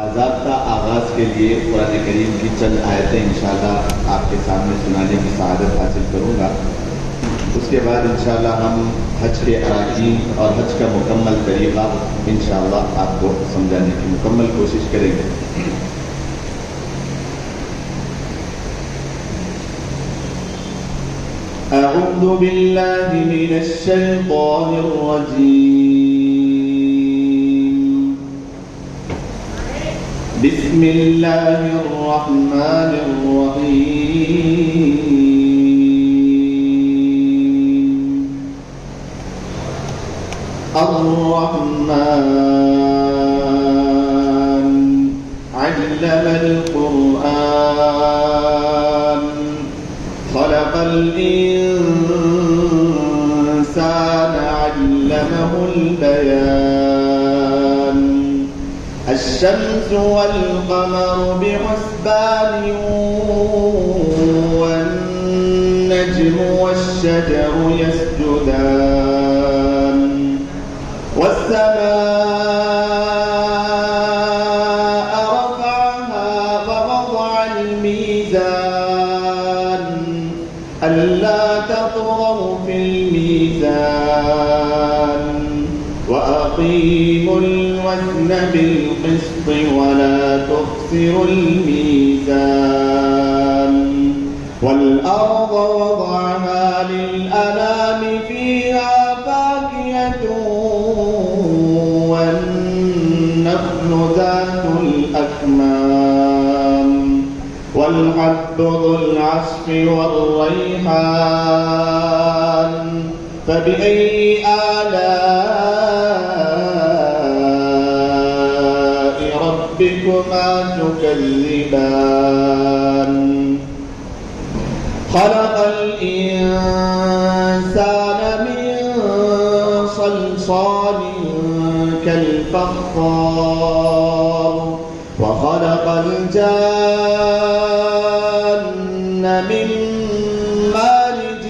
باضابطہ آغاز کے لیے قرآن کریم کی چند آیتیں انشاءاللہ آپ کے سامنے سنانے کی سعادت حاصل کروں گا. اس کے بعد انشاءاللہ ہم حج کے اراکین اور حج کا مکمل طریقہ انشاءاللہ آپ کو سمجھانے کی مکمل کوشش کریں گے. اعوذ باللہ من الشیطان الرجیم. بسم اللہ الرحمن الرحیم. الرحمن علم القرآن خلق الإنسان علمه البيان. الشمس والقمر بحسبان والنجم والشجر يسجدان والسماء رفعها ووضع الميزان ألا تطغوا في الميزان وأقيموا الوزن بالقسط ولا تخسروا الميزان. والأرض وضعها للأنام فيها فاكهة والنخل ذات الأكمام والحب ذو العصف والريحان. فبأي آلاء ربكما تكذبان. خلق الإنسان من صلصال كالفخار وخلق الجان من مارج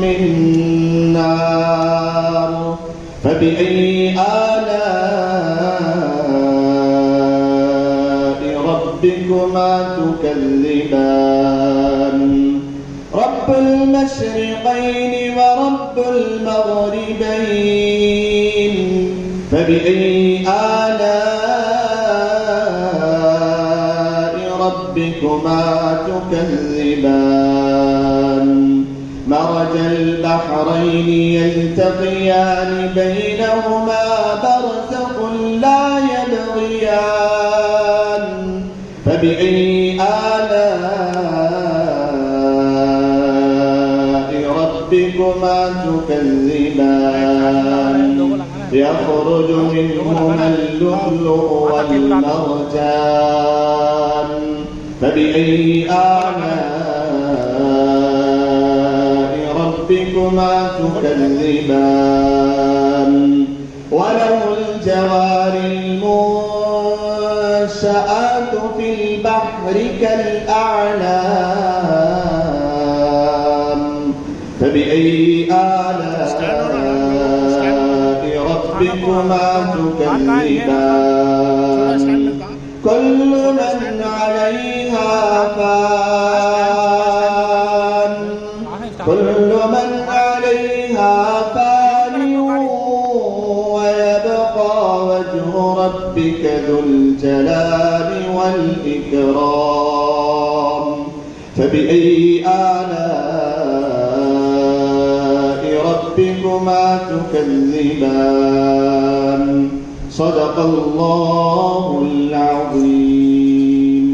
من نار. فبأي آلاء ربكما تكذبان. رب المشرقين ورب المغربين. فبأي آلاء ربكما تكذبان. مرج البحرين يلتقيان بينهما برزخ لا يبغيان. فبأي آلاء ربكما تكذبان. يخرج منهما اللؤلؤ والمرجان. فبأي آلاء ربكما تكذبان. وله الجوار المنشآت في البحر كالأعلام. فبأي آلاء ربكما تكذبان. كل من عليها فان. كل من عليها فان ويبقى وجه ربك ذو الجلال والإكرام. فبأي آلاء ربكما تكذبان. صدق الله العظيم.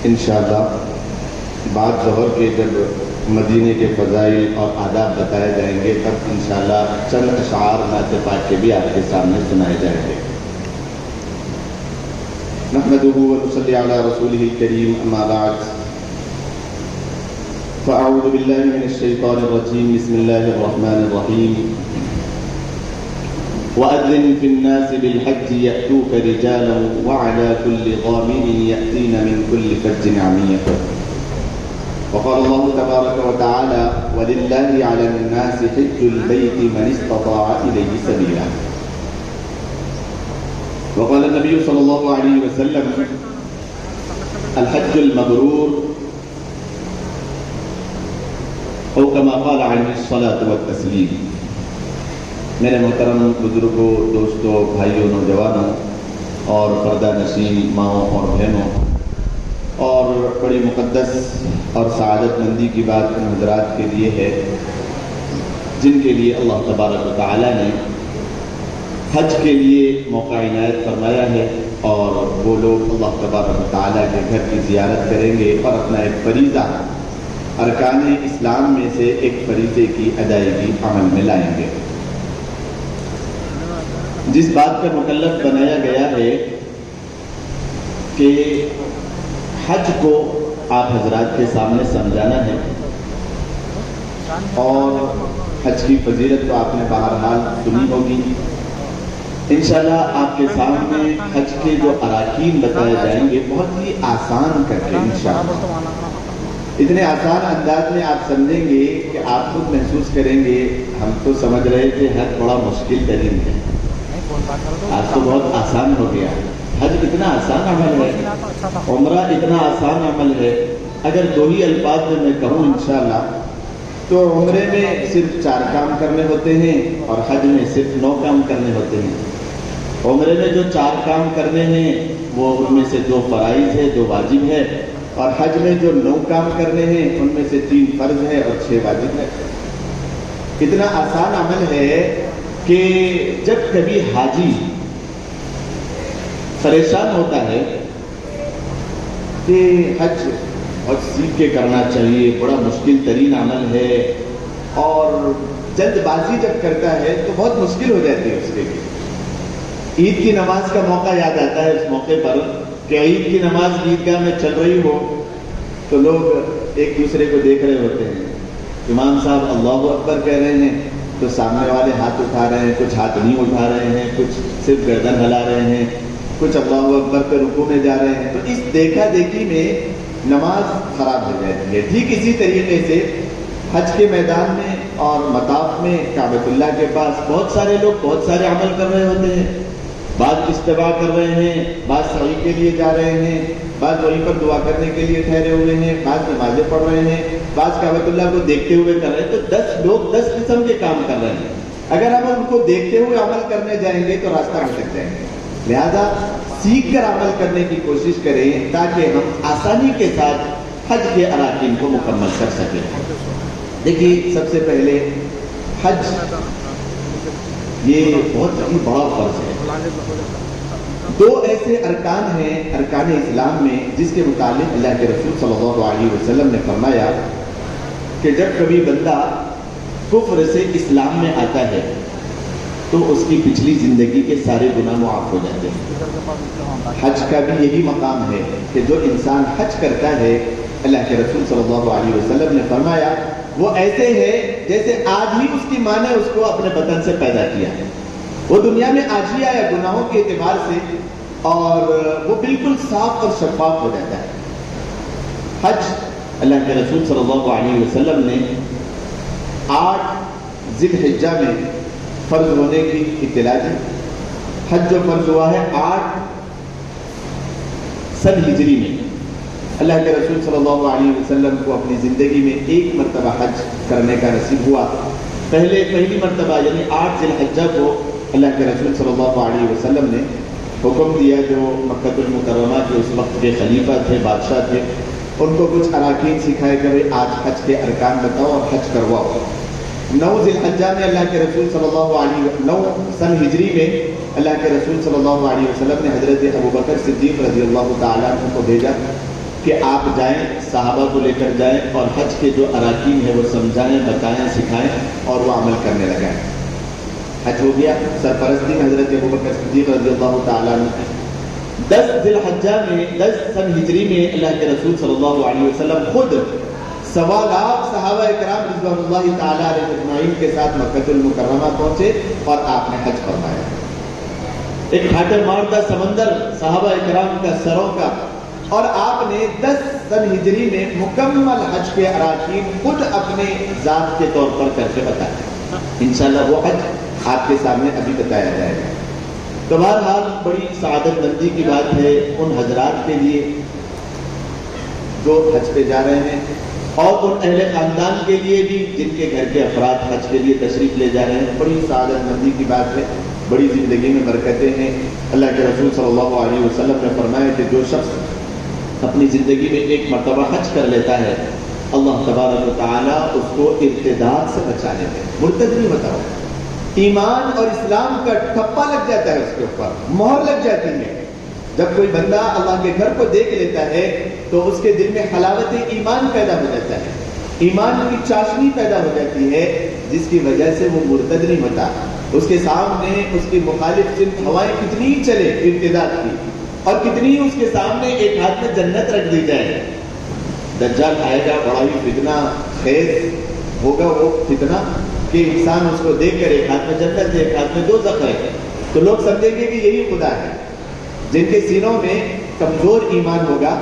انشاءاللہ بعد ظہر کے جب مدینے کے فضائل اور آداب بتائے جائیں گے تب انشاءاللہ چند اشعار نعت پاک کے بھی آپ کے سامنے سنائے جائیں گے. نحمدہ ونصلی علی رسولہ الکریم. اما بعد فاعوذ باللہ من الشیطان الرجیم. بسم اللہ الرحمن الرحیم. وأذن في الناس بالحج يأتوك رجالا وعلى كل ضامر يأتين من كل فج عميق. وقال الله تبارك وتعالى ولله على الناس حج البيت من استطاع إليه سبيلا. وقال النبي صلى الله عليه وسلم الحج المبرور او كما قال عليه الصلاة والتسلیم. میرے محترم بزرگوں، دوستوں، بھائیوں، نوجوانوں اور پردہ نشین ماؤں اور بہنوں، اور بڑی مقدس اور سعادت مندی کی بات ان حضرات کے لیے ہے جن کے لیے اللہ تبارک و تعالی نے حج کے لیے موقع عنایت فرمایا ہے، اور وہ لوگ اللہ تبارک و تعالی کے گھر کی زیارت کریں گے اور اپنا ایک فریضہ ارکان اسلام میں سے ایک فریضے کی ادائیگی عمل میں لائیں گے. جس بات کا مکلف بنایا گیا ہے کہ حج کو آپ حضرات کے سامنے سمجھانا ہے، اور حج کی فضیلت تو آپ نے بہرحال سنی ہوگی. انشاءاللہ آپ کے سامنے حج کے جو اراکین بتائے جائیں گے بہت ہی آسان کر کے، انشاءاللہ اتنے آسان انداز میں آپ سمجھیں گے کہ آپ خود محسوس کریں گے ہم تو سمجھ رہے تھے حج بڑا مشکل ترین ہے، آج تو بہت آسان ہو گیا. حج اتنا آسان عمل ہے، عمرہ اتنا آسان عمل ہے. اگر دو ہی الفاظ میں کہوں انشاءاللہ تو عمرے میں صرف 4 کام کرنے ہوتے ہیں اور حج میں صرف 9 کام کرنے ہوتے ہیں. عمرے میں جو 4 کام کرنے ہیں وہ ان میں سے 2 فرائض ہے، 2 واجب ہے، اور حج میں جو 9 کام کرنے ہیں ان میں سے 3 فرض ہے اور 6 واجب ہے. اتنا آسان عمل ہے کہ جب کبھی حاجی پریشان ہوتا ہے کہ حج اور سیکھ کے کرنا چاہیے، بڑا مشکل ترین عمل ہے، اور جلد بازی جب کرتا ہے تو بہت مشکل ہو جاتی ہے اس کے لیے. عید کی نماز کا موقع یاد آتا ہے اس موقع پر کہ عید کی نماز عیدگاہ میں چل رہی ہو تو لوگ ایک دوسرے کو دیکھ رہے ہوتے ہیں. امام صاحب اللہ اکبر کہہ رہے ہیں تو سامنے والے ہاتھ اٹھا رہے ہیں، کچھ ہاتھ نہیں اٹھا رہے ہیں، کچھ صرف گردن ہلا رہے ہیں، کچھ اللہ اکبر پہ رکوع میں جا رہے ہیں. تو اس دیکھا دیکھی میں نماز خراب ہو جاتی ہے. ٹھیک اسی طریقے سے حج کے میدان میں اور مطاف میں کعبۃ اللہ کے پاس بہت سارے لوگ بہت سارے عمل کر رہے ہوتے ہیں. بعض استباع کر رہے ہیں، بعض سعی کے لیے جا رہے ہیں، بعض وہیں پر دعا کرنے کے لیے ٹھہرے ہوئے ہیں، بعض نمازیں پڑھ رہے ہیں، بعض کعبۃ اللہ کو دیکھتے ہوئے کر رہے ہیں. تو 10 لوگ 10 قسم کے کام کر رہے ہیں. اگر ہم ان کو دیکھتے ہوئے عمل کرنے جائیں گے تو راستہ بھٹک جائیں گے. لہذا سیکھ کر عمل کرنے کی کوشش کریں تاکہ ہم آسانی کے ساتھ حج کے اراکین کو مکمل کر سکیں. دیکھیے، سب سے پہلے حج یہ بہت ہی بڑا فرض ہے. 2 ایسے ارکان ہیں ارکان اسلام میں جس کے متعلق اللہ کے رسول صلی اللہ علیہ وسلم نے فرمایا کہ جب کبھی بندہ کفر سے اسلام میں آتا ہے تو اس کی پچھلی زندگی کے سارے گناہ معاف ہو جاتے ہیں. حج کا بھی یہی مقام ہے کہ جو انسان حج کرتا ہے، اللہ کے رسول صلی اللہ علیہ وسلم نے فرمایا وہ ایسے ہے جیسے آج ہی اس کی ماں نے اس کو اپنے بدن سے پیدا کیا ہے. وہ دنیا میں آج ہی آیا گناہوں کے اعتبار سے، اور وہ بالکل صاف اور شفاف ہو جاتا ہے. حج اللہ کے رسول صلی اللہ علیہ وسلم نے 8 ذی الحجہ میں فرض ہونے کی اطلاع دی. حج جو فرض ہوا ہے 8 سن ہجری میں. اللہ کے رسول صلی اللہ علیہ وسلم کو اپنی زندگی میں 1 مرتبہ حج کرنے کا نصیب ہوا. پہلی مرتبہ یعنی 8 ذی الحجہ کو اللہ کے رسول صلی اللہ علیہ وسلم نے حکم دیا، جو مکہ المکرمہ کے اس وقت کے خلیفہ تھے، بادشاہ تھے، ان کو کچھ اراکین سکھائے کہ آج حج کے ارکان بتاؤ اور حج کرواؤ. 9 ذی الحجہ میں اللہ کے رسول صلی اللہ علیہ 9 سن ہجری میں اللہ کے رسول صلی اللہ علیہ وسلم نے حضرت ابوبکر صدیق رضی اللہ تعالیٰ عنہ کو بھیجا کہ آپ جائیں، صحابہ کو لے کر جائیں اور حج کے جو اراکین ہیں وہ سمجھائیں، بتائیں، سکھائیں اور وہ عمل کرنے لگائیں. حج ہو گیا. سرپرستی میں حضرت ابوبکر صدیق رضی اللہ تعالیٰ عنہ. 10 ذی الحجہ میں 10 سن ہجری میں اللہ کے رسول صلی اللہ علیہ وسلم خود 1.25 لاکھ صحابہ اکرام رضوان اللہ تعالیٰ علیہ اجمعین کے ساتھ مکہ المکرمہ پہنچے اور آپ نے حج فرمایا. ایک کھاٹے ماردہ سمندر صحابہ اکرام کا سروں کا اور آپ نے 10 سن ہجری میں مکمل حج کے اراکین خود اپنے ذات کے طور پر کر کے بتایا. انشاءاللہ وہ حج آپ کے سامنے ابھی بتایا جائے گا. تو بہرحال بڑی سعادت مندی کی بات ہے ان حضرات کے لیے جو حج پہ جا رہے ہیں، اور ان اہل خاندان کے لیے بھی جن کے گھر کے افراد حج کے لیے تشریف لے جا رہے ہیں. بڑی سعادت مندی کی بات ہے، بڑی زندگی میں برکتیں ہیں. اللہ کے رسول صلی اللہ علیہ وسلم نے فرمایا کہ جو شخص اپنی زندگی میں ایک مرتبہ حج کر لیتا ہے، اللہ تبارک و تعالیٰ اس کو ارتداد سے بچا لیتے ہیں. مرتد نہیں ہوتا، ایمان اور اسلام کا ٹھپا لگ جاتا ہے، اس کے اوپر مہر لگ جاتی ہے. جب کوئی بندہ اللہ کے گھر کو دیکھ لیتا ہے تو اس کے دل میں حلاوت ایمان پیدا ہو جاتا ہے، ایمان کی چاشنی پیدا ہو جاتی ہے، جس کی وجہ سے وہ مرتد نہیں ہوتا. اس کے سامنے اس کی مخالف صرف ہوائیں کتنی ہی چلے ارتداد کی، اور کتنی ہی اس کے سامنے ایک ہاتھ میں جنت رکھ دی جائے، دجال آئے گا، بڑا ہی فتنہ خیز ہوگا وہ فتنہ کہ انسان اس کو دیکھ کر ایک ہاتھ میں جنت ہے، ایک ہاتھ میں دوزخ ہے، تو لوگ سمجھیں گے کہ یہی خدا ہے. جن کے سینوں میں کمزور ایمان ہوگا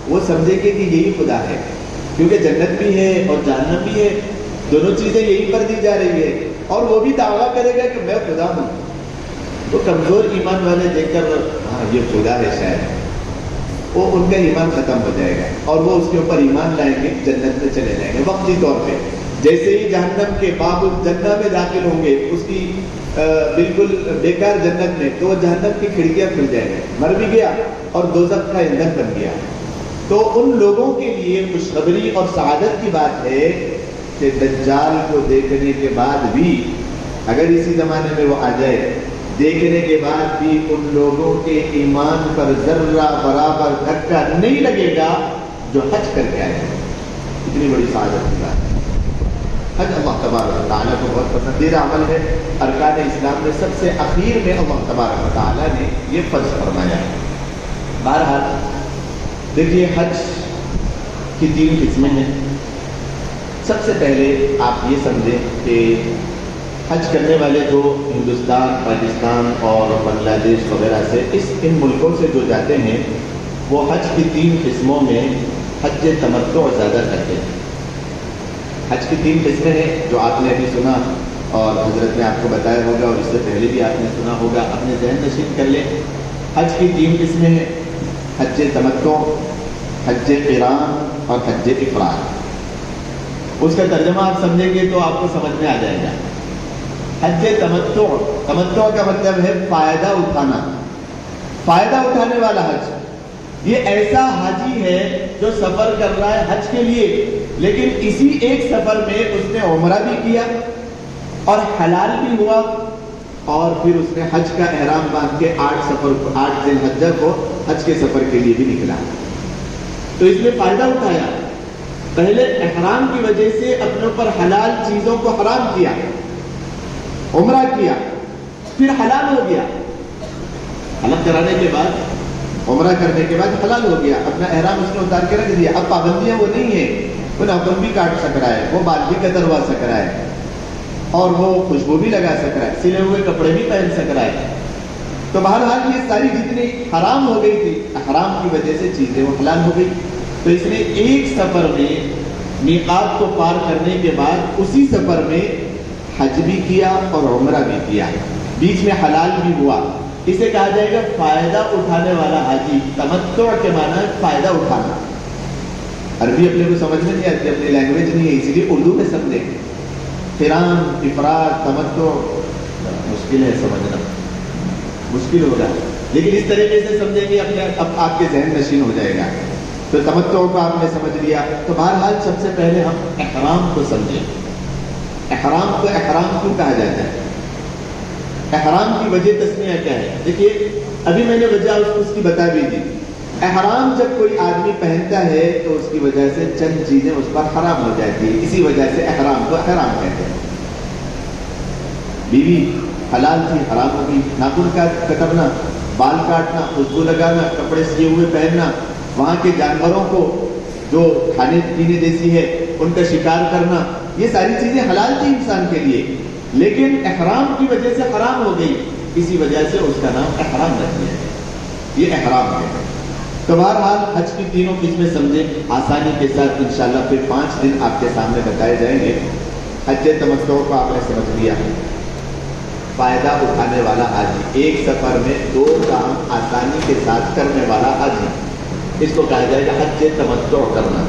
وہ سمجھیں گے کہ یہی خدا ہے، کیونکہ جنت بھی ہے اور جہنم بھی ہے، دونوں چیزیں یہی پر دی جا رہی ہے، اور وہ بھی دعویٰ کرے گا کہ میں خدا ہوں. تو کمزور ایمان والے دیکھ کر ہاں یہ خدا ہے شاید، وہ ان کا ایمان ختم ہو جائے گا اور وہ اس کے اوپر ایمان لائیں گے، جنت میں چلے جائیں گے وقتی طور پہ. جیسے ہی جہنم کے باب الجنہ میں داخل ہوں گے، اس کی بالکل بیکار جنت میں، تو وہ جہنم کی کھڑکیاں کھل جائیں گے، مر بھی گیا اور دوزخ کا ایندھن بن گیا. تو ان لوگوں کے لیے خوشخبری اور سعادت کی بات ہے کہ دجال کو دیکھنے کے بعد بھی، اگر اسی زمانے میں وہ آ جائے، دیکھنے کے بعد بھی ان لوگوں کے ایمان پر ذرہ برابر دھکا نہیں لگے گا جو حج کر کے آئے. اتنی بڑی سعادت کی بات ہے. حج اللہ تبارک و تعالیٰ کو بہت پسندیدہ عمل ہے. ارکان اسلام میں سب سے اخیر میں اللہ تبارک و تعالیٰ نے یہ فرض فرمایا ہے. بہرحال دیکھیے، حج کی 3 قسمیں ہیں. سب سے پہلے آپ یہ سمجھیں کہ حج کرنے والے جو ہندوستان، پاکستان اور بنگلہ دیش وغیرہ سے ان ملکوں سے جو جاتے ہیں، وہ حج کی 3 قسموں میں حج تمتع زیادہ کرتے ہیں. حج کی 3 قسمیں ہیں جو آپ نے ابھی سنا اور حضرت نے آپ کو بتایا ہوگا، اور اس سے پہلے بھی آپ نے سنا ہوگا. اپنے ذہن نشین کر لیں. حج کی 3 قسمیں ہیں: حج تمتع، حج قران اور حج افراد. اس کا ترجمہ آپ سمجھیں گے تو آپ کو سمجھ میں آ جائے گا. حج تمتع، تمتع کا مطلب ہے فائدہ اٹھانا، فائدہ اٹھانے والا حج. یہ ایسا حاجی ہے جو سفر کر رہا ہے حج کے لیے، لیکن اسی ایک سفر میں اس نے عمرہ بھی کیا اور حلال بھی ہوا، اور پھر اس نے حج کا احرام باندھ کے 8 ذی الحجہ کو حج کے سفر کے لیے بھی نکلا. تو اس نے فائدہ اٹھایا. پہلے احرام کی وجہ سے اپنے اوپر حلال چیزوں کو حرام کیا، عمرہ کیا، پھر حلال ہو گیا. حلق کرانے کے بعد، عمرہ کرنے کے بعد حلال ہو گیا. اپنا احرام اس نے اتار کے رکھ دیا. اب پابندیاں وہ نہیں ہیں، وہ ناخن بھی کاٹ سک رہا ہے، وہ بال بھی کتروا سک رہا ہے، اور وہ خوشبو بھی لگا سک رہا ہے، سلے ہوئے کپڑے بھی پہن سک رہا ہے. تو بہرحال یہ ساری جتنی حرام ہو گئی تھی، احرام کی وجہ سے چیزیں وہ حلال ہو گئی. تو اس نے ایک سفر میں میقات کو پار کرنے کے بعد اسی سفر میں حج بھی کیا اور عمرہ بھی کیا، بیچ میں حلال بھی ہوا. اسے کہا جائے گا فائدہ اٹھانے والا حاجی. تمتع کے معنی ہے فائدہ اٹھانا. عربی اپنے کو سمجھ میں نہیں آتی، اپنی لینگویج نہیں ہے، اسی لیے اردو میں سمجھیں. قران، افراد، تمتع مشکل ہے سمجھنا، مشکل ہوگا، لیکن اس طریقے سے سمجھیں گے اپنے اب آپ کے ذہن نشین ہو جائے گا. تو تمتع کو آپ نے سمجھ لیا. تو بہرحال سب سے پہلے ہم احرام کو سمجھیں. احرام کو احرام کیوں کہا جاتا ہے؟ احرام کی وجہ تسمیہ کیا ہے؟ دیکھیے، ابھی میں نے وجہ اس کی بتا بھی دی. احرام جب کوئی آدمی پہنتا ہے تو اس کی وجہ سے چند چیزیں اس پر حرام ہو جاتی ہیں، اسی وجہ سے احرام کو احرام کہتے ہیں. بیوی حلال تھی، حرام ہو گئی. ناخن کترنا، بال کاٹنا، خوشبو لگانا، کپڑے سیے ہوئے پہننا، وہاں کے جانوروں کو جو کھانے پینے جیسی ہے ان کا شکار کرنا، یہ ساری چیزیں حلال تھی انسان کے لیے، لیکن احرام کی وجہ سے حرام ہو گئی. اسی وجہ سے اس کا نام احرام رکھ دیا. یہ احرام ہے. تو بہرحال حج کی تینوں قسمیں سمجھیں آسانی کے ساتھ انشاءاللہ پھر 5 دن آپ کے سامنے بتائے جائیں گے۔ حج تمتع کو آپ نے سمجھ لیا، فائدہ اٹھانے والا حاجی، ایک سفر میں 2 کام آسانی کے ساتھ کرنے والا حاجی، اس کو کہا جائے گا حج تمتع کرنا۔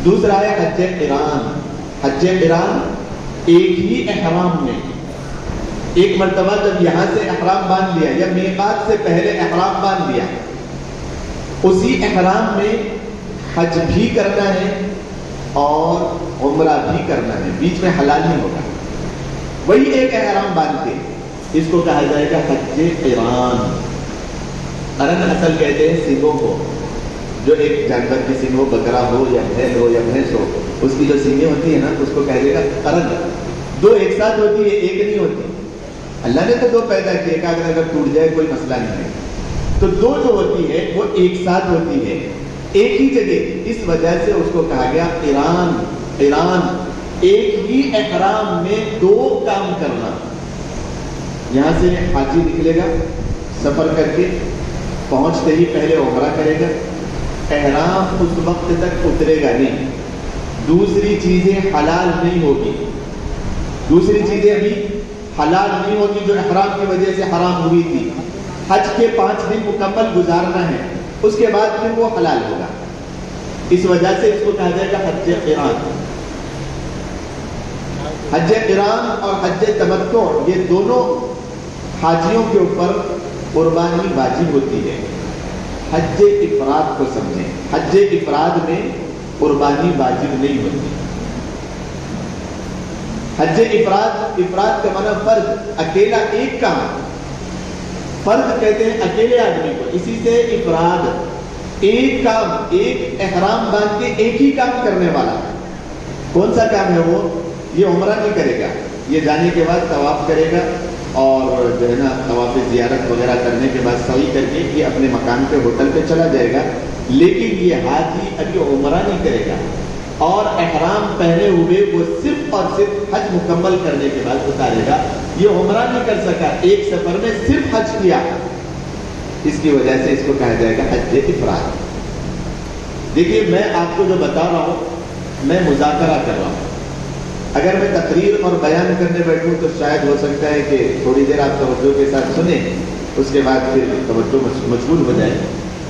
دوسرا ہے حج قران۔ حج قران ایک ہی احرام میں، ایک مرتبہ جب یہاں سے احرام باندھ لیا یا میقات سے پہلے احرام باندھ لیا، اسی احرام میں حج بھی کرنا ہے اور عمرہ بھی کرنا ہے، بیچ میں حلال نہیں ہوگا، وہی ایک احرام باندھ کے، اس کو کہا جائے گا حج قران۔ قرن اصل کہتے ہیں سنگوں کو، جو ایک جانور کی سنگ ہو، بکرا ہو یا بھیڑ ہو یا بھینس ہو، اس کی جو سنگیں ہوتی ہیں نا اس کو کہہ دے گا قرن۔ 2 ایک ساتھ ہوتی ہے، ایک نہیں ہوتی۔ اللہ نے تو 2 پیدا کیے، اگر ٹوٹ جائے کوئی مسئلہ نہیں ہے، تو 2 جو ہوتی ہے وہ ایک ساتھ ہوتی ہے ایک ہی جگہ، اس وجہ سے اس کو کہا گیا قران۔ قران ایک ہی احرام میں 2 کام کرنا۔ یہاں سے حاجی نکلے گا سفر کر کے، پہنچتے ہی پہلے عمرہ کرے گا، احرام اس وقت تک اترے گا نہیں، دوسری چیزیں حلال نہیں ہوگی، دوسری چیزیں ابھی حلال نہیں ہوگی جو احرام کی وجہ سے حرام ہوئی تھی۔ حج کے 5 دن مکمل گزارنا ہے، اس کے بعد پھر وہ حلال ہوگا، اس وجہ سے اس کو کہا جائے گا حج قران۔ حج قران اور حج تمتع یہ دونوں حاجیوں کے اوپر قربانی واجب ہوتی ہے۔ حج افراد کو سمجھیں، حج افراد میں قربانی واجب نہیں ہوتی۔ حج افراد، افراد کا معنی فرد، اکیلا ایک کام، فرد کہتے ہیں اکیلے آدمی کو، اسی سے افراد، ایک کام، ایک احرام باندھ کے ایک ہی کام کرنے والا۔ کون سا کام ہے وہ؟ یہ عمرہ نہیں کرے گا، یہ جانے کے بعد طواف کرے گا اور جو ہے نا طواف زیارت وغیرہ کرنے کے بعد سعی کر کے یہ اپنے مکان پہ ہوٹل پہ چلا جائے گا، لیکن یہ حاجی ابھی عمرہ نہیں کرے گا، اور احرام پہنے ہوئے وہ صرف اور صرف حج مکمل کرنے کے بعد اتارے گا۔ یہ عمرہ نہیں کر سکا، ایک سفر میں صرف حج کیا، اس کی وجہ سے اس کو کہا جائے گا حج افراد۔ دیکھیے میں آپ کو جو بتا رہا ہوں میں مذاکرہ کر رہا ہوں، اگر میں تقریر اور بیان کرنے بیٹھوں تو شاید ہو سکتا ہے کہ تھوڑی دیر آپ توجہ کے ساتھ سنیں، اس کے بعد پھر توجہ مشغول ہو جائے۔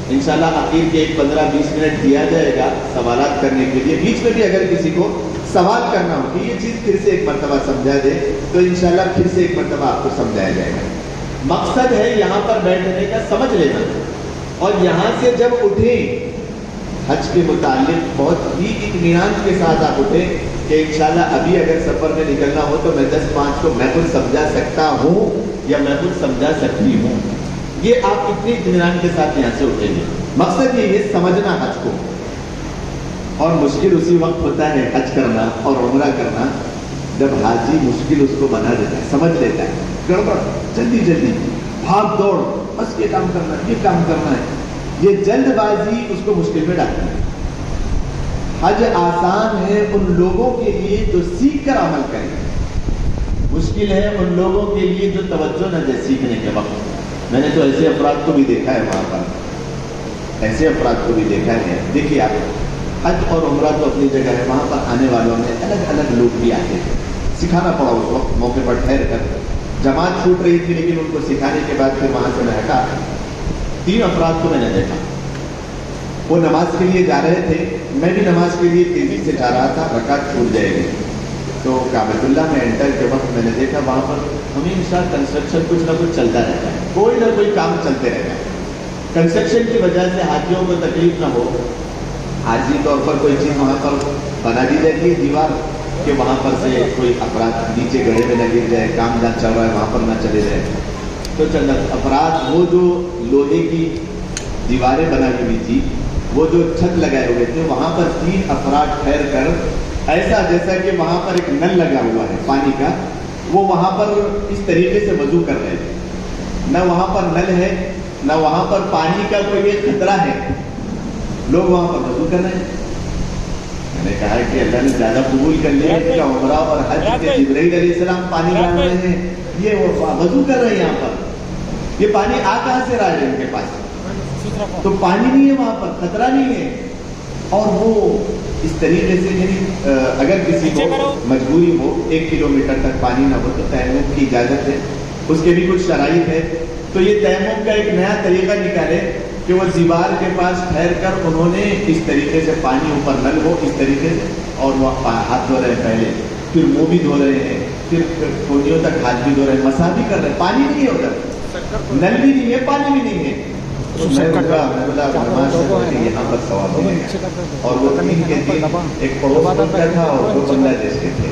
انشاءاللہ آخر کے 15-20 منٹ دیا جائے گا سوالات کرنے کے لیے، بیچ میں بھی اگر کسی کو سوال کرنا ہو کہ یہ چیز پھر سے ایک مرتبہ سمجھا دے تو انشاءاللہ پھر سے ایک مرتبہ آپ کو سمجھایا جائے گا۔ مقصد ہے یہاں پر بیٹھنے کا سمجھ لینا، اور یہاں سے جب اٹھیں حج کے متعلق بہت ہی اطمینان کے ساتھ آپ اٹھیں کہ انشاءاللہ ابھی اگر سفر میں نکلنا ہو تو میں 10-5 کو میں خود سمجھا سکتا ہوں یا میں خود سمجھا سکتی ہوں، یہ آپ اتنے اطمینان کے ساتھ یہاں سے اٹھیں گے۔ مقصد یہ ہے سمجھنا حج کو، اور مشکل اسی وقت ہوتا ہے حج کرنا اور عمرہ کرنا جب حاجی مشکل اس کو بنا دیتا ہے، سمجھ لیتا ہے، گڑبڑ، جلدی جلدی بھاگ دوڑ، بس یہ کام کرنا ہے، یہ کام کرنا ہے، یہ جلد بازی اس کو مشکل میں ڈالتی ہے۔ حج آسان ہے ان لوگوں کے لیے جو سیکھ کر عمل کریں، مشکل ہے ان لوگوں کے لیے جو توجہ نہ دے سیکھنے کے وقت۔ میں نے تو ایسے افراد کو بھی دیکھا ہے وہاں پر، ایسے افراد کو بھی دیکھا ہے۔ دیکھیے آپ، حج اور عمرہ تو اپنی جگہ ہے، وہاں پر آنے والوں میں الگ الگ لوگ بھی آتے تھے، سکھانا پڑا اس وقت موقع پر ٹھہر کر، جماعت چھوٹ رہی تھی لیکن ان کو سکھانے کے بعد پھر وہاں سے میں ہٹا۔ 3 افراد کو میں نے دیکھا، وہ نماز کے لیے جا رہے تھے، میں بھی نماز کے لیے تیزی سے جا رہا تھا، رکعت چھوٹ جائے گی، تو کعبۃ اللہ میں انٹر کے وقت میں نے دیکھا وہاں پر ہمیشہ کنسٹرکشن کچھ نہ کچھ چلتا رہتا ہے، کوئی نہ کوئی کام چلتے رہتا ہے۔ کنسٹرکشن کی وجہ سے حاجیوں کو تکلیف نہ ہو، عارضی طور پر کوئی چیز وہاں پر بنا دی جاتی ہے دیوار، کہ وہاں پر سے کوئی افراد نیچے گڑھے میں نہ گر جائے، کام جہاں چل رہا ہے وہاں پر نہ چلے جائے، تو چند افراد وہ جو لوہے کی دیواریں بنائی ہوئی تھی، وہ جو چھت لگائے ہوئے تھے، وہاں پر 3 افراد ٹھہر کر ایسا جیسا کہ وہاں پر ایک نل لگا ہوا ہے پانی کا، وہ وہاں پر اس طریقے سے وضو کر رہے تھے، نہ وہاں پر نل ہے نہ وہاں پر پانی کا کوئی خطرہ ہے، لوگ وہاں پر وضو کر رہے ہیں۔ میں نے کہا کہ اللہ نے زیادہ قبول کر لیا کہ عمرہ اور حج کے جبرائیل علیہ السلام پانی ڈال رہے ہیں، یہ وضو کر رہے ہیں یہاں پر، یہ پانی آ کہاں سے رہا ہے ان کے پاس؟ تو پانی نہیں ہے وہاں پر، خطرہ نہیں ہے. اور وہ اس طریقے سے یعنی اگر کسی کو مجبوری ہو 1 کلومیٹر تک پانی نہ ہو تو تیمم کی اجازت ہے، اس کے بھی کچھ شرائط ہے. تو یہ تیمم کا ایک نیا طریقہ نکالے کہ وہ دیوار کے پاس ٹھہر کر انہوں نے اس طریقے سے پانی اوپر نل ہو اس طریقے سے، اور وہ ہاتھ دھو رہے ہیں پہلے، پھر منہ بھی دھو رہے ہیں، پھر کونیوں تک ہاتھ بھی دھو رہے ہیں، مساح بھی کر رہے ہیں. پانی نہیں ہے ادھر، نل بھی نہیں ہے، پانی بھی نہیں ہے. میں بولا نماز یہاں پر ثواب ملے گا. اور وہ 3 کے 3 ایک پڑوس کا تھا اور 2 بنگلہ دیش کے تھے.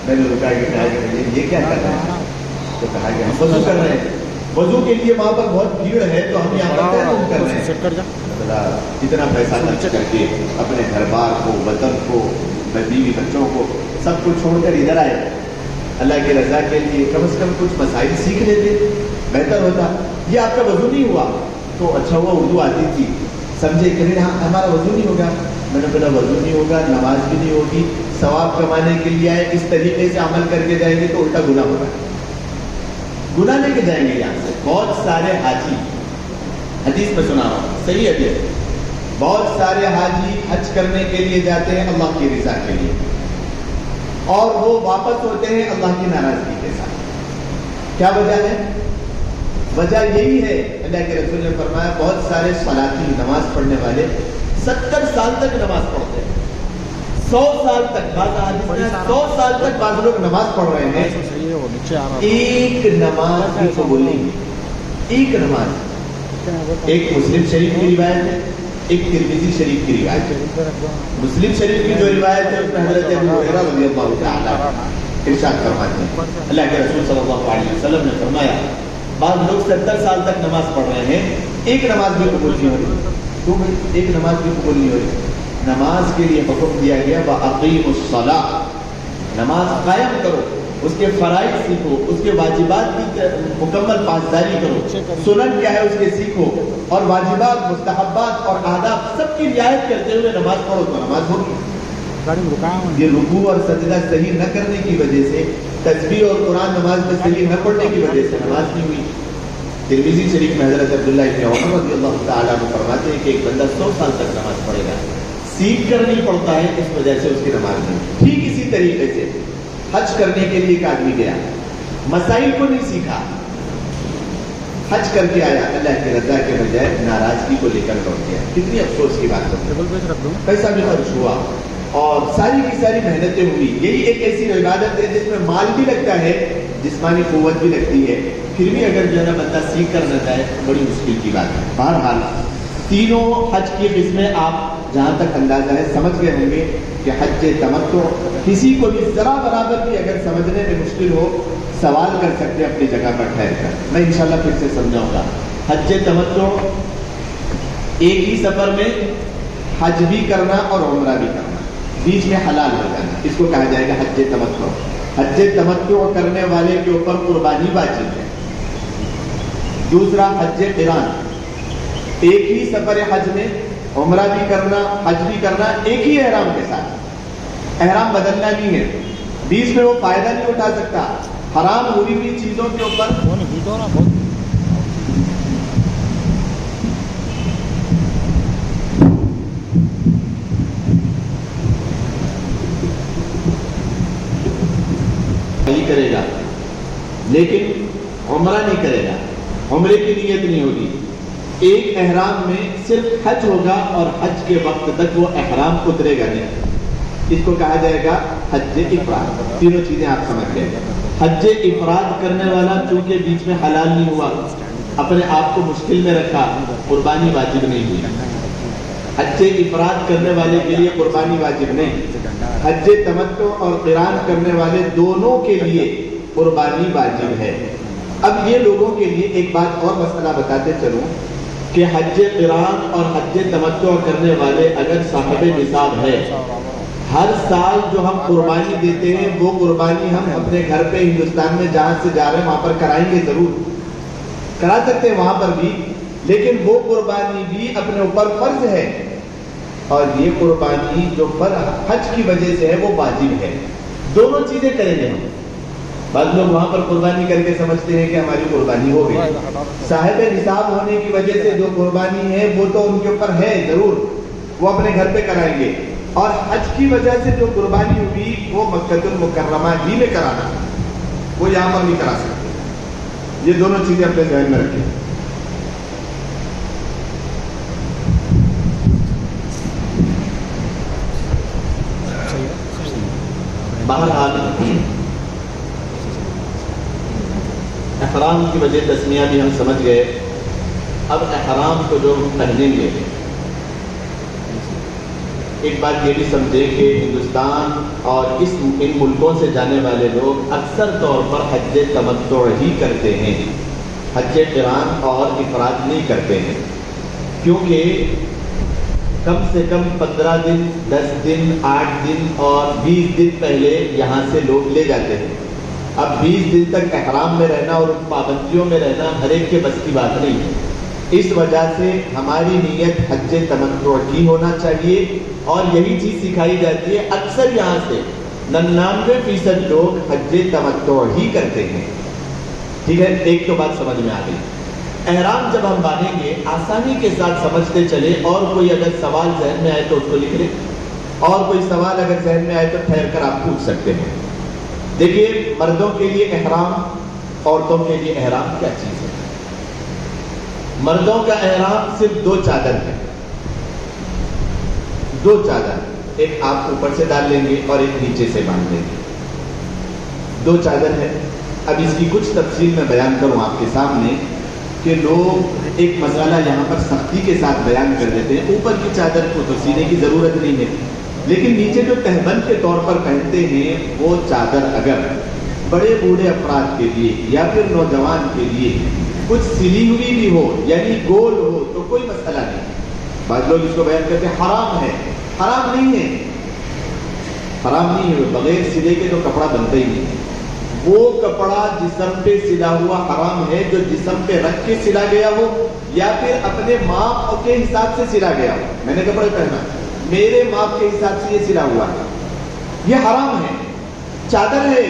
میں نے رکا کے کہا کہ یہ کیا کر رہے ہیں؟ تو کہا کہ ہم وضو کر رہے ہیں. وضو کے لیے وہاں پر بہت بھیڑ ہے تو ہم یہاں پر تیمم کر رہے ہیں. اتنا پیسہ خرچ کر کے اپنے گھر بار کو، وطن کو، بیوی بچوں کو سب کو چھوڑ کر ادھر آئے اللہ کی رضا کے لیے. کم از کم کچھ مسائل سیکھ لیتے، بہتر ہوتا. یہ آپ کا وضو نہیں ہوا تو اچھا ہوا اردو آتی تھی، سمجھے کہ نہیں ہمارا وضو نہیں ہوگا. میں نے بولا وضو نہیں ہوگا، نماز بھی نہیں ہوگی، ثواب کمانے کے لیے آئے، اس طریقے سے عمل کر کے جائیں گے تو الٹا گناہ ہوگا. گناہ لے کے جائیں گے یہاں سے. بہت سارے حاجی، حدیث میں سنا ہوں، صحیح حدیث، بہت سارے حاجی حج کرنے کے لیے جاتے ہیں اللہ کی رضا کے لیے، اور وہ واپس ہوتے ہیں اللہ کی ناراضگی کے ساتھ. کیا وجہ ہے؟ وجہ یہی ہے، اللہ کے رسول نے فرمایا بہت سارے صلاتی نماز پڑھنے والے 70 سال تک نماز پڑھتے ہیں، 100 سال تک، 100 سال تک بعض لوگ نماز پڑھ رہے ہیں، ایک نماز بھی قبول نہیں. ایک نماز. ایک مسلم شریف کی روایت ہے، ایک ترمذی شریف کی روایت ہے. مسلم شریف کی جو روایت ہے اس میں حضرت ابو ہریرہ رضی اللہ تعالی ارشاد فرماتے ہیں اللہ کے رسول صلی اللہ علیہ وسلم نے فرمایا بعض لوگ 70 سال تک نماز پڑھ رہے ہیں، ایک نماز بھی قبول نہیں ہو رہی. کیوں بھائی ایک نماز بھی قبول نہیں ہو رہی؟ نماز کے لیے حکم دیا گیا وَأَقِيمُوا الصَّلَاةَ، نماز قائم کرو، اس کے فرائض سیکھو، اس کے واجبات کی مکمل پاسداری کرو، سنن کیا ہے اس کے سیکھو، اور واجبات، مستحبات اور آداب سب کی رعایت کرتے ہوئے نماز پڑھو تو نماز ہوگی. یہ رکوع اور سجدہ صحیح نہ کرنے کی وجہ سے، تسبیح اور قرآن نماز میں صحیح نہ پڑھنے کی وجہ سے نماز نہیں ہوئی. ترمذی شریف میں حضرت عبداللہ ابن عمر رضی اللہ تعالیٰ عنہ فرماتے ہیں کہ ایک بندہ 100 سال تک نماز پڑھے گا، سیکھ کر نہیں پڑھتا ہے، اس وجہ سے اس کی نماز نہیں. ٹھیک اسی طریقے سے حج کرنے کے لیے ایک آدمی گیا، مسائل کو نہیں سیکھا، حج کر کے آیا، اللہ کی رضا کے بجائے ناراضگی کو لے کر لوٹ گیا. کتنی افسوس کی بات ہے. پیسہ بھی خرچ ہوا اور ساری کی ساری محنتیں ہوئی. یہی ایک ایسی عبادت ہے جس میں مال بھی لگتا ہے، جسمانی قوت بھی لگتی ہے، پھر بھی اگر جو ہے نا بندہ سیکھ کر نہ جائے بڑی مشکل کی بات ہے. بہرحال تینوں حج کی قسمیں آپ جہاں تک اندازہ ہے سمجھ گئے ہوں گے کہ حج تمتع، کسی کو بھی ذرا برابر بھی اگر سمجھنے میں مشکل ہو سوال کر سکتے اپنی جگہ پر ٹھہر کر. میں انشاءاللہ پھر سے سمجھاؤں گا. حج تمتع ایک ہی سفر میں حج بھی کرنا اور عمرہ بھی کرنا، بیچ میں حلال ہو جانا، اس کو کہا جائے گا حج تمتع. حج تمتع کرنے والے کے اوپر قربانی واجب ہے. دوسرا حج قران، ایک ہی سفر حج میں عمرہ بھی کرنا، حج بھی کرنا، ایک ہی احرام کے ساتھ. احرام بدلنا نہیں ہے، بیچ میں وہ فائدہ نہیں اٹھا سکتا. حرام ہوئی ہوئی چیزوں کے اوپر نہیں کرے گا، لیکن عمرہ نہیں کرے گا، عمرے کی نیت نہیں ہوگی. ایک احرام میں صرف حج ہوگا اور حج کے وقت تک وہ احرام اترے گا نہیں. اس کو کہا جائے گا حج افراد. تینوں چیزیں آپ سمجھ گئے. حج افراد کرنے والا چونکہ بیچ میں حلال نہیں ہوا، اپنے آپ کو مشکل میں رکھا، قربانی واجب نہیں ہوئی. حج افراد کرنے والے کے لیے قربانی واجب نہیں. حج تمتع اور قران کرنے والے دونوں کے لیے قربانی واجب ہے. اب یہ لوگوں کے لیے ایک بات اور مسئلہ بتاتے چلوں کہ حج قران اور حج تمتع کرنے والے اگر صاحب نصاب ہے، ہر سال جو ہم قربانی دیتے ہیں وہ قربانی ہم اپنے گھر پہ ہندوستان میں جہاں سے جا رہے ہیں وہاں پر کرائیں گے، ضرور کرا سکتے ہیں وہاں پر بھی، لیکن وہ قربانی بھی اپنے اوپر فرض ہے، اور یہ قربانی جو حج کی وجہ سے ہے وہ واجب ہے. دونوں چیزیں کریں گے ہم. بعض لوگ وہاں پر قربانی کر کے سمجھتے ہیں کہ ہماری قربانی ہو گئی. صاحب نصاب ہونے کی وجہ سے جو قربانی ہے وہ تو ان کے اوپر ہے ضرور، وہ اپنے گھر پہ کرائیں گے، اور حج کی وجہ سے جو قربانی ہوئی وہ مکہ المکرمہ ہی میں کرانا، وہ یہاں پر نہیں کرا سکتے. یہ دونوں چیزیں اپنے ذہن میں رکھیں. بہرحال احرام کی وجہ تسمیہ بھی ہم سمجھ گئے. اب احرام کو جو پہنیں گے، ایک بات یہ بھی سمجھے کہ ہندوستان اور ان ملکوں سے جانے والے لوگ اکثر طور پر حج تمتع ہی کرتے ہیں، حج قران اور افراد نہیں کرتے ہیں، کیونکہ کم سے کم 15 دن 10 دن 8 دن اور 20 دن پہلے یہاں سے لوگ لے جاتے ہیں. اب 20 دن تک احرام میں رہنا اور ان پابندیوں میں رہنا ہر ایک کے بس کی بات نہیں ہے. اس وجہ سے ہماری نیت حج تمتع ہی ہونا چاہیے، اور یہی چیز سکھائی جاتی ہے. اکثر یہاں سے 99% لوگ حج تمتع ہی کرتے ہیں. ٹھیک ہے، ایک تو بات سمجھ میں آ گئی. احرام جب ہم باندھیں گے آسانی کے ساتھ سمجھتے چلے، اور کوئی اگر سوال ذہن میں آئے تو اس کو لکھ لیں، اور کوئی سوال اگر ذہن میں آئے تو ٹھہر کر آپ پوچھ سکتے ہیں. دیکھیے، مردوں کے لیے احرام، عورتوں کے لیے احرام کیا چیز ہے؟ مردوں کا احرام صرف 2 چادر ہے، 2 چادر، ایک آپ اوپر سے ڈال لیں گے اور ایک نیچے سے باندھ لیں گے. 2 چادر ہے. اب اس کی کچھ تفصیل میں بیان کروں آپ کے سامنے کہ لوگ ایک مسئلہ یہاں پر سختی کے ساتھ بیان کر دیتے ہیں. اوپر کی چادر کو تو سینے کی ضرورت نہیں ہے، لیکن نیچے جو تہبند کے طور پر پہنتے ہیں وہ چادر اگر بڑے بوڑھے افراد کے لیے یا پھر نوجوان کے لیے کچھ سلی ہوئی بھی ہو، یعنی گول ہو، تو کوئی مسئلہ نہیں. بعض لوگ اس کو بیان کرتے ہیں حرام ہے. حرام نہیں ہے، حرام نہیں ہے. بغیر سلے کے تو کپڑا بنتا ہی نہیں. وہ کپڑا جسم پہ سلا ہوا حرام ہے جو جسم پہ رکھ کے سلا گیا ہو یا پھر اپنے ماپ کے حساب سے سلا گیا ہو. میں نے کپڑے پہنا، میرے ماپ کے حساب سے یہ سلا ہوا ہے، یہ حرام ہے. چادر ہے،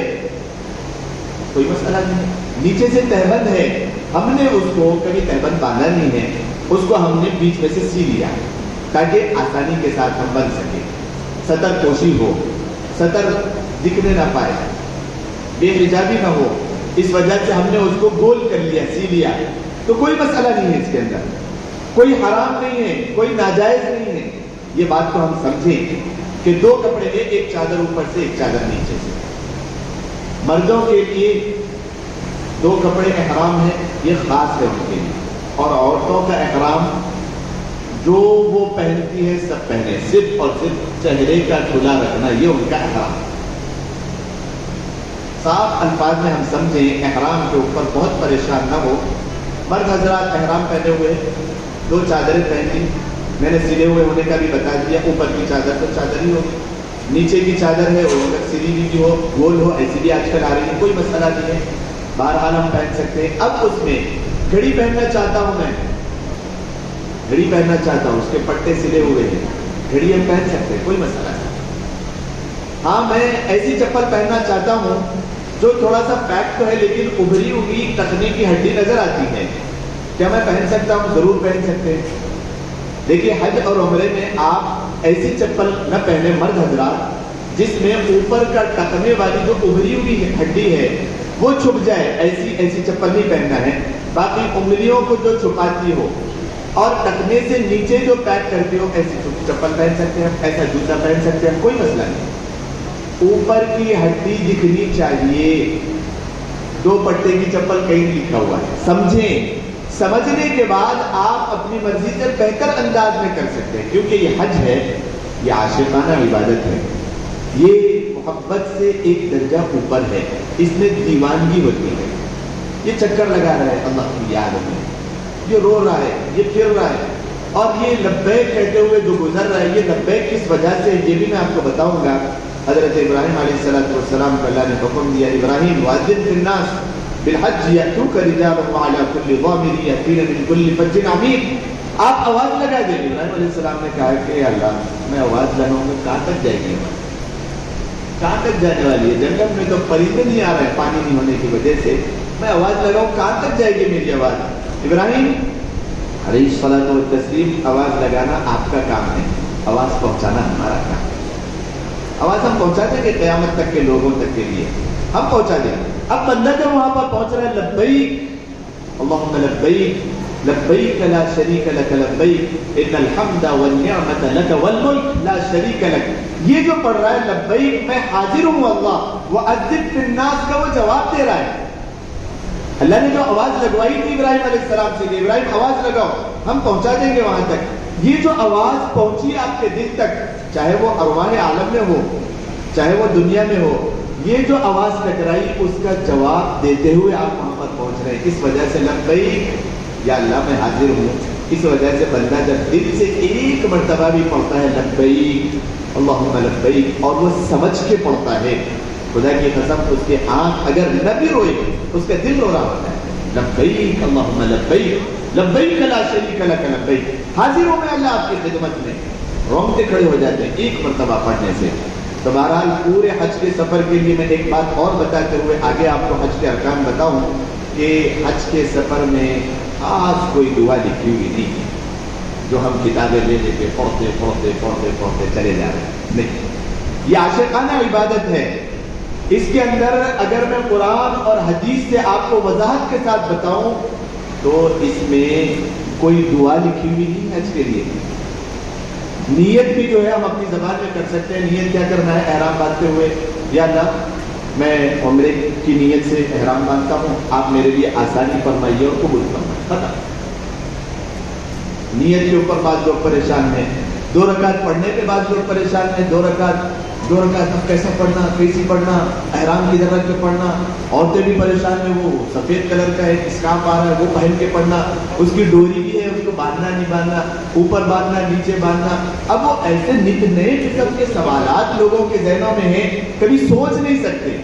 کوئی مسئلہ نہیں ہے. نیچے سے تہبند ہے، ہم نے اس کو کبھی تہبند باندھا نہیں ہے، اس کو ہم نے بیچ میں سے سی لیا تاکہ آسانی کے ساتھ ہم بن سکیں. سطر پوشی ہو، سطر دکھنے نہ پائے، بے حجابی نہ ہو، اس وجہ سے ہم نے اس کو گول کر لیا، سی لیا. تو کوئی مسئلہ نہیں ہے اس کے اندر، کوئی حرام نہیں ہے، کوئی ناجائز نہیں ہے. یہ بات تو ہم سمجھیں کہ 2 کپڑے لے، ایک چادر اوپر سے ایک چادر نیچے سے. مردوں کے لیے 2 کپڑے احرام ہے، یہ خاص ہے ان کے لیے. اور عورتوں کا احرام جو وہ پہنتی ہے سب پہنے، صرف اور صرف چہرے کا کھلا رکھنا، یہ ان کا احرام. صاف الفاظ میں ہم سمجھیں، احرام کے اوپر بہت پریشان نہ ہو. مرد حضرات احرام پہنے ہوئے 2 چادریں پہنی، میں نے سلے ہوئے ہونے کا بھی بتا دیا. اوپر کی چادر تو چادر ہی ہوگی، نیچے کی چادر ہے وہ اگر سلی بھی ہو، گول ہو، ایسی بھی آج کل آ رہی ہے، کوئی مسئلہ نہیں ہے. بہرحال ہم پہن سکتے ہیں. اب اس میں گھڑی پہننا چاہتا ہوں، میں گھڑی پہننا چاہتا ہوں، اس کے پٹے سلے ہوئے ہیں، گھڑی ہم پہن سکتے ہیں، کوئی مسئلہ نہیں. ہاں، میں ایسی چپل پہننا چاہتا ہوں جو تھوڑا سا پیک تو ہے لیکن ابھری ہوئی ٹخنے کی ہڈی نظر آتی ہے، کیا میں پہن سکتا ہوں؟ ضرور پہن سکتے ہیں. دیکھیے، حج اور عمرے میں آپ ایسی چپل نہ پہنے مرد حضرات جس میں اوپر کا ٹخنے والی جو ابھری ہوئی ہڈی ہے وہ چھپ جائے، ایسی چپل نہیں پہننا ہے. باقی انگلیوں کو جو چھپاتی ہو اور ٹخنے سے نیچے جو پیک کرتی ہو ایسی چپل پہن سکتے ہیں، ایسا جوتا پہن سکتے ہیں، کوئی مسئلہ نہیں. اوپر کی ہڈی دکھنی چاہیے. 2 پٹے کی چپل کہیں لکھا ہوا ہے، سمجھیں. سمجھنے کے بعد آپ اپنی مرضی سے بہتر انداز میں کر سکتے ہیں، کیونکہ یہ حج ہے، یہ عاشقانہ عبادت ہے، یہ محبت سے ایک درجہ اوپر ہے، اس میں دیوانگی ہوتی ہے. یہ چکر لگا رہا ہے اللہ کی یاد میں، یہ رو رہا ہے، یہ پھر رہا ہے، اور یہ لبیک کہتے ہوئے جو گزر رہا ہے، یہ لبیک کس وجہ سے، یہ بھی میں آپ کو بتاؤں گا. حضرت ابراہیم علیہ السلام کو اللہ نے حکم دیا، ابراہیم وَأَذِّن فِي النَّاسِ بِالْحَجِّ يَأْتُوكَ رِجَالًا وَعَلَىٰ كُلِّ ضَامِرٍ يَأْتِينَ مِنْ كُلِّ فَجٍّ عَمِيقٍ. آپ آواز لگا دیں. ابراہیم علیہ السلام نے کہا کہ اللہ میں آواز لگاؤں گا، کہاں تک جائے گی؟ کہاں تک جانے والی ہے؟ جنگل میں تو پرندے نہیں آ رہے ہیں پانی نہیں ہونے کی وجہ سے، میں آواز لگاؤں کہاں تک جائے گی میری آواز؟ ابراہیم علیہ الصلوۃ والتسلیم، آواز لگانا آپ کا کام ہے، آواز پہنچانا ہمارا کام ہے۔ آواز ہم پہنچا دیں گے قیامت تک کے لوگوں تک کے لیے، ہم پہنچا دیں گے۔ اب بندہ جب وہاں پر پہنچ رہا ہے، لبیک اللہم لبیک لبیک لا شریک لک لبیک ان الحمد والنعمت لک والملک لا شریک لک، یہ جو پڑھ رہا ہے لبیک میں حاضر ہوں اللہ وأذن فی الناس کا، وہ جواب دے رہا ہے۔ اللہ نے جو آواز لگوائی تھی ابراہیم علیہ السلام سے کہ ابراہیم آواز لگاؤ، ہم پہنچا دیں گے وہاں تک، یہ جو آواز پہنچی آپ کے دل تک، چاہے وہ ارواح عالم میں ہو چاہے وہ دنیا میں ہو، یہ جو آواز ٹکرائی اس کا جواب دیتے ہوئے آپ وہاں پر پہنچ رہے ہیں۔ اس وجہ سے لبیک یا اللہ میں حاضر ہوں، اس وجہ سے بندہ جب دل سے ایک مرتبہ بھی پڑھتا ہے لبیک اللہم لبیک، اور وہ سمجھ کے پڑھتا ہے، خدا کی قسم اس کے آنکھ اگر نہ بھی روئے اس کا دل رو رہا ہوتا ہے، لبیک اللہم لبیک لبیک لا شریک لک لبیک، حاضر ہوں میں اللہ آپ کی خدمت میں، رونگٹے کھڑے ہو جاتے ہیں ایک مرتبہ پڑھنے سے۔ تو بہرحال پورے حج کے سفر کے لیے میں ایک بات اور بتاتے ہوئے آگے آپ کو حج کے ارکان بتاؤں کہ حج کے سفر میں خاص کوئی دعا لکھی ہوئی نہیں ہے جو ہم کتابیں لے لے کے پڑھتے پڑھتے پڑھتے پڑھتے چلے جا رہے ہیں، نہیں، یہ عاشقانہ عبادت ہے۔ اس کے اندر اگر میں قرآن اور حدیث سے آپ کو وضاحت کے ساتھ بتاؤں تو اس میں کوئی دعا لکھی ہوئی نہیں ہے حج کے لیے۔ نیت بھی جو ہے ہم اپنی زبان میں کر سکتے ہیں۔ نیت کیا کرنا ہے؟ احرام باندھتے ہوئے، یا اللہ میں عمرے کی نیت سے احرام باندھتا ہوں، آپ میرے لیے آسانی فرمائیے اور قبول فرمائیے، ختم۔ نیت کے اوپر بعض لوگ پریشان ہیں، 2 رکعت پڑھنے کے بعد لوگ پریشان ہیں، 2 رکعت کیسا پڑھنا، کیسی پڑھنا، احرام کی رکھ کے پڑھنا، عورتیں بھی پریشان ہیں، وہ سفید کلر کا ہے اسکارف آ رہا ہے وہ پہن کے پڑھنا، اس کی ڈوری بھی ہے، اس کو باندھنا نہیں باندھنا، اوپر باندھنا نیچے باندھنا۔ اب وہ ایسے نت نئے قسم کے سوالات لوگوں کے ذہنوں میں ہیں، کبھی سوچ نہیں سکتے،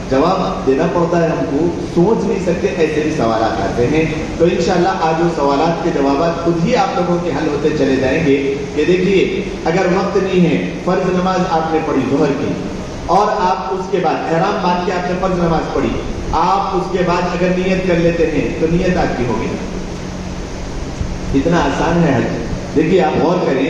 جواب دینا پڑتا ہے ہم کو، سوچ نہیں سکتے، ایسے بھی سوالات آتے ہیں۔ تو انشاءاللہ آج وہ سوالات کے جوابات خود ہی آپ لوگوں کے حل ہوتے چلے جائیں گے کہ دیکھیے اگر وقت نہیں ہے، فرض نماز آپ نے پڑھی ظہر کی، اور آپ اس کے بعد احرام باندھ کے آپ نے فرض نماز پڑھی، آپ اس کے بعد اگر نیت کر لیتے ہیں تو نیت آپ کی ہوگی۔ اتنا آسان ہے حج۔ دیکھیے آپ غور کریں،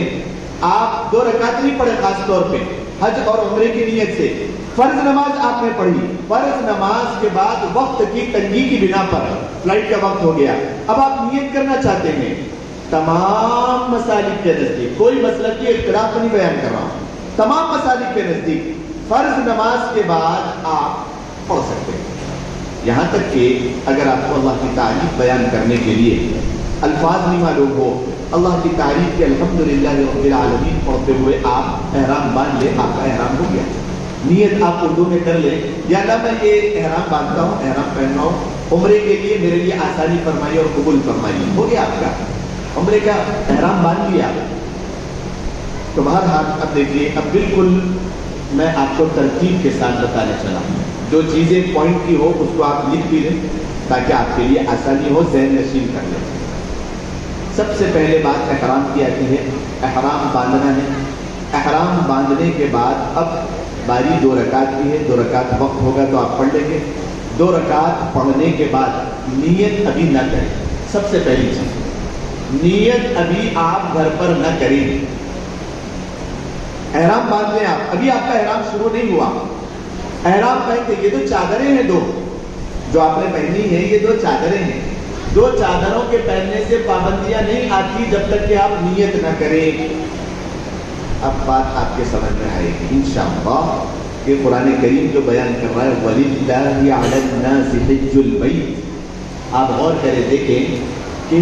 آپ 2 رکعت نہیں پڑھے، خاص طور پہ حج اور عمرے کی نیت سے فرض نماز آپ نے پڑھی، فرض نماز کے بعد وقت کی تنگی کی بنا پر فلائٹ کا وقت ہو گیا، اب آپ نیت کرنا چاہتے ہیں، تمام مسالک کے نزدیک، کوئی مسلک کی اختلاف نہیں بیان کر رہا ہوں، تمام مسالک کے نزدیک فرض نماز کے بعد آپ پڑھ سکتے ہیں، یہاں تک کہ اگر آپ کو اللہ کی تعریف بیان کرنے کے لیے الفاظ نہیں معلوم ہو، اللہ کی تعریف کے الحمدللہ رب العالمین پڑھتے ہوئے آپ احرام باندھ لیں، آپ کا احرام ہو گیا۔ نیت آپ اردو میں کر لیں، یا اللہ میں یہ احرام باندھتا ہوں، احرام پہن رہا ہوں، عمرے کے لیے میرے لیے آسانی فرمائیے اور قبول فرمائیے، ہو گیا آپ کا عمرے کا احرام باندھ لیا۔ تو بہرحال اب دیکھیے، اب بالکل میں آپ کو ترتیب کے ساتھ بتانے چلا ہوں، جو چیزیں پوائنٹ کی ہو اس کو آپ لکھ بھی لیں تاکہ آپ کے لیے آسانی ہو، ذہن نشین کر لیں۔ سب سے پہلے بات احرام کی آتی ہے، احرام باندھنا ہے۔ احرام باندھنے کے بعد اب باری 2 رکعت کی ہے، 2 رکعت وقت ہوگا تو آپ پڑھ لیں گے۔ 2 رکعت پڑھنے کے بعد نیت ابھی نہ کریں، سب سے پہلی چیز نیت ابھی آپ گھر پر نہ کریں۔ احرام باندھ لیں آپ، ابھی آپ کا احرام شروع نہیں ہوا، احرام پہنتے، یہ 2 چادریں ہیں، 2 جو آپ نے پہنی ہیں، یہ 2 چادریں ہیں، 2 چادروں کے پہننے سے پابندیاں نہیں آتی جب تک کہ آپ نیت نہ کریں۔ اب بات آپ کے سمجھ میں آئے گی انشاءاللہ کہ قرآن کریم جو بیان کر رہا ہے وَلِلَّهِ عَلَى النَّاسِ حِجُّ الْبَيْتِ، آپ غور کریں دیکھیں کہ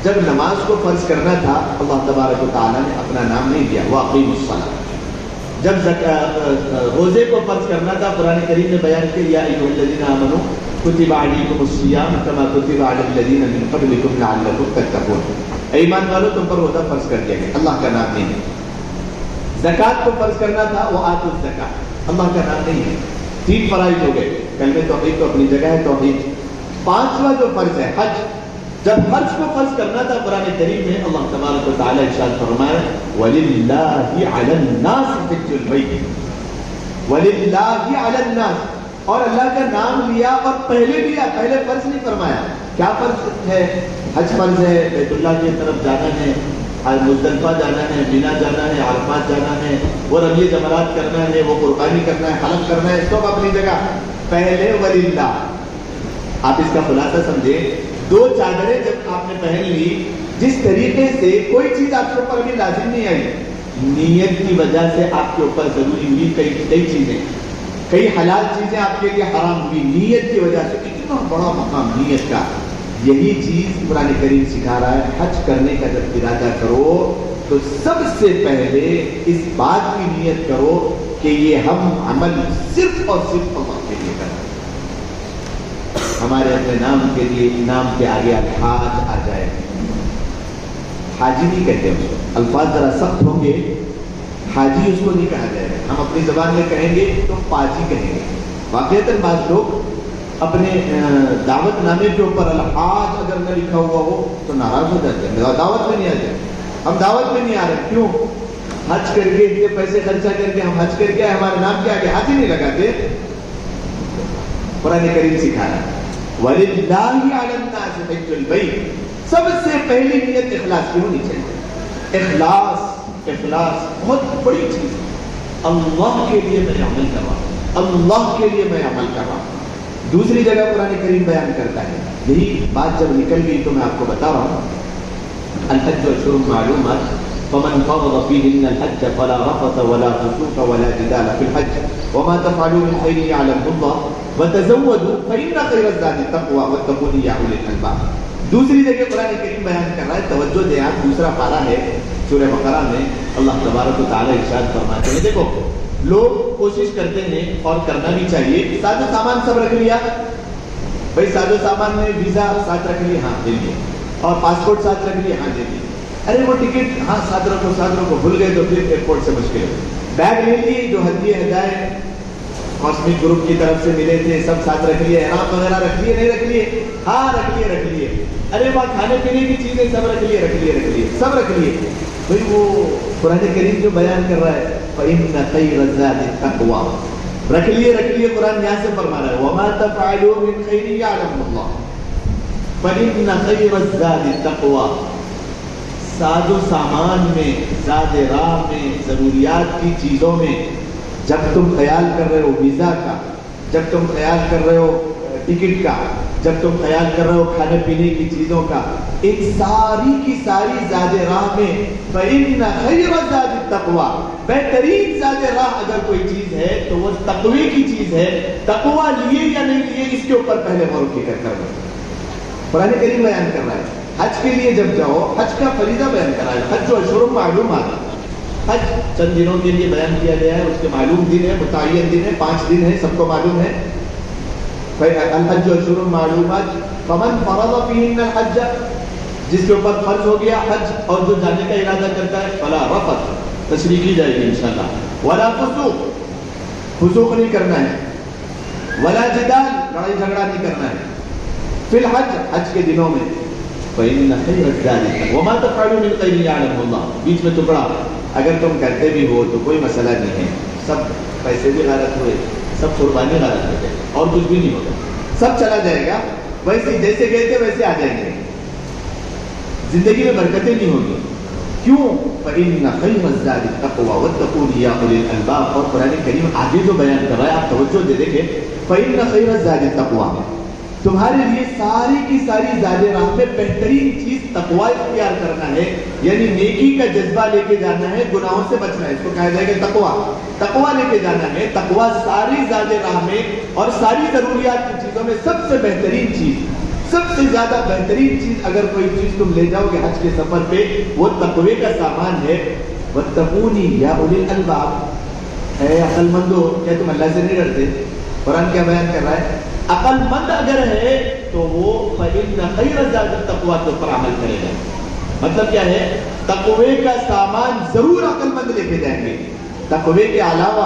جب نماز کو فرض کرنا تھا اللہ تبارک و تعالیٰ نے اپنا نام نہیں دیا، وَأَقِیمُوا الصَّلَاةَ۔ جب روزے کو فرض کرنا تھا قرآن کریم نے بیان کیا یا ایھا الذین آمنوا کتب علیکم الصیام کما کتب علی الذین من قبلکم لعلکم تتقون۔ ایمان والو تم پر روزہ فرض کر دیا گیا، اللہ کا نام نہیں ہے۔ زکوٰۃ کو فرض کرنا تھا، وآتوا الزکاۃ، اللہ کا نام نہیں ہے۔ 3 فرائض ہو گئے، کلمہ توحید تو اپنی جگہ ہے توحید۔ 5واں جو فرض ہے حج، جب حج کو فرض کرنا تھا قرآن کریم میں اللہ تبارک و تعالیٰ ارشاد فرمایا وَلِلَّهِ عَلَى النَّاسِ حِجُّ الْبَيْتِ وَلِلَّهِ عَلَى النَّاسِ، اور اللہ کا نام لیا اور پہلے فرض نہیں فرمایا. کیا فرض ہے؟ حج فرض ہے، بیت اللہ کی طرف جانا ہے، مزدلفہ جانا ہے، مینا جانا ہے، عرفات جانا ہے، وہ رمی جمرات کرنا ہے، وہ قربانی کرنا ہے، حلق کرنا ہے، سب اپنی جگہ. پہلے وللہ. آپ اس کا خلاصہ سمجھیں، 2 چادریں جب آپ نے پہن لی، جس طریقے سے کوئی چیز آپ کے اوپر ابھی لازم نہیں آئی، نیت کی وجہ سے آپ کے اوپر ضروری ہوئی کئی چیزیں، کئی حلال چیزیں آپ کے لیے حرام ہوئی نیت کی وجہ سے. اتنا بڑا مقام نیت کا. یہی چیز قرآن کریم سکھا رہا ہے. حج کرنے کا جب ارادہ کرو تو سب سے پہلے اس بات کی نیت کرو کہ یہ ہم عمل صرف اور صرف اللہ کے لیے کریں. ہمارے اپنے نام کے لیے نام کے آگے الحاج آ جائے. حاجی نہیں کہتے اس کو، الفاظ ذرا سخت ہوں گے. حاجی اس کو نہیں کہا جائے گا. ہم اپنی زبان میں کہیں گے تو پاجی کہیں گے. واقعتاً بعض لوگ اپنے دعوت نامے کے اوپر الحاج اگر نہ لکھا ہوا ہو تو ناراض ہو جاتے ہیں، دعوت میں نہیں آتے. ہم دعوت میں نہیں آ رہے. کیوں؟ حج کر کے اتنے پیسے خرچہ کر کے ہم حج کر کے ہمارے نام کے آگے حاجی نہیں لگاتے. قرآن کریم سکھا رہا ہے وَلِلَّهِ عَلَى النَّاسِ حِجُّ الْبَيْتِ. سب سے پہلی نیت اخلاص کی ہونی چاہیے. اخلاص بہت بڑی چیز ہے. اللہ کے لیے میں عمل کر رہا ہوں، اللہ کے لیے میں عمل کر رہا ہوں. دوسری جگہ قرآن کریم بیان کرتا ہے. یہی بات جب نکل گئی تو میں آپ کو بتا رہا ہوں الحج اشہر معلومات فمن فرض فیہن الحج فلا رفث ولا فسوق ولا جدال فی الحج وما تفعلوا من خیر یعلمہ اللہ وتزودوا فإن خیر الزاد التقوی واتقون یا اولي الالباب. دوسری جگہ قرآن کریم بیان کر رہا ہے. توجہ دیں آپ، دوسرا پارہ ہے سورہ بقرہ میں. اللہ تبارک و تعالیٰ ارشاد فرماتے ہیں، دیکھو لوگ کوشش کرتے ہیں اور کرنا بھی چاہیے. ساز و سامان سب رکھ لیا بھائی، ساز و سامان میں ویزا ساتھ رکھ لیے، ہاں دے لیے، اور پاسپورٹ ساتھ رکھ لیے، ہاں دے لیے. ارے وہ ٹکٹ ہاں ساتھ رکھو بھول گئے تو پھر ایئرپورٹ سے مشکل ہے. بیگ لے لیے، جو ہدیے ہدایے کاسمک گروپ کی طرف سے ملے تھے سب ساتھ رکھ لیے. احرام وغیرہ رکھ لیے نہیں رکھ لیے؟ ہاں رکھ لیے. ارے وہاں کھانے پینے کی چیزیں سب رکھ لیے سب رکھ لیے. بھائی وہ قرآن کریم جو بیان کر رہا ہے فَإِنَّ خَيْرَ الزَّادِ التَّقْوَىٰ. رکھ لیے قرآن یہاں سے فرما رہا ہے وَمَا تَفْعَلُوا مِنْ خَيْرٍ يَعْلَمْهُ اللَّهُ فَإِنَّ خَيْرَ الزَّادِ التَّقْوَىٰ. ساز و سامان میں، زاد راہ میں، ضروریات کی چیزوں میں جب تم خیال کر رہے ہو ویزا کا، جب تم خیال کر رہے ہو ٹکٹ کا، جب تم خیال کر رہے ہو کھانے پینے کی چیزوں کا، ایک ساری کی ساری زاد راہ میں فَإِنَّ خَيْرَ الزَّادِ التَّقْوَىٰ. بہترین زاد راہ اگر کوئی چیز ہے تو وہ تقوی کی چیز ہے. تقوی لیے یا نہیں لیے اس کے اوپر پہلے غور و فکر کر لو. قرآن کریم بیان کر رہا ہے حج کے لیے جب جاؤ، حج کا فریضہ بیان کر رہا ہے. حج اشہر معلومات. حج چند دنوں کے لیے بیان کیا گیا ہے، اس کے معلوم دن ہے، متعین دن ہے، 5 دن ہے، سب کو معلوم ہے. الحج اشہر معلومات فمن فرض فیہن الحج، جس کے اوپر فرض ہو گیا حج اور جو جانے کا ارادہ کرتا ہے فلا رفث، تشریح کی جائے گی انشاءاللہ، ولا فسوق نہیں کرنا ہے، ولا جدال لڑائی جھگڑا نہیں کرنا ہے فی الحج، حج کے دنوں میں. فإن خیر الزاد وما تفعلوا من خیر یعلمہ اللہ. بیچ میں ٹکڑا اگر تم کرتے بھی ہو تو کوئی مسئلہ نہیں ہے. سب پیسے بھی غارت ہوئے، سب قربانی غارت ہو گئے اور کچھ بھی نہیں ہوگا، سب چلا جائے گا. ویسے جیسے گئے تھے ویسے آ جائیں گے. زندگی میں برکتیں نہیں ہوگی. کیوں؟ فإن خیر الزاد التقویٰ واتقون یا اولي الالباب. اور قرآن کریم آگے جو بیان کر رہا ہے آپ توجہ دے دیکھیں فإن خیر الزاد التقویٰ. تمہارے لیے ساری کی ساری زاد راہ میں بہترین چیز تقویٰ اختیار کرنا ہے، یعنی نیکی کا جذبہ لے کے جانا ہے، گناہوں سے بچنا ہے. اس کو کہا جائے گا تقویٰ لے کے جانا ہے. تقویٰ ساری زاد راہ میں اور ساری ضروریات کی چیزوں میں سب سے بہترین چیز، سب سے زیادہ بہترین چیز اگر کوئی چیز تم لے جاؤ گے حج کے سفر پہ وہ تقوی کا سامان ہے. واتقونی یا اولی الالباب. اے عقل مندو، کیا تم اللہ سے نہیں ڈرتے؟ قرآن کیا بیان کر رہا ہے؟ عقل مند اگر ہے تو وہ فإن خیر الزاد التقویٰ کے اوپر عمل کرے گا. مطلب کیا ہے؟ تقوی کا سامان ضرور عقل مند لے کے جائیں گے. تقوی کے علاوہ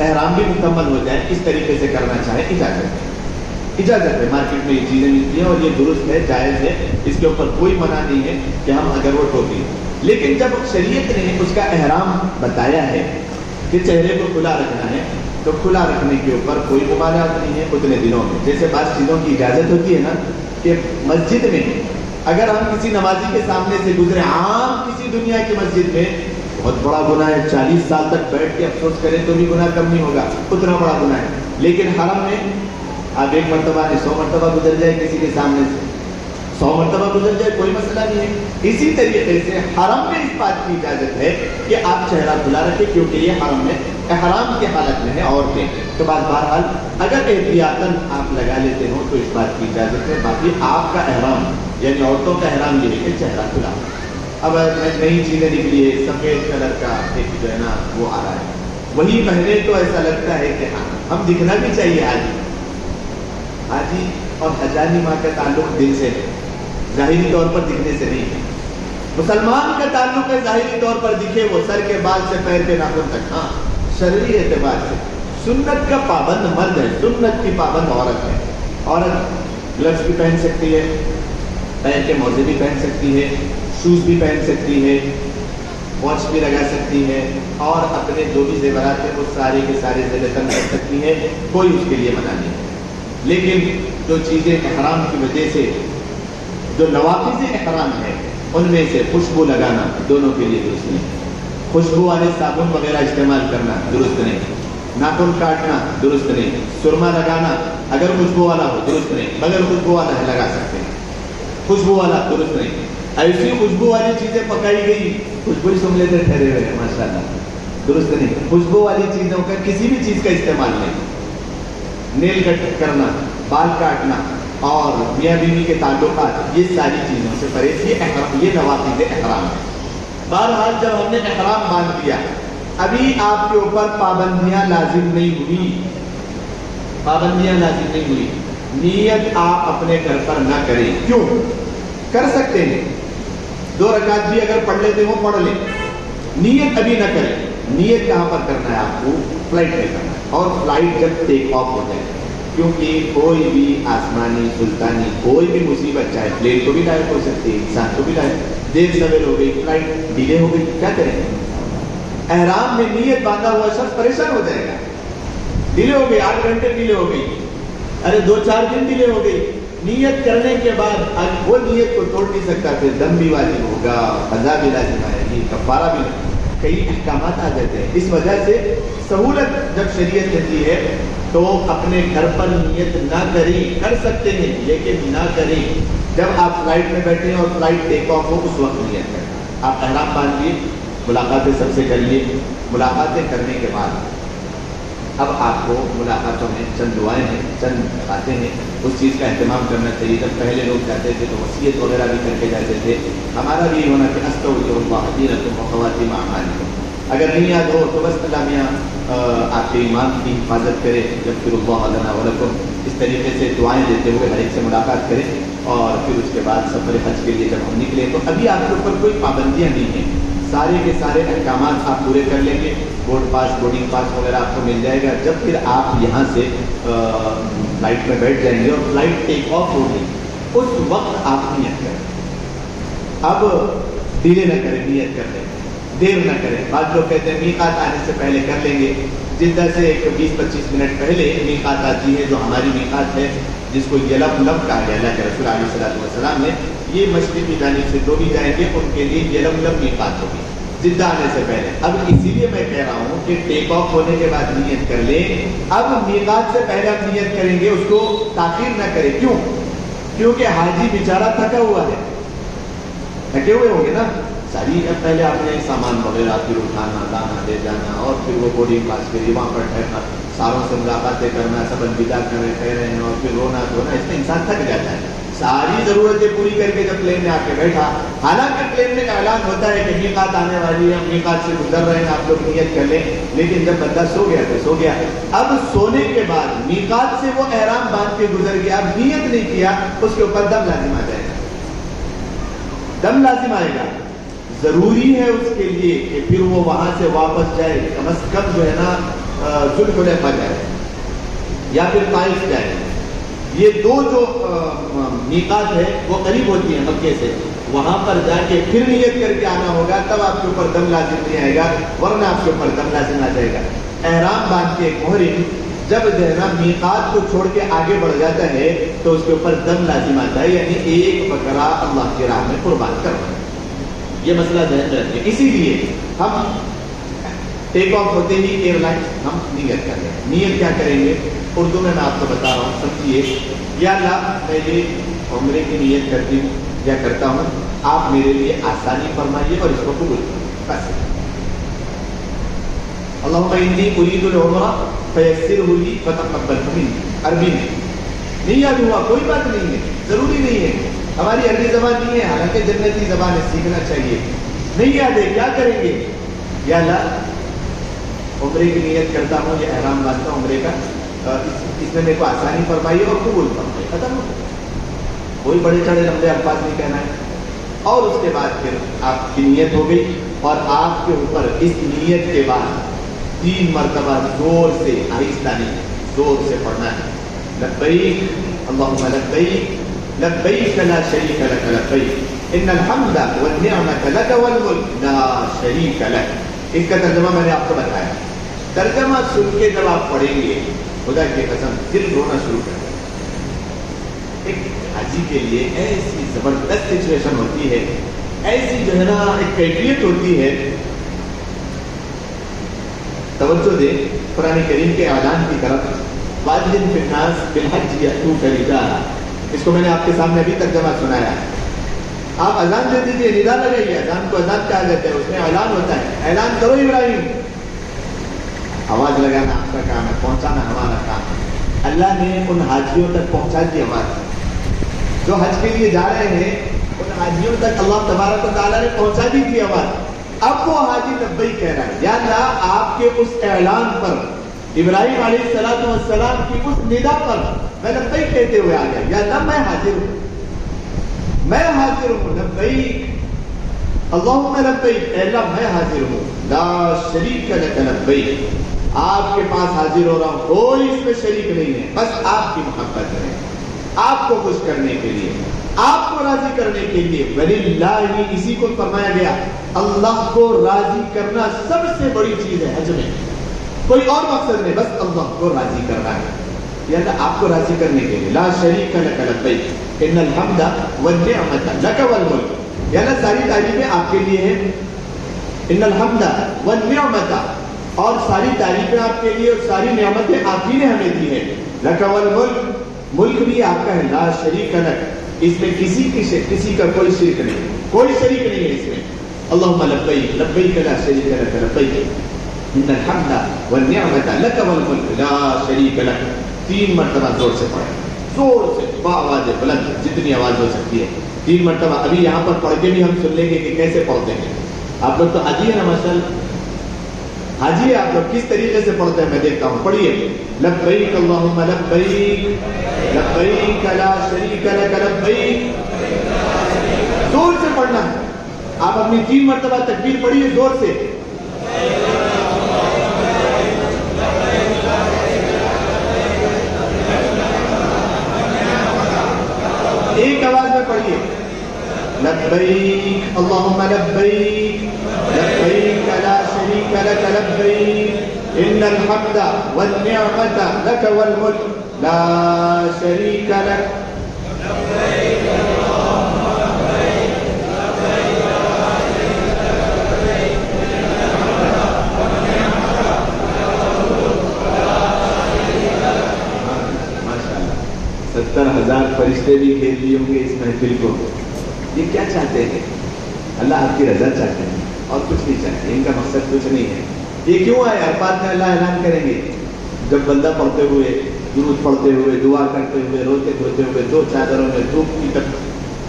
احرام بھی مکمل ہو جائے اس طریقے سے کرنا چاہے اجازت ہے. مارکیٹ میں یہ چیزیں ملتی ہیں اور یہ درست ہے، جائز ہے، اس کے اوپر کوئی منع نہیں ہے کہ ہم اگر وہ ٹوپی. لیکن جب شریعت نے اس کا احرام بتایا ہے کہ چہرے کو کھلا رکھنا ہے تو کھلا رکھنے کے اوپر کوئی ممانعت نہیں ہے اتنے دنوں میں. جیسے بعض چیزوں کی اجازت ہوتی ہے نا کہ مسجد میں اگر ہم کسی نمازی کے سامنے سے گزرے، عام کسی دنیا کی مسجد میں بہت بڑا گناہ ہے، 40 سال تک بیٹھ کے افسوس کریں تو بھی گناہ کم نہیں ہوگا، اتنا بڑا گناہ ہے. لیکن حرم میں آپ ایک مرتبہ نہیں 100 مرتبہ گزر جائے کسی کے سامنے سے، 100 مرتبہ گزر جائے کوئی مسئلہ نہیں ہے. اسی طریقے سے حرم میں اس بات کی اجازت ہے کہ آپ چہرہ کھلا رکھیں کیونکہ یہ حرم میں احرام کی حالت میں ہے عورتیں. تو بہرحال اگر احتیاطاً آپ لگا لیتے ہو تو اس بات کی اجازت ہے. باقی آپ کا احرام یعنی عورتوں کا احرام یہ ہے کہ چہرہ کھلا. اب نئی چیزیں نکلی ہے، سفید کلر کا ایک جو ہے نا وہ آ رہا ہے، وہی پہنے تو ایسا لگتا ہے کہ ہاں ہم دکھنا بھی چاہیے. حاجی اور حجانی ماں کا تعلق دل سے ہے، ظاہری طور پر دکھنے سے نہیں ہے. مسلمان کا تعلق ہے ظاہری طور پر دکھے وہ سر کے بال سے پیر کے ناخن تک. ہاں شرعی اعتبار سے سنت کا پابند مرد ہے، سنت کی پابند عورت ہے. عورت گلوز بھی پہن سکتی ہے، پیر کے موزے بھی پہن سکتی ہے، شوز بھی پہن سکتی ہے، واچ بھی لگا سکتی ہے اور اپنے جو بھی زیورات ہیں وہ سارے کے سارے زیورات کر سکتی ہے، کوئی اس کے لیے منع نہیں ہے. لیکن جو چیزیں احرام کی وجہ سے جو نوافذ احرام ہے ان میں سے خوشبو لگانا دونوں کے لیے درست نہیں. خوشبو والے صابن وغیرہ استعمال کرنا درست نہیں، ناخن کاٹنا درست نہیں، سرما لگانا اگر خوشبو والا ہو درست نہیں، بغیر خوشبو والا ہے لگا سکتے ہیں، خوشبو والا درست نہیں. ایسی خوشبو والی چیزیں پکائی گئی، خوشبو ہی سنگ لیتے ٹھہرے ہوئے ہیں ماشاءاللہ، درست نہیں. خوشبو والی چیزوں کا کسی بھی چیز کا استعمال نہیں. نیل کٹ کرنا، بال کاٹنا اور میاں بیوی کے تعلقات، یہ ساری چیزوں سے پرہیز، یہ نوافذ احرام ہے. بہرحال جب ہم نے احرام باندھ دیا، ابھی آپ کے اوپر پابندیاں لازم نہیں ہوئی، پابندیاں لازم نہیں ہوئی. نیت آپ اپنے گھر پر نہ کریں. کیوں؟ کر سکتے ہیں 2 رکعت بھی اگر پڑھ لیتے ہو پڑھ لیں، نیت ابھی نہ کریں. نیت کہاں پر کرنا ہے؟ آپ کو فلائٹ میں کرنا ہے، اور فلائٹ جب ٹیک آف ہو جائے، کیونکہ کوئی بھی آسمانی سلطانی کوئی بھی مصیبت، چاہے پلین کو بھی لائق ہو سکتی ہے، انسان کو بھی لائق. دیر سویر ہو گئی، فلائٹ ڈیلے ہو گئی، کیا کریں؟ احرام میں نیت باندھا ہوا شخص پریشان ہو جائے گا. ڈیلے ہو گئی، 8 گھنٹے ڈیلے ہو گئی، ارے 2-4 دن ڈیلے ہو گئی. نیت کرنے کے بعد وہ نیت کو توڑ نہیں سکتا، پھر دم بھی واجب ہوگا، قضا بھی لازم آئے گی، کفارہ بھی نہیں. کئی احکامات آ جاتے ہیں. اس وجہ سے سہولت جب شریعت دیتی ہے تو اپنے گھر پر نیت نہ کریں. کر سکتے ہیں لیکن نہ کریں. جب آپ فلائٹ میں بیٹھے ہیں اور فلائٹ ٹیک آف ہو اس وقت نیت کریں. آپ احرام باندھیے، ملاقاتیں سب سے کریے. ملاقاتیں کرنے کے بعد اب آپ کو ملاقاتوں میں چند دعائیں ہیں، چند باتیں ہیں، اس چیز کا اہتمام کرنا چاہیے. جب پہلے لوگ جاتے تھے تو وصیت وغیرہ بھی کر کے جاتے تھے. ہمارا بھی یہ ہونا کہ استغفر اللہ دینکم وخواتیم اعمالکم. اگر نہیں یاد ہو تو بس اللہ میاں آپ کے ایمان کی حفاظت کرے، یغفر اللہ لنا ولکم، اس طریقے سے دعائیں دیتے ہوئے ہر ایک سے ملاقات کریں. اور پھر اس کے بعد سفر حج کے لیے جب ہم نکلے تو ابھی آپ کے اوپر کوئی پابندیاں نہیں ہیں، سارے کے سارے احکامات آپ پورے کر لیں گے. بورڈ پاس، بورڈنگ پاس وغیرہ آپ کو مل جائے گا. جب پھر آپ یہاں سے فلائٹ میں بیٹھ جائیں گے اور فلائٹ ٹیک آف ہوگی اس وقت آپ نیت کریں. اب ڈیلے نہ کریں، نیت کر لیں، دیر نہ کریں. بعض لوگ کہتے ہیں میقات آنے سے پہلے کر لیں گے. جدہ سے ایک 20-25 منٹ پہلے میقات آتی ہے جو ہماری میقات ہے، جس کو یلملم کہا گیا. اللہ کے رسول علیہ السلام نے یہ مشرقی جانب سے جو بھی جائیں گے ان کے لیے یلملم میقات ہوگی جدہ آنے سے پہلے. اب اسی لیے میں کہہ رہا ہوں کہ ٹیک آف ہونے کے بعد نیت کر لیں. اب میقات سے پہلے آپ نیت کریں گے، اس کو تاخیر نہ کریں. کیوں؟ کیونکہ حاجی بیچارہ تھکا ہوا ہے، تھکے ہوئے ہوں گے نا. ساری اب پہلے آپ نے سامان وغیرہ پھر اٹھانا، لانا، لے جانا، اور پھر وہ بورڈنگ پاس کے لیے وہاں پر ٹھہرنا، ساروں سے ملاقاتیں کرنا، سب الوداع کہہ رہے ہیں، اور پھر رونا دھونا، اس میں انسان تھک جاتا ہے. ساری ضرورتیں پوری کر کے جب پلین میں آ کے بیٹھا، حالانکہ پلین میں اعلان ہوتا ہے کہ میقات آنے والی ہے، میقات سے گزر رہے ہیں، آپ لوگ نیت کر لیں. لیکن جب بندہ سو گیا تو سو گیا. اب سونے کے بعد میقات سے وہ احرام باندھ کے گزر گیا، اب نیت نہیں کیا، اس کے اوپر دم لازم آ جائے گا. دم لازم آئے گا. ضروری ہے اس کے لیے کہ پھر وہ وہاں سے واپس جائے، کم از کم جو ہے نا ذوالحلیفہ جائیں یا پھر طائف جائیں. یہ دو جو میقات ہے وہ قریب ہوتی ہیں مکے سے. وہاں پر جا کے پھر نیت کر کے آنا ہوگا, تب آپ کے اوپر دم لازم نہیں آئے گا, ورنہ آپ کے اوپر دم لازم آ جائے گا. احرام باندھ کے ایک محرم جب جو ہے نا میقات کو چھوڑ کے آگے بڑھ جاتا ہے تو اس کے اوپر دم لازم آتا ہے, یعنی ایک بکرا اللہ کی راہ میں قربان کرنا. یہ مسئلہ ذہن میں رکھیں. اسی لیے ہم ٹیک آف ہوتے ہی ایئر لائن ہم نیت کر رہے ہیں. نیت کیا کریں گے؟ اردو میں آپ کو بتا رہا ہوں, سمجھیے. یا اللہ میں یہ عمرے کی نیت کرتی ہوں یا کرتا ہوں, آپ میرے لیے آسانی فرمائیے اور اس کو قبول کیجیے. بس. اللہم انی ارید العمرہ فیسرہ لی فتقبلہ منی. عربی میں نہیں یاد ہوا کوئی بات نہیں ہے, ضروری نہیں ہے. ہماری عربی زبان نہیں ہے, حالانکہ جنتی زبان ہے, سیکھنا چاہیے. نہیں یاد ہے, کیا کریں گے؟ یا اللہ عمرے کی نیت کرتا ہوں, یہ احرام باندھتا ہوں عمرے کا, اس میں میرے کو آسانی فرمائیے اور قبول فرمائیے. ختم ہو, کوئی بڑے چڑھے لمبے الفاظ نہیں کہنا ہے. اور اس کے بعد پھر آپ کی نیت ہو گئی, اور آپ کے اوپر اس نیت کے بعد 3 مرتبہ زور سے, آہستہ نہیں, زور سے پڑھنا ہے. لبیک اللہم لبیک لبیک لا شریک لک لبیک ان الحمد والنعمت لک والملک لا شریک لک. اس کا ترجمہ میں نے آپ کو بتایا. ترجمہ سن کے جب آپ پڑھیں گے, خدا کی قسم دل رونا شروع کر دیں. ایک حاجی کے لیے ایسی زبردست سچویشن ہوتی ہے, ایسی جو ہے نا ایک کیفیت ہوتی ہے. توجہ دیں قرآن کریم کے اعلان کی طرف. واذن فی الناس بالحج یأتوک رجالا, اس کو میں نے آپ کے سامنے ابھی ترجمہ سنایا. آپ اذان دے دیجیے, ندا لگائیے. اذان کو اذان کہا جاتا ہے, اس میں اعلان ہوتا ہے. اعلان کرو ابراہیم. آواز لگانا آپ کا کام ہے, پہنچانا ہمارا کام ہے. اللہ نے ان حاجیوں تک پہنچا دی آواز. جو حج کے لیے جا رہے ہیں ان حاجیوں تک اللہ تبارک و تعالیٰ نے پہنچا دی تھی آواز. اب وہ حاجی لبیک کہہ رہا ہے. یا اللہ آپ کے اس اعلان پر, ابراہیم علیہ السلام کی اس ندا پر میں لبیک کہتے ہوئے آ گیا. یا اللہ میں حاضر ہوں, میں حاضر ہوں. لبیک اللہم لبیک, اے اللہ میں حاضر ہوں. لا شریک لک لبیک, آپ کے پاس حاضر ہو رہا ہوں, کوئی اس میں شریک نہیں ہے. بس آپ کی محبت ہے, آپ کو خوش کرنے کے لیے, آپ کو راضی کرنے کے لیے. وللہ, اسی کو فرمایا گیا اللہ کو راضی کرنا سب سے بڑی چیز ہے حج میں. کوئی اور مقصد نہیں, بس اللہ کو راضی کرنا ہے. یا اللہ آپ کو راضی کرنے کے لیے. لا شریک لک لبیک ان الحمد والنعمت لک والملک. یا اللہ ساری تعریفیں آپ کے لیے ہیں. ان الحمد والنعمت, اور ساری تعریفیں آپ کے لیے, اور ساری نعمتیں آپ ہی نے ہمیں دی ہیں. لک والملک, ملک بھی آپ کا ہے. لا شریک لک, اس میں کسی کا کوئی شرک نہیں, کوئی شریک نہیں ہے اس میں. اللہم لبیک لبیک لا شریک لک لبیک ان الحمد والنعمت لک والملک لا شریک لک. 3 مرتبہ زور سے پڑھیں, زور سے, بآواز بلند, جتنی آواز ہو سکتی ہے. 3 مرتبہ. ابھی یہاں پر پڑھ کے بھی ہم سن لیں گے کہ کیسے پڑھتے ہیں. آپ لوگ تو حاجی ہے نا ماشاءاللہ, حاجی ہے آپ لوگ, کس طریقے سے پڑھتے ہیں میں دیکھتا ہوں. پڑھیے. لبیک اللہم لبیک لبیک لا شریک لک لبیک. زور سے پڑھنا ہے. آپ اپنی 3 مرتبہ تکبیر پڑھیے زور سے. ایک آواز میں پڑھیے. لبیک اللہم لبیک لبیک لا شریک لک لبیک ان الحمد والنعمت لک والملک لا شریک لک. ماشاءاللہ 70,000 فرشتے بھی کھیل لیے ہوں گے اس محفل کو. یہ کیا چاہتے ہیں؟ اللہ آپ کی رضا چاہتے ہیں اور کچھ نہیں چاہتے. ان کا مقصد کچھ نہیں ہے. یہ کیوں آئے؟ عرفات میں اللہ اعلان کریں گے جب بندہ پڑھتے ہوئے, درود پڑھتے ہوئے, دعا کرتے ہوئے, روتے دھوتے ہوئے, 2 چادروں میں, دھوپ کی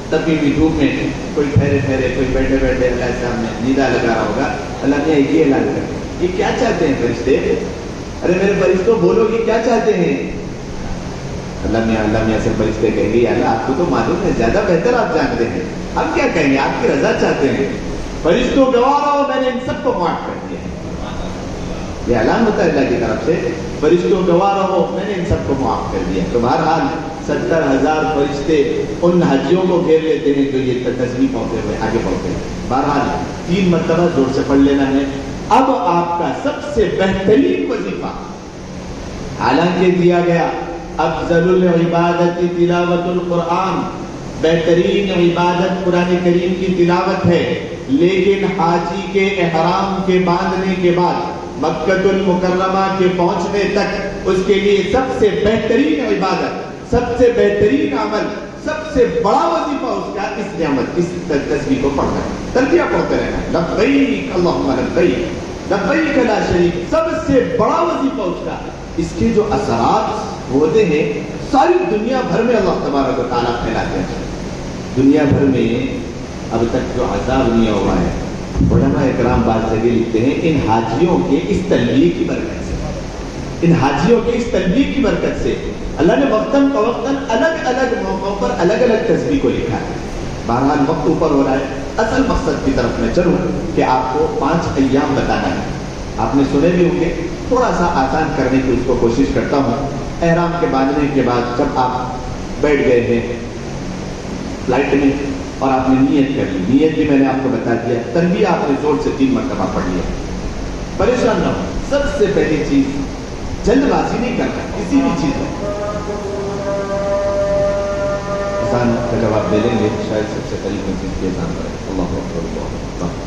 تپی ہوئی دھوپ میں, کوئی ٹھہرے ٹھہرے, کوئی بیٹھے بیٹھے اللہ سامنے ندا لگا رہا ہوگا. اللہ نے یہ اعلان کر, یہ کیا چاہتے ہیں فرشتے؟ ارے میرے فرشتوں بولو کہ کیا چاہتے ہیں؟ اللہ میاں سے فرشتے کہیں گے اللہ آپ کو تو معلوم ہے, زیادہ بہتر آپ جانتے ہیں, ہم کیا کہیں گے, آپ کی رضا چاہتے ہیں. فرشتوں گواہ رہو میں نے ان سب کو معاف کر دیا. یہ اعلان ہوتا ہے اللہ کی طرف سے، فرشتوں گواہ رہو میں نے ان سب کو معاف کر دیا. تو بہرحال 70,000 فرشتے ان حجیوں کو گھیر لیتے ہیں جو یہ تسبیح پہنچے ہوئے آگے پہنچے ہیں. بہرحال 3 مرتبہ زور سے پڑھ لینا ہے. اب آپ کا سب سے بہترین وظیفہ حالانکہ دیا گیا افضل العبادت تلاوت القرآن، بہترین عبادت قرآن کریم کی تلاوت ہے، لیکن حاجی کے احرام کے باندھنے کے بعد مکہ المکرمہ کے پہنچنے تک اس کے لیے سب سے بہترین عبادت، سب سے بہترین عمل، سب سے بڑا وظیفہ اس کا اس نعمت اس تسبیح کو پڑھنا ہے، تلبیہ پڑھتے رہنا ہے، لبیک اللہم لبیک لبیک لا شریک، سب سے بڑا وظیفہ اس کا. اس کے جو اثرات ہوتے ہیں ساری دنیا بھر میں اللہ تبارک و تعالیٰ پھیلاتے ہیں. دنیا بھر میں اب تک جو عذاب نہیں ہوا ہے، علماء اکرام بعض جگہ لکھتے ہیں ان حاجیوں کے اس تلبیہ کی برکت سے، ان حاجیوں کے اس تلبیہ کی برکت سے اللہ نے وقتاً فوقتاً الگ الگ موقعوں پر الگ الگ تسبیح کو لکھا ہے. بہرحال وقت اوپر ہو رہا ہے، اصل مقصد کی طرف میں چلوں کہ آپ کو 5 ایام بتانا ہے. آپ نے سنے بھی ہوں گے، تھوڑا سا آسان کرنے کی اس کو کوشش کرتا ہوں. احرام کے باندھنے کے بعد جب آپ بیٹھ گئے ہیں فلائٹ میں اور آپ نے نیت کر لی، نیت بھی میں نے آپ کو بتا دیا، تلبیہ آپ نے زور سے 3 مرتبہ پڑھ لیا. پریشان نہ ہو، سب سے پہلی چیز جلد بازی نہیں کرنا کسی بھی چیز میں. اذان کا جواب دے لیں گے، شاید سب سے قریب مسجد کی اذان کریں. اللہ اکبر اللہ اکبر.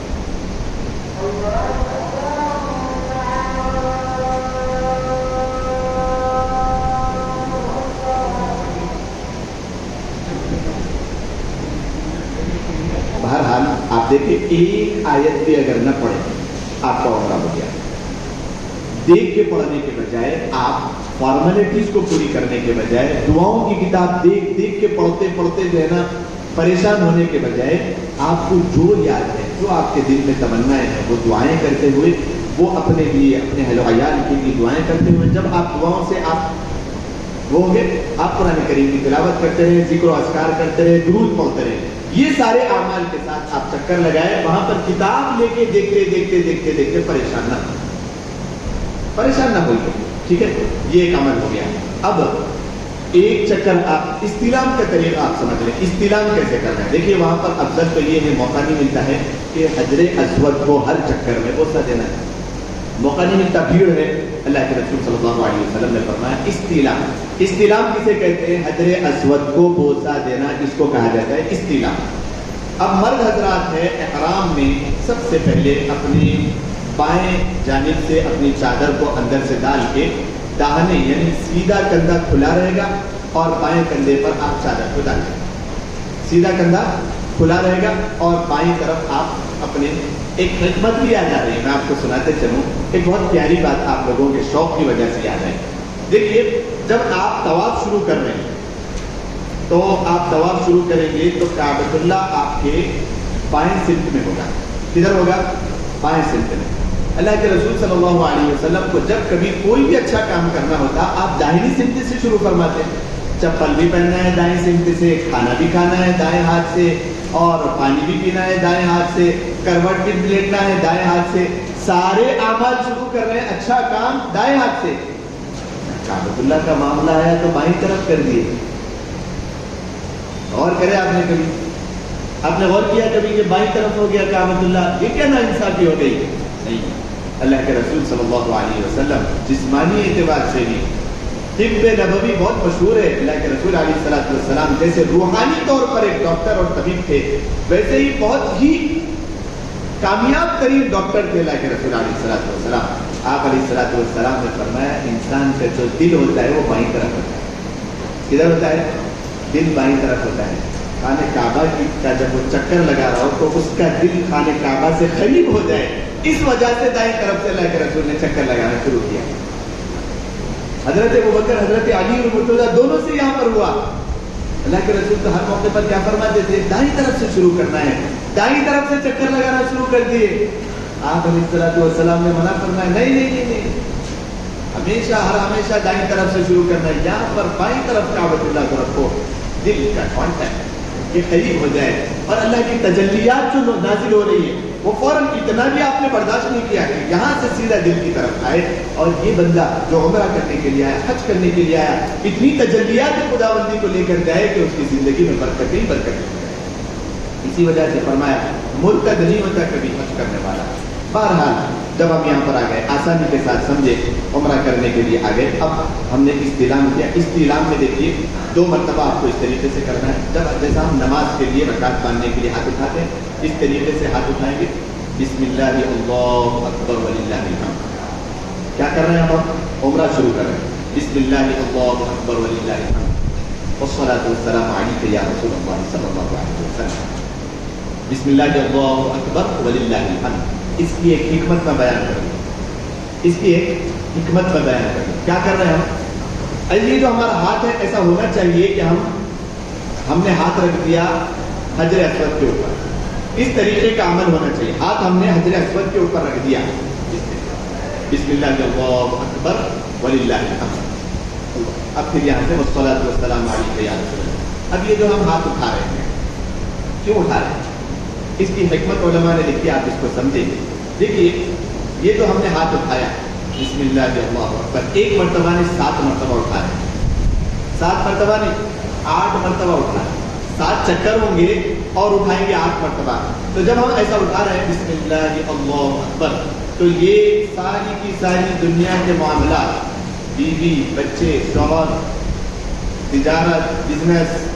بہرحال آپ دیکھیں ایک آیت بھی اگر نہ پڑھیں آپ کا عمرہ ہو گیا. دیکھ کے پڑھنے کے بجائے، آپ فارمیلٹیز کو پوری کرنے کے بجائے، دعاؤں کی کتاب دیکھ دیکھ کے پڑھتے پڑھتے جو ہے نا پریشان ہونے کے بجائے، آپ کو جو یاد ہے، جو آپ کے دل میں تمنائیں ہیں، وہ دعائیں کرتے ہوئے، وہ اپنے لیے، اپنے اہل و عیال کے لیے دعائیں کرتے ہوئے، جب آپ دعاؤں سے آپ وہ گے، آپ قرآن کریم کی تلاوت کرتے رہے، ذکر و اذکار کرتے رہے، درود پڑھتے رہے. یہ سارے اعمال کے ساتھ آپ چکر لگائے، وہاں پر کتاب لے کے دیکھتے دیکھتے دیکھتے دیکھتے پریشان نہ ہوئیے. ٹھیک ہے، یہ ایک عمل ہو گیا. اب ایک چکر آپ استلام کا طریقہ آپ سمجھ لیں. استلام کیسے کرنا ہے؟ دیکھیے وہاں پر افضل تو یہ ہے، موقع نہیں ملتا ہے کہ حجر اسود کو ہر چکر میں بوسہ دینا ہے، موقع نہیں ملتا، بھیڑ ہے. اللہ کے رسول صلی اللہ علیہ وسلم نے فرمایا استلام. استلام کسے کہتے ہیں؟ حجر اسود کو بوسہ دینا، اس کو کہا جاتا ہے استلام. اب مرد حضرات ہے احرام میں، سب سے پہلے اپنی بائیں جانب سے اپنی چادر کو اندر سے ڈال کے داہنے یعنی سیدھا کندھا کھلا رہے گا اور بائیں کندھے پر آپ چادر کو ڈالیں. سیدھا کندھا کھلا رہے گا اور بائیں طرف آپ اپنے، ایک حکمت بھی یاد آ رہی ہے، میں آپ کو سناتے چلوں. ایک بہت پیاری بات آپ لوگوں کے شوق کی وجہ سے یاد آئی. دیکھیے جب آپ طواف شروع کر رہے ہیں تو آپ طواف شروع کریں گے تو کعبۃ اللہ آپ کے بائیں سمت میں ہوگا. کدھر ہوگا؟ بائیں سمت میں. اللہ کے رسول صلی اللہ علیہ وسلم کو جب کبھی کوئی بھی اچھا کام کرنا ہوتا آپ داہنی سمت سے شروع فرماتے. چپل بھی پہننا ہے دائیں سمت سے، کھانا بھی کھانا ہے دائیں ہاتھ سے، اور پانی بھی پینا ہے دائیں ہاتھ سے، کروٹ بھی لیٹنا ہے دائیں ہاتھ سے. سارے اعمال شروع کر رہے ہیں، اچھا کام دائیں ہاتھ سے. کعبۃ اللہ کا معاملہ آیا تو بائیں طرف کر دیے. غور کرے آپ نے کبھی، آپ نے غور کیا کبھی کہ بائیں طرف ہو گیا کعبۃ اللہ؟ یہ کیا ناانصافی ہو گئی؟ نہیں. اللہ کے رسول صلی اللہ علیہ وسلم جسمانی اعتبار سے بھی، طب نبوی بہت مشہور ہے. اللہ کے رسول علیہ السلام جیسے روحانی طور پر ایک ڈاکٹر اور طبیب تھے، ویسے ہی بہت ہی کامیاب ترین ڈاکٹر تھے اللہ کے رسول علیہ السلام. آپ علیہ السلام نے فرمایا انسان کا جو دل ہوتا ہے وہ بائیں طرف ہوتا ہے. کدھر ہوتا ہے؟ دل بائیں طرف ہوتا ہے. خانہ کعبہ کا جب وہ چکر لگا رہا ہو تو اس کا دل خانہ کعبہ سے قریب ہو جائے، اس وجہ سے دائیں طرف سے اللہ کے رسول نے چکر لگانا شروع کیا. حضرت ابوبکر، حضرت علی رضی اللہ دونوں سے یہاں پر ہوا. اللہ کے رسول تو ہر موقع پر کیا فرماتے تھے؟ دائیں طرف سے شروع کرنا ہے. دائیں طرف سے چکر لگانا شروع کر دیے. آپ علیہ السلام نے منع فرمایا نہیں نہیں نہیں نہیں، ہمیشہ ہر ہمیشہ دائیں طرف سے شروع کرنا ہے. یہاں پر بائیں طرف کعبۃ اللہ کو رکھو، دل کا کانٹیکٹ یہ قریب ہو جائے اور اللہ کی تجلیات جو نازل ہو رہی ہے وہ فوراً اتنا بھی آپ نے برداشت نہیں کیا کہ یہاں سے سیدھا دل کی طرف آئے، اور یہ بندہ جو عمرہ کرنے کے لیے آیا، حج کرنے کے لیے آیا، اتنی تجلیات خداوندی کو لے کر جائے کہ اس کی زندگی میں برکتیں ہی برکتیں ہو جائے۔ اسی وجہ سے فرمایا مرتد نہیں ہوتا کبھی حج کرنے والا۔ بہرحال جب ہم یہاں پر آ گئے، آسانی کے ساتھ سمجھے عمرہ کرنے کے لیے آ گئے۔ اب ہم نے استعلام کیا، استعلام میں دیکھیے 2 مرتبہ آپ کو اس طریقے سے کرنا ہے، جب جیسا ہم نماز کے لیے رکعت باندھنے کے لیے ہاتھ اٹھاتے ہیں اس طریقے سے ہاتھ اٹھائیں گے، بسم اللہ اللہ اکبر وللہ الحمد۔ کیا کر رہے ہیں ہم؟ عمرہ شروع کر رہے ہیں۔ بسم اللہ اللہ اکبر وللہ الحمد والصلاۃ والسلام علیک یا رسول اللہ صلی اللہ علیہ وسلم۔ بسم اللہ اللہ اکبر وللہ الحمد، اس کی ایک حکمت میں بیان کروں، اس کی ایک حکمت میں بیان کروں۔ کیا کر رہے ہیں ہم؟ یہ جو ہمارا ہاتھ ہے ایسا ہونا چاہیے کہ ہم نے ہاتھ رکھ دیا حجر اسود کے اوپر، اس طریقے کا عمل ہونا چاہیے۔ ہاتھ ہم نے حجر اسود کے اوپر رکھ دیا، بسم اللہ اللہ اکبر وللہ الحمد، اب پھر یہاں سے والصلاۃ والسلام علیک یا رسول اللہ۔ اب یہ جو ہم ہاتھ اٹھا رہے ہیں، کیوں اٹھا رہے ہیں؟ اس کی حکمت علماء نے لکھی، آپ اس کو سمجھیں گے۔ دیکھیے یہ جو ہم نے ہاتھ اٹھایا بسم اللہ اللہ اکبر، ایک مرتبہ نے 7 مرتبہ اٹھایا، 7 مرتبہ نہیں 8 مرتبہ اٹھایا، 7 چکر ہوں گے اور اٹھائیں گے 8 مرتبہ۔ تو جب ہم ایسا اٹھا رہے ہیں بسم اللہ اللہ اکبر، تو یہ ساری کی ساری دنیا کے معاملات، بیوی بچے شوہر تجارت بزنس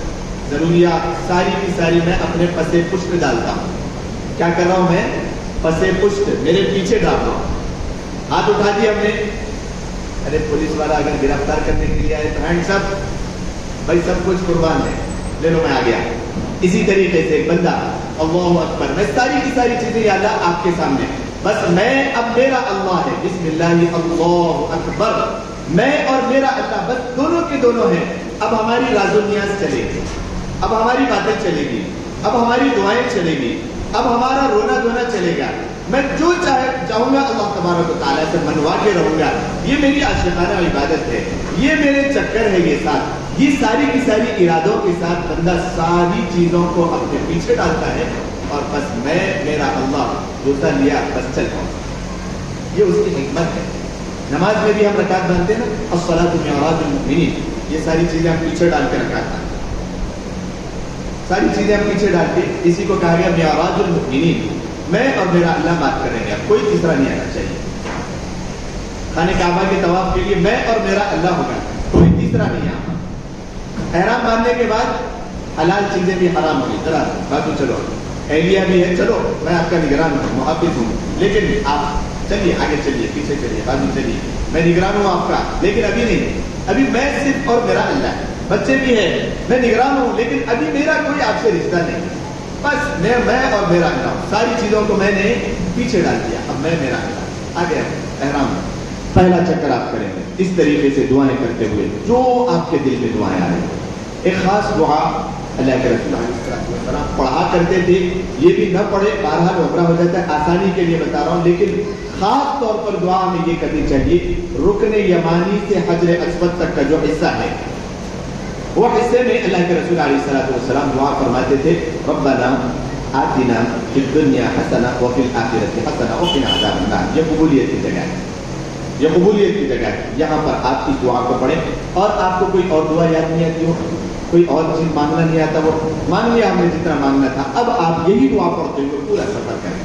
ضروریات ساری کی ساری میں اپنے پسے پشت ڈالتا ہوں۔ کیا کر رہا ہوں میں؟ پسے پشت میرے پیچھے ڈال رہا ہوں۔ ہاتھ اٹھا دیا ہم نے، ارے پولیس والا اگر گرفتار کرنے کے لیے آئے تو ہینڈ سب بھائی سب کچھ قربان ہے، لے لو میں آ گیا۔ اسی طریقے سے ایک بندہ اللہ اکبر، میں ساری کی ساری چیزیں یا اللہ آپ کے سامنے، بس میں اب میرا اللہ ہے، بسم اللہ اللہ اکبر، میں اور میرا اللہ بس دونوں کے دونوں ہیں۔ اب ہماری راز و نیاز چلے گی، اب ہماری باتیں چلے گی، اب ہماری دعائیں چلے گی، اب ہمارا رونا دھونا چلے گا۔ میں جو چاہوں گا اللہ تبارک و تعالیٰ سے منوا کے رہوں گا۔ یہ میری عاشقانہ عبادت ہے، یہ میرے چکر ہے، یہ ساتھ یہ ساری کی ساری ارادوں کے ساتھ بندہ ساری چیزوں کو اپنے پیچھے ڈالتا ہے، اور بس میں میرا اللہ دوسرا لیا بس چل پاؤں۔ یہ اس کی حکمت ہے۔ نماز میں بھی ہم رکعت باندھتے ہیں نا، الصلاۃ معراج المؤمنین، یہ ساری چیزیں ہم پیچھے ڈال کے رکعت باندھتے ہیں، ساری چیزیں ہم پیچھے ڈال کے، اسی کو کہا گیا معراج المؤمنین، میں اور میرا اللہ بات کریں گے، کوئی تیسرا نہیں آنا چاہیے۔ خانہ کعبہ کے طواف کے لیے میں اور میرا اللہ ہوگا، کوئی تیسرا نہیں آنا۔ احرام باندھنے کے بعد حلال چیزیں بھی حرام ہوگی، ذرا باتو چلو، اہلیہ بھی ہے، چلو میں آپ کا نگران ہوں، محافظ ہوں، لیکن آپ چلیے آگے چلیے، پیچھے چلیے، بازو چلیے، میں نگران ہوں آپ کا، لیکن ابھی نہیں، ابھی میں صرف اور میرا اللہ ہے۔ بچے بھی ہیں، میں نگران ہوں، لیکن ابھی میرا کوئی آپ سے رشتہ نہیں، بس میں اور میرا اللہ ہوں۔ ساری چیزوں کو میں نے پیچھے ڈال دیا، اب میں میرا اللہ آگے احرام پہلا چکر آپ کریں گے اس طریقے سے دعائیں کرتے ہوئے، جو آپ کے دل میں دعائیں آ رہی ہیں۔ ایک خاص دعا اللہ کے رسول اللہ پڑھا کرتے تھے، یہ بھی نہ پڑھے بہرحال عمرہ ہو جاتا ہے، آسانی کے لیے بتا رہا ہوں، لیکن خاص طور پر دعا ہمیں یہ کرنی چاہیے، رکن یمانی سے حجر اسود تک کا جو حصہ ہے، وہ حصے میں اللہ کے رسول علیہ الصلوۃ والسلام دعا فرماتے تھے، ربنا آتنا فی الدنیا حسنہ وفی الآخرۃ حسنہ وقنا عذاب النار۔ یہ قبولیت کی جگہ ہے، یہ قبولیت کی جگہ ہے۔ یہاں پر آپ اس دعا کو پڑھیں، اور آپ کو کوئی اور دعا یاد نہیں آتی ہو، کوئی اور چیز مانگنا نہیں آتا، وہ مان لیا ہم نے جتنا مانگنا تھا، اب آپ یہی دعا پڑھتے ہوئے پورا سفر کریں،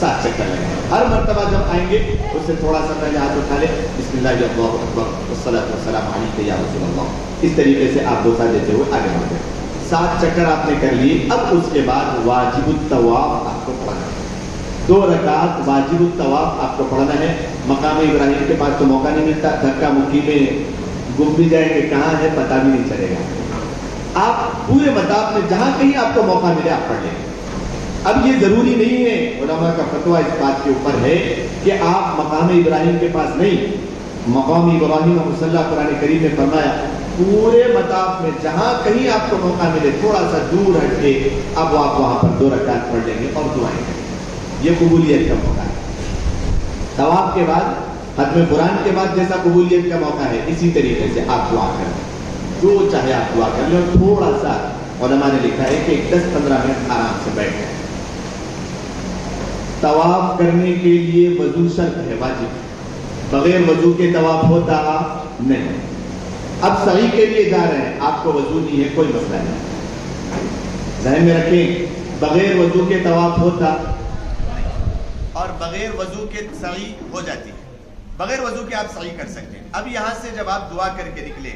7 چکر لگیں۔ ہر مرتبہ جب آئیں گے اس سے تھوڑا سا پہلے ہاتھ اٹھا لیں، بسم اللہ اللہ اکبر والصلاۃ والسلام علیک یا رسول اللہ، اس طریقے سے آپ بوسہ دیتے ہوئے آگے بڑھتے ہیں۔ 7 چکر آپ نے کر لیے، اب اس کے بعد واجب الطواف آپ کو پڑھنا ہے، 2 رکعت واجب الطواف آپ کو پڑھنا ہے۔ مقام ابراہیم کے پاس تو موقع نہیں ملتا، دھکا مکی میں گم بھی جائیں گے، کہاں ہے پتہ بھی نہیں چلے گا۔ آپ پورے مطاف میں جہاں کہیں آپ کو موقع ملے آپ پڑھ لیں۔ اب یہ ضروری نہیں ہے، علماء کا فتویٰ اس بات کے اوپر ہے کہ آپ مقام ابراہیم کے پاس نہیں، مقام ابراہیم مصلی قرآن کریم نے فرمایا پورے مطاف میں جہاں کہیں آپ کو موقع ملے تھوڑا سا دور ہٹ کے اب آپ وہاں پر 2 رکعت پڑھ لیں گے اور دعائیں کریں گے، یہ قبولیت کا موقع ہے۔ طواف کے بعد ختم قرآن کے بعد جیسا قبولیت کا موقع ہے، اسی طریقے سے آپ دعا کریں، جو چاہے آپ دعا کر لیں، اور تھوڑا سا علماء نے لکھا ہے کہ 10-15 منٹ آرام سے بیٹھ جائیں۔ طواف کرنے کے لیے وضو شرط ہے، واجب، بغیر وضو کے طواف ہوتا نہیں۔ اب سعی کے لیے جا رہے ہیں، آپ کو وضو نہیں ہے، کوئی مسئلہ نہیں، ذہن میں رکھیں بغیر وضو کے طواف ہوتا اور بغیر وضو کے سعی ہو جاتی ہے، بغیر وضو کے آپ سعی کر سکتے ہیں۔ اب یہاں سے جب آپ دعا کر کے نکلے،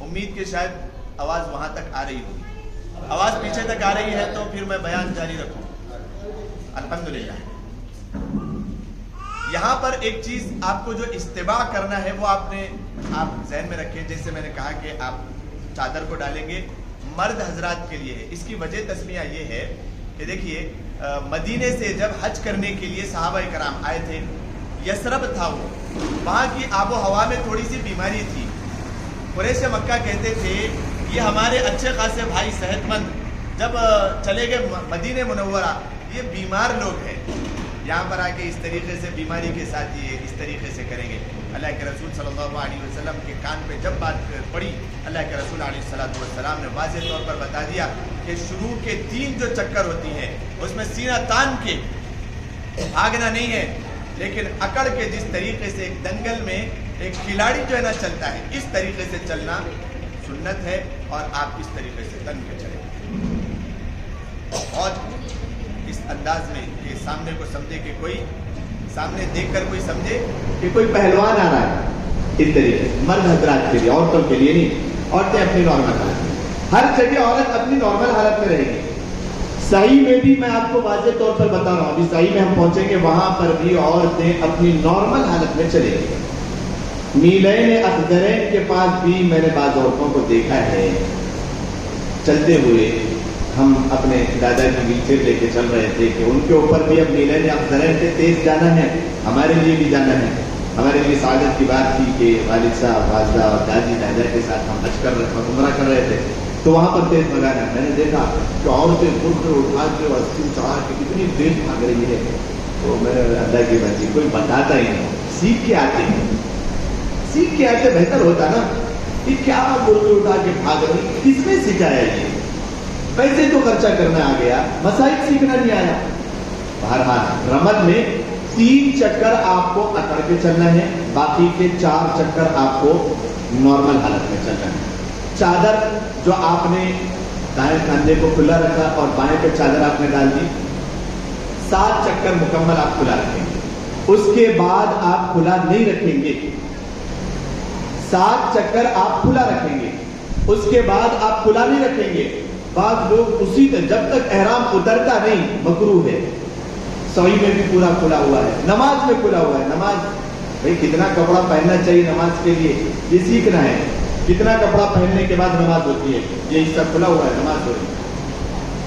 امید کہ شاید آواز وہاں تک آ رہی ہوگی، آواز پیچھے تک آ رہی ہے تو پھر میں بیان جاری رکھوں۔ الحمدللہ یہاں پر ایک چیز آپ کو جو استباع کرنا ہے وہ آپ ذہن میں رکھیں، جیسے میں نے کہا کہ آپ چادر کو ڈالیں گے، مرد حضرات کے لیے ہے۔ اس کی وجہ تسمیہ یہ ہے کہ دیکھیے مدینے سے جب حج کرنے کے لیے صحابہ کرام آئے تھے، یثرب تھا وہ، وہاں کی آب و ہوا میں تھوڑی سی بیماری تھی۔ قریش مکہ کہتے تھے یہ ہمارے اچھے خاصے بھائی صحت مند جب چلے گئے مدینہ منورہ، یہ بیمار لوگ ہیں، یہاں پر آ کے اس طریقے سے بیماری کے ساتھ یہ اس طریقے سے کریں گے۔ اللہ کے رسول صلی اللہ علیہ وسلم کے کان پہ جب بات پڑی، اللہ کے رسول علیہ السلام نے واضح طور پر بتا دیا کہ شروع کے 3 جو چکر ہوتی ہیں اس میں سینہ تان کے بھاگنا نہیں ہے، لیکن اکڑ کے جس طریقے سے ایک دنگل میں ایک کھلاڑی جو ہے نا چلتا ہے، اس طریقے سے چلنا سنت ہے، اور آپ اس طریقے سے تن کے چلیں اور اس انداز میں کہ سامنے کو سمجھے کہ کوئی سامنے دیکھ کر کوئی سمجھے کہ کوئی پہلوان آ رہا ہے، اس طریقے سے مرد حضرات کے لیے، عورتوں کے لیے نہیں، عورتیں اپنی نارمل حالت میں، ہر جگہ عورت اپنی نارمل حالت میں رہے گی۔ صحیح میں بھی میں آپ کو واضح طور پر بتا رہا ہوں، ابھی صحیح میں ہم پہنچیں گے، وہاں پر بھی عورتیں اپنی نارمل حالت میں چلے گی۔ میلین اخضرین کے پاس بھی میں نے بعض عورتوں کو دیکھا ہے چلتے ہوئے، ہم اپنے دادا کی ویل چیئر لے کے چل رہے تھے کہ ان کے اوپر بھی اب میلین اخضرین سے تیز جانا ہے، ہمارے لیے بھی جانا ہے۔ ہمارے لیے سعادت کی بات تھی کہ والد صاحب، والدہ اور دادی دادا کے ساتھ ہم حج کر رہے، عمرہ کر رہے تھے، تو وہاں پر تیز بھگانا، میں نے دیکھا کہ عورتیں گھٹنے اٹھا کے اور سن چڑھا کے کتنی تیز بھاگ رہی ہے، تو میں نے اللہ کی بچی کوئی بتاتا ہی نہیں، سیکھ کے آتے ہیں، سیکھ کے آتے بہتر ہوتا نا، کہ کیا گھٹنے اٹھا کے بھاگ رہی، کس نے سکھایا یہ؟ پیسے تو خرچہ کرنا آ گیا، مسائل سیکھنا نہیں آیا۔ بہرحال رمل میں 3 چکر آپ کو اکڑ کے چلنا ہے، باقی کے 4 چکر آپ کو نارمل حالت میں چلنا ہے۔ چادر جو آپ نے دائیں کندھے کو کھلا رکھا اور بائیں پہ چادر آپ نے ڈال دی، 7 چکر مکمل آپ کھلا رکھیں گے، اس کے بعد آپ کھلا نہیں رکھیں گے، 7 چکر آپ کھلا رکھیں گے، اس کے بعد آپ کھلا نہیں رکھیں گے۔ بعض لوگ اسی جب تک احرام اترتا نہیں مکروہ ہے، سعی میں بھی پورا کھلا ہوا ہے، نماز میں کھلا ہوا ہے۔ نماز بھائی کتنا کپڑا پہننا چاہیے نماز کے لیے یہ سیکھنا ہے، کتنا کپڑا پہننے کے بعد نماز ہوتی ہے، یہ حصہ کھلا ہوا ہے، نماز ہو رہی ہے۔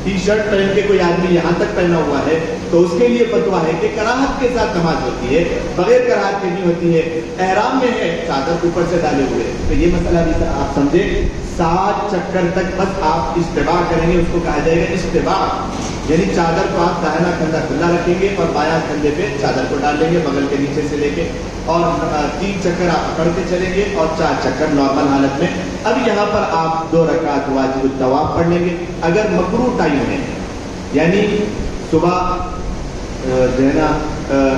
ٹی شرٹ پہن کے کوئی آدمی یہاں تک پہنا ہوا ہے تو اس کے لیے فتویٰ ہے کہ کراہت کے ساتھ نماز ہوتی ہے، بغیر کراہت کے نہیں ہوتی ہے۔ احرام میں ہے، چادر اوپر سے ڈالے ہوئے، تو یہ مسئلہ بھی آپ سمجھیں۔ 7 چکر تک بس آپ استباع کریں گے، اس کو کہا جائے گا استباع، یعنی چادر کو آپ داہنا کندھا کھلا رکھیں گے اور بایاں کندھے پہ چادر کو ڈال لیں گے بغل کے نیچے سے لے کے، اور 3 چکر آپ پکڑ کے چلیں گے اور 4 چکر نارمل حالت میں۔ اب یہاں پر آپ 2 رکعت واجب الطواف پڑھ لیں گے۔ اگر مکروہ ٹائم ہے، یعنی صبح جو ہے نا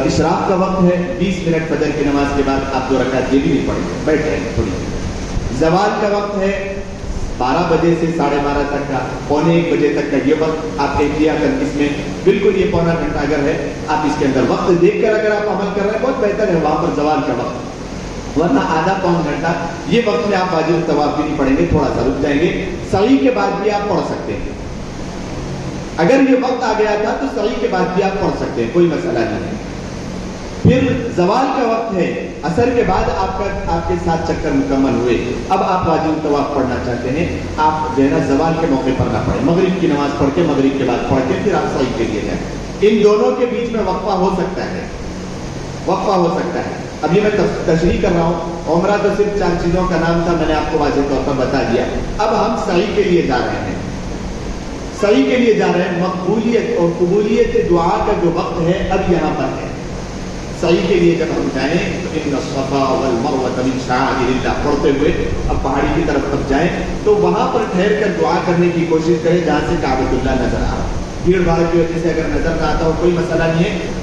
اشراق کا وقت ہے، 20 منٹ فجر کی نماز کے بعد آپ 2 رکعت یہ بھی نہیں پڑھیں گے، بیٹھ جائیں گے تھوڑی دیر۔ زوال کا وقت ہے 12 بجے سے 12:30 تک کا، 1:45 بجے تک کا یہ وقت آپ احتیاط کر، اس میں بالکل یہ پونا گھنٹہ اگر ہے آپ اس کے اندر وقت دیکھ کر اگر آپ عمل کر رہے ہیں بہت بہتر ہے وہاں پر زوال کا وقت، ورنہ آدھا پون گھنٹہ یہ وقت میں آپ واجب الطواف بھی نہیں پڑھیں گے، تھوڑا سا رک جائیں گے۔ سعی کے بعد بھی آپ پڑھ سکتے ہیں، اگر یہ وقت آ گیا تھا تو سعی کے بعد بھی آپ پڑھ سکتے ہیں، کوئی مسئلہ نہیں ہے۔ پھر زوال کا وقت ہے، عصر کے بعد آپ کے 7 چکر مکمل ہوئے، اب آپ واجب الطواف پڑھنا چاہتے ہیں، آپ جو ہے نا زوال کے موقع پر نہ پڑھیں، مغرب کی نماز پڑھ کے مغرب کے بعد پڑھ کے پھر آپ سعی کے لیے جائیں۔ ان دونوں کے بیچ میں وقفہ ہو سکتا ہے، وقفہ ہو سکتا ہے۔ اب یہ میں تشریح کر رہا ہوں، عمرہ تو صرف 4 چیزوں کا نام تھا، میں نے آپ کو واضح طور پر بتا دیا۔ اب ہم سعی کے لیے جا رہے ہیں، سعی کے لیے جا رہے ہیں، مقبولیت اور قبولیت دعا کا جو وقت ہے اب یہاں پر ہے۔ سعی کے لیے جب ہم جائیں تو ان الصفا والمروۃ من شعائر اللہ پڑھتے ہوئے اب پہاڑی کی طرف اب جائیں تو وہاں پر ٹھہر کر دعا کرنے کی کوشش کریں جہاں سے کعبۃ اللہ نظر آ رہا۔ بھیڑ بھاڑ کی وجہ سے اگر نظر نہ آتا ہو کوئی مسئلہ نہیں ہے،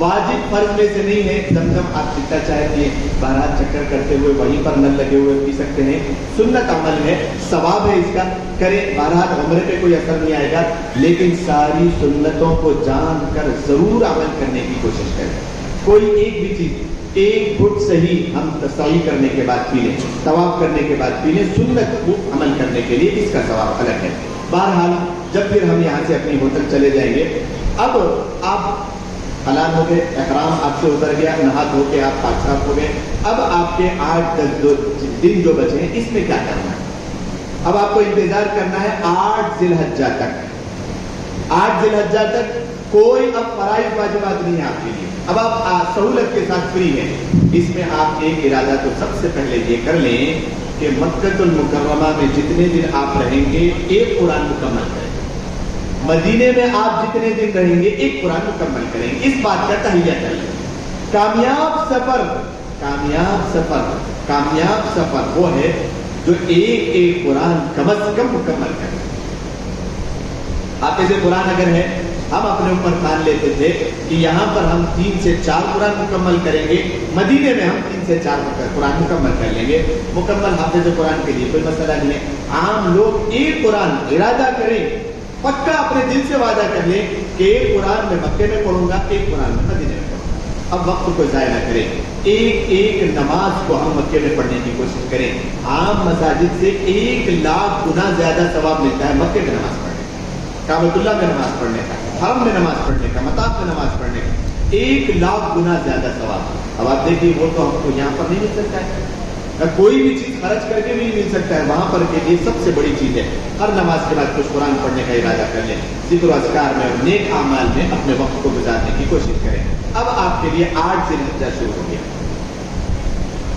واجب فرض میں سے نہیں ہے. زمزم آپ جتنا چاہیے بہرحال چکر کرتے ہوئے وہیں پر نل لگے ہوئے پی سکتے ہیں. سنت عمل ہے, ثواب ہے اس کا, کریں. بہرحال عمرے پہ کوئی اثر نہیں آئے گا, لیکن ساری سنتوں کو جان کر ضرور عمل کرنے کی کوشش کریں. کوئی ایک بھی چیز ایک گھٹ صحیح ہم تصویر کرنے کے بعد پی لیں, طواف کرنے کے بعد پی لیں, سنت کو عمل کرنے کے لیے اس کا ثواب الگ ہے. بہرحال جب پھر ہم یہاں سے اپنی ہوٹل چلے جائیں گے, اب آپ حلال ہو گئے, احرام آپ سے اتر گیا, نہا دھو کے آپ پاک صاف ہو گئے. اب آپ کے 8-10 دن جو بچے ہیں اس میں کیا کرنا ہے؟ اب آپ کو انتظار کرنا ہے 8 ذی الحجہ تک. 8 ذی الحجہ تک کوئی اب فرائض واجبات نہیں ہے آپ کے لیے. اب آپ سہولت کے ساتھ فری ہیں. اس میں آپ ایک ارادہ تو سب سے پہلے یہ کر لیں کہ مکہ المکرمہ میں جتنے دن آپ رہیں گے ایک قرآن مکمل کریں. مدینے میں آپ جتنے دن رہیں گے ایک قرآن مکمل کریں گے. اس بات کا تہیہ کر لیں. کامیاب سفر, کامیاب سفر, کامیاب سفر وہ ہے جو ایک قرآن کم از کم مکمل کرے. آپ جیسے قرآن اگر ہے, ہم اپنے اوپر مان لیتے تھے کہ یہاں پر ہم 3 سے 4 قرآن مکمل کریں گے, مدینے میں ہم 3 سے 4 قرآن مکمل کر لیں گے. مکمل حافظ قرآن کے لیے کوئی مسئلہ نہیں ہے. عام لوگ ایک قرآن ارادہ کریں, پکا اپنے دل سے وعدہ کر لیں کہ ایک قرآن میں مکے میں پڑھوں گا, ایک قرآن میں مدینے میں پڑھوں گا. اب وقت کو ضائع نہ کریں. ایک نماز کو ہم مکے میں پڑھنے کی کوشش کریں. عام مساجد سے 1 لاکھ گنا زیادہ ثواب ملتا ہے مکے میں نماز پڑھنے کا, کعبۃ اللہ میں نماز پڑھنے کا, حرم میں نماز پڑھنے کا, مطاف میں نماز پڑھنے کا. 1 لاکھ گنا زیادہ ثواب. اب آپ دیکھیے وہ تو ہم کو یہاں پر نہیں مل سکتا ہے, کوئی بھی چیز خرچ کر کے بھی نہیں مل سکتا ہے. وہاں پر کے لیے سب سے بڑی چیز ہے ہر نماز کے بعد کچھ قرآن پڑھنے کا ارادہ کر لیں. ذکر و اذکار میں اور نیک اعمال میں اپنے وقت کو گزارنے کی کوشش کریں. اب آپ کے لیے 8 ذی الحجہ شروع ہو گیا.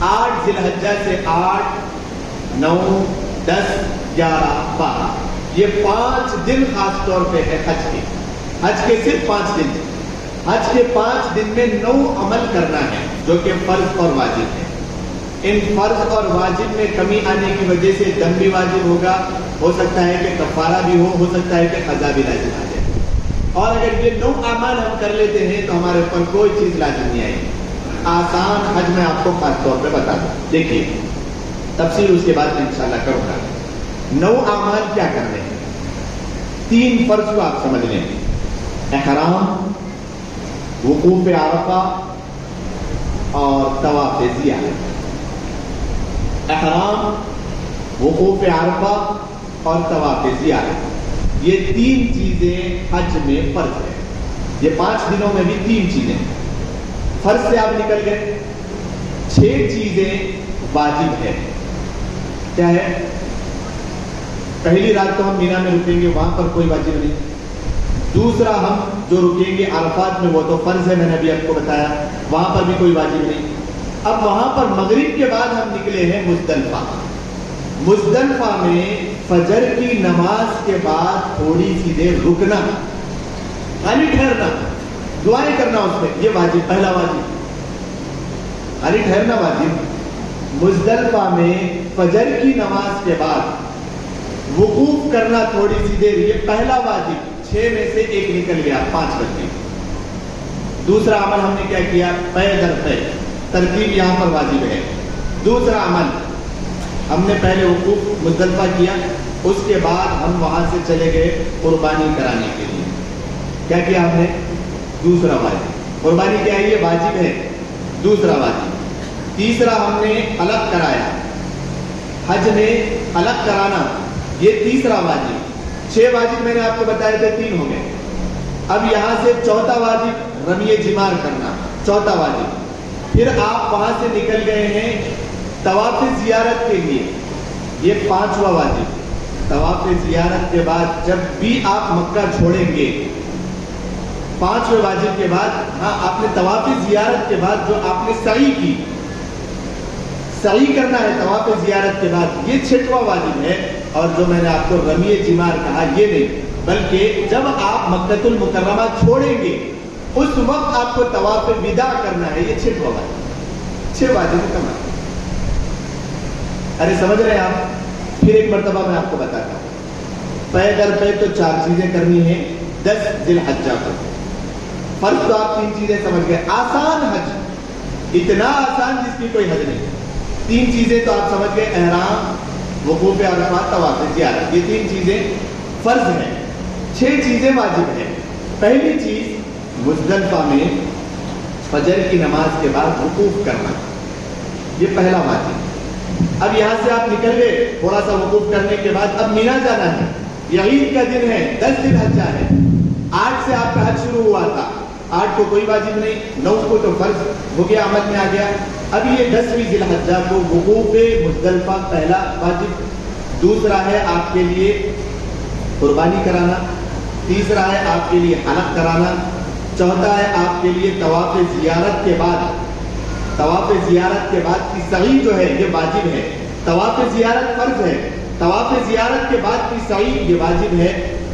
8 ذی الحجہ سے 8, 9, 10, 11, 12 یہ 5 دن خاص طور پہ ہے حج کے. حج کے صرف 5 دن. حج کے 5 دن میں 9 عمل کرنا ہے جو کہ فرض اور واجب ہے. ان فرض اور واجب میں کمی آنے کی وجہ سے دم بھی واجب ہوگا, ہو سکتا ہے کہ کفارہ بھی ہو سکتا ہے کہ قضا بھی لازم آ جائے. اور اگر یہ 9 اعمال ہم کر لیتے ہیں تو ہمارے اوپر کوئی چیز لازم نہیں آئے گی. آسان حج میں آپ کو خاص طور پہ بتا دوں. دیکھیے تفصیل اس کے بعد انشاءاللہ کروں گا. 9 اعمال کیا کرنے ہیں؟ 3 فرض کو آپ سمجھ لیں. احرام, وقوف عرفہ اور طواف زیارت. احرام, وقوف عرفہ اور طواف زیارت, یہ 3 چیزیں حج میں فرض ہے. یہ 5 دنوں میں بھی 3 چیزیں فرض سے آپ نکل گئے. 6 چیزیں واجب ہے. کیا ہے؟ پہلی رات تو ہم مینا میں رکیں گے, وہاں پر کوئی واجب نہیں. دوسرا ہم جو رکیں گے عرفات میں وہ تو فرض ہے, میں نے ابھی آپ کو بتایا, وہاں پر بھی کوئی واجب نہیں. اب وہاں پر مغرب کے بعد ہم نکلے ہیں مزدلفہ. مزدلفہ میں فجر کی نماز کے بعد تھوڑی سی دیر رکنا, خالی ٹھہرنا, دعائیں کرنا اس میں, یہ واجب, پہلا واجب. خالی ٹھہرنا واجب. مزدلفہ میں فجر کی نماز کے بعد وقوف کرنا تھوڑی سی دیر, یہ پہلا واجب. 6 میں سے 1 نکل گیا, 5 بج گئے. دوسرا عمل ہم نے کیا کیا؟ پے در پے, ترتیب یہاں پر واجب ہے. دوسرا عمل ہم نے پہلے وقوف مزدلفہ کیا, اس کے بعد ہم وہاں سے چلے گئے قربانی کرانے کے لیے. کیا کیا ہم نے؟ دوسرا واجب. قربانی کیا ہے؟ یہ واجب ہے, دوسرا واجب. تیسرا ہم نے حلق کرایا. حج میں حلق کرانا یہ تیسرا واجب. 6 واجب میں نے آپ کو بتایا تھے, 3 ہو گئے. اب یہاں سے چوتھا واجب رمی جمار کرنا, چوتھا واجب. پھر آپ وہاں سے نکل گئے ہیں طواف زیارت کے لیے, یہ 5واں واجب. طواف زیارت کے بعد جب بھی آپ مکہ چھوڑیں گے 5ویں واجب کے بعد, ہاں آپ نے طواف زیارت کے بعد جو آپ نے سعی کی, سعی کرنا ہے طواف زیارت کے بعد, یہ 6واں واجب ہے. اور جو میں نے آپ کو رمی جمار کہا یہ نہیں, بلکہ جب آپ مکہ المکرمہ چھوڑیں گے اس وقت آپ کو طواف وداع کرنا ہے, یہ 6واں واجب. 6 واجب مکمل. ارے سمجھ رہے ہیں آپ؟ پھر ایک مرتبہ میں آپ کو بتاتا ہوں. پے در پے تو 4 چیزیں کرنی ہیں 10 ذی الحجہ کو. فرض تو آپ 3 چیزیں سمجھ گئے. آسان حج، اتنا آسان جس کی کوئی حد نہیں. 3 چیزیں تو آپ سمجھ گئے، احرام، وقوف عرفات، طواف زیارت. یہ 3 چیزیں فرض ہیں. 6 چیزیں واجب ہیں. پہلی چیز مزدلفہ میں فجر کی نماز کے بعد وقوف کرنا، یہ پہلا واجب. اب یہاں سے آپ نکل گئے، تھوڑا سا وقوف کرنے کے بعد اب مینا جانا ہے. یہ عید کا دن ہے، 10 ذی الحجہ ہے. 8 سے آپ کا حج شروع ہوا تھا. 8 کو کوئی واجب نہیں، 9 کو تو فرض ہو گیا، عمل میں آ گیا. اب یہ 10ویں ذی الحجہ کو وقوف مزدلفہ پہلا واجب. دوسرا ہے آپ کے لیے قربانی کرانا. تیسرا ہے آپ کے لیے حلق کرانا. چوتھا ہے آپ کے لیے طواف زیارت کے بعد کی سعی جو ہے یہ واجب ہے. طواف زیارت فرض ہے، طواف زیارت کے بعد کی سعی یہ واجب ہے.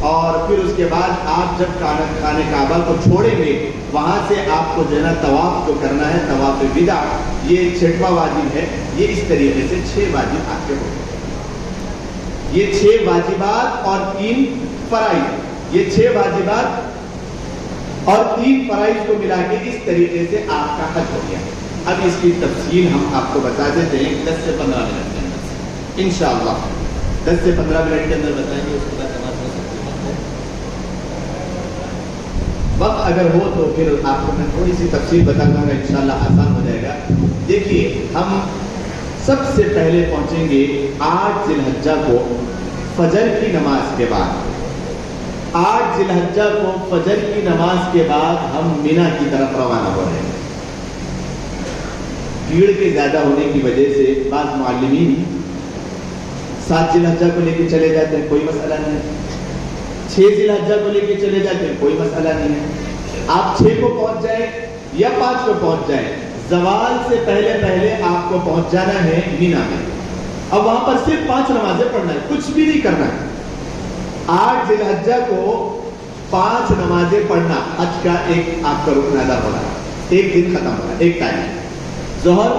اور پھر اس کے بعد آپ جب خانہ کعبہ کو چھوڑیں گے وہاں سے آپ کو جو ہے نا طواف جو کرنا ہے، طواف وداع، یہ 6واں واجب ہے. یہ اس طریقے سے 6 واجب آپ کے ہو گئے. یہ 6 واجبات اور 3 فرائض، یہ 6 واجبات اور 3 فرائض کو ملا کے اس طریقے سے آپ کا حج ہو گیا. اب اس کی تفصیل ہم آپ کو بتا دیتے ہیں 10 سے 15 منٹ کے اندر انشاءاللہ. 10 سے 15 منٹ کے اندر بتائیں گے. اس کے بعد جماعت ہو سکتی ہے. وقت اگر ہو تو پھر آپ کو میں تھوڑی سی تفصیل بتا دوں گا، انشاءاللہ آسان ہو جائے گا. دیکھیے، ہم سب سے پہلے پہنچیں گے 8 ذی الحجہ کو فجر کی نماز کے بعد. 8 ذی الحجہ کو فجر کی نماز کے بعد ہم مینا کی طرف روانہ ہو رہے ہیں. بھیڑ کے زیادہ ہونے کی وجہ سے بعض معلمین 7 ذی الحجہ کو لے کے چلے جاتے ہیں، کوئی مسئلہ نہیں ہے. 6 ذی الحجہ کو لے کے چلے جاتے ہیں، کوئی مسئلہ نہیں ہے. آپ 6 کو پہنچ جائیں یا 5 کو پہنچ جائیں، زوال سے پہلے آپ کو پہنچ جانا ہے مینا میں. اب وہاں پر صرف 5 نمازیں پڑھنا ہے، کچھ بھی نہیں کرنا ہے. 8 ذی الحجہ کو 5 نمازیں پڑھنا، حج کا ایک آپ کا رکن ادا ہو رہا ہے. ایک دن ختم ہو رہا ہے، ایک تاریخ. ظہر،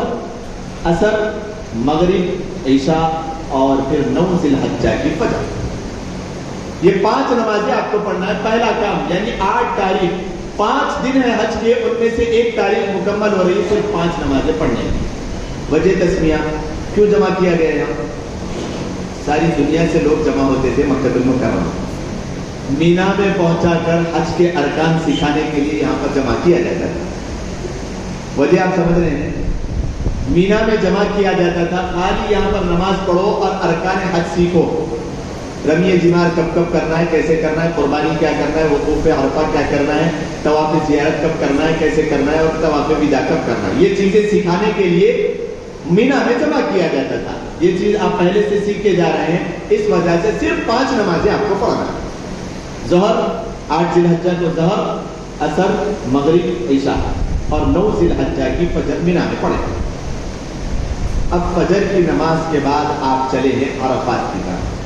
عصر، مغرب، عشاء اور پھر 9 ذی الحجہ کی فجر. یہ 5 نمازیں آپ کو پڑھنا ہے. پہلا کام یعنی 8 تاریخ، 5 دن ہے حج کے، ان میں سے 1 تاریخ مکمل ہو رہی ہے، صرف 5 نمازیں پڑھنے ہیں. وجہ تسمیہ کیوں جمع کیا گیا یہاں؟ ساری دنیا سے لوگ جمع ہوتے تھے مکہ المکرمہ. مینا میں پہنچا کر حج کے ارکان سکھانے کے لیے یہاں پر جمع کیا جاتا تھا. وجہ آپ سمجھ رہے ہیں؟ مینا میں جمع کیا جاتا تھا خالی یہاں پر نماز پڑھو اور ارکان حج سیکھو. رمی جمار کب کب کرنا ہے، کیسے کرنا ہے، قربانی کیا کرنا ہے، وقوف عرفہ کیا کرنا ہے، طواف زیارت کب کرنا ہے، کیسے کرنا ہے، اور طواف وداع کب کرنا ہے، یہ چیزیں سکھانے کے لیے مینا میں جمع کیا جاتا تھا. یہ چیز آپ پہلے سے سیکھ کے جا رہے ہیں، اس وجہ سے صرف 5 نمازیں آپ کو پڑھنا ہے. ظہر 8 ذی الحجہ کو ظہر، عصر، مغرب، عشاء اور 9 ذی الحجہ کی فجر مینا میں پڑھیں. اب فجر کی نماز کے بعد آپ چلے ہیں عرفات کی طرف.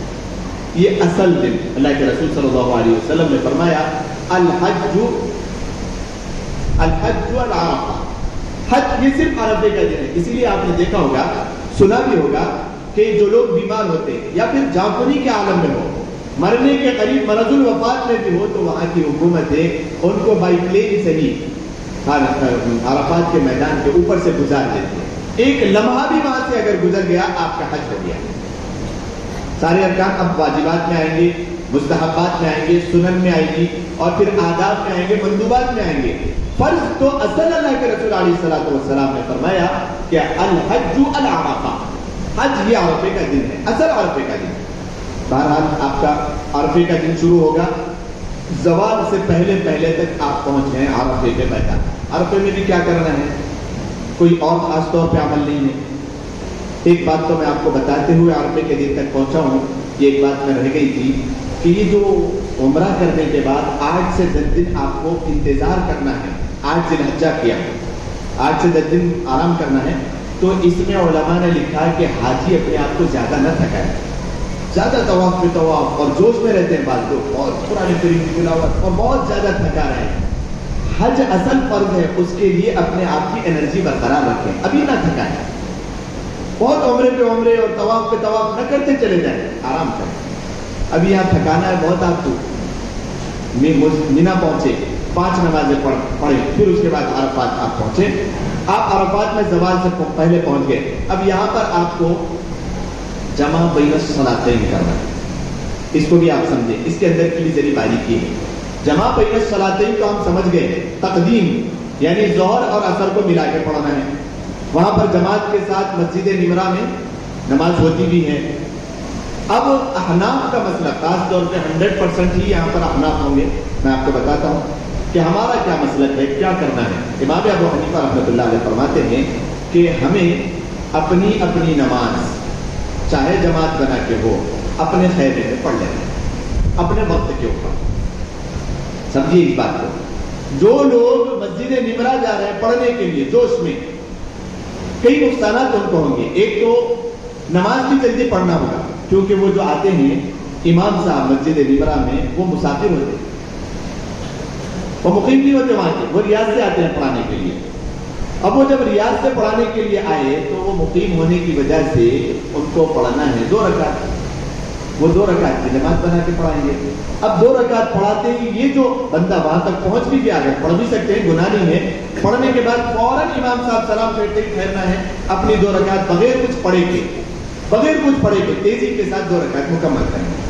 یہ اصل دن، اللہ کے رسول صلی اللہ علیہ وسلم نے فرمایا الحج العرفہ، حج یہ صرف عرفے کا دن ہے. اسی لیے آپ نے دیکھا ہوگا، سنا بھی ہوگا کہ جو لوگ بیمار ہوتے ہیں یا پھر جانکنی کے عالم میں ہو، مرنے کے قریب، مرض الوفات میں بھی ہو، تو وہاں کی حکومتیں ان کو بائی پلین سے ہی عرفات کے میدان کے اوپر سے گزار دیتی ہیں. ایک لمحہ بھی وہاں سے اگر گزر گیا آپ کا حج ہو گیا. سارے ارکان اب واجبات میں آئیں گے، مستحبات میں آئیں گے، سنن میں آئیں گی، اور پھر آداب میں آئیں گے، مندوبات میں آئیں گے. فرض تو اصل اللہ کے رسول علیہ الصلوۃ والسلام نے فرمایا کہ الحج العرفہ، حج یہ عرفے کا دن ہے، اصل عرفے کا دن. بہرحال آپ کا عرفے کا دن شروع ہوگا، زوال سے پہلے تک آپ پہنچ گئے عرفے کے میدان. عرفے میں بھی کیا کرنا ہے، کوئی اور خاص طور پہ عمل نہیں ہے. ایک بات تو میں آپ کو بتاتے ہوئے عرفے کے دن تک پہنچا ہوں، یہ ایک بات میں رہ گئی تھی کہ یہ جو عمرہ کرنے کے بعد 8 سے 10 دن آپ کو انتظار کرنا ہے. 8 ذی الحجہ کیا، 8 سے 10 دن آرام کرنا ہے. تو اس میں علماء نے لکھا کہ حاجی اپنے آپ کو زیادہ نہ تھکائے. زیادہ طواف پہ طواف اور جوش میں رہتے ہیں بعض لوگ، بہت قرآن کریم کی تلاوت اور بہت زیادہ تھکا رہے ہیں. حج اصل فرض ہے، اس کے لیے اپنے آپ کی انرجی برقرار رکھیں، ابھی نہ تھکائیں. بہت عمرے پہ عمرے اور طواف پہ طواف نہ کرتے چلے جائیں، آرام کریں. ابھی یہاں تھکانا ہے بہت آپ کو. مینا پہنچے 5 نمازیں پڑھیں، پھر اس کے بعد عرفات آپ پہنچے. آپ عرفات میں زوال سے پہلے پہنچ گئے. اب یہاں پر آپ کو جمع بین الصلاتین کرنا ہے. اس کو بھی آپ سمجھیں، اس کے اندر کی بھی ذری باریکی ہے. جمع بین الصلاتین تو ہم سمجھ گئے، تقدیم یعنی ظہر اور عصر کو ملا کے پڑھنا ہے. وہاں پر جماعت کے ساتھ مسجد نمرہ میں نماز ہوتی بھی ہے. اب احناف کا مسئلہ خاص طور پہ 100% ہی یہاں پر احناف ہوں گے. میں آپ کو بتاتا ہوں کہ ہمارا کیا مسلک ہے، کیا کرنا ہے. امام ابو حنیفہ رحمۃ اللہ علیہ فرماتے ہیں کہ ہمیں اپنی اپنی نماز چاہے جماعت بنا کے ہو اپنے خیمے میں پڑھ لینا ہے، اپنے وقت کے اوپر. سمجھیے اس بات کو. جو لوگ مسجد نمرہ جا رہے ہیں پڑھنے کے لیے جوش میں، کئی نقصانات ان کو ہوں گے. ایک تو نماز بھی جلدی پڑھنا ہوگا، کیونکہ وہ جو آتے ہیں امام صاحب مسجد نمرہ میں وہ مسافر ہوتے ہیں، وہ مقیم نہیں ہوتے وہاں کے، وہ ریاض سے آتے ہیں پڑھانے کے لیے. اب وہ جب ریاض سے پڑھانے کے لیے آئے تو وہ مقیم ہونے کی وجہ سے ان کو پڑھنا ہے 2 رکعت. وہ 2 رکعت کی نماز بنا کے پڑھائیں گے. اب 2 رکعت پڑھاتے ہی یہ جو بندہ وہاں تک پہنچ بھی گیا ہے، پڑھ بھی سکتے ہیں، گناہ نہیں ہے. پڑھنے کے بعد فوراً امام صاحب سلام پھیرتے ہی ٹھہرنا ہے، اپنی 2 رکعت بغیر کچھ پڑھے کے تیزی کے ساتھ 2 رکعت مکمل کریں گے.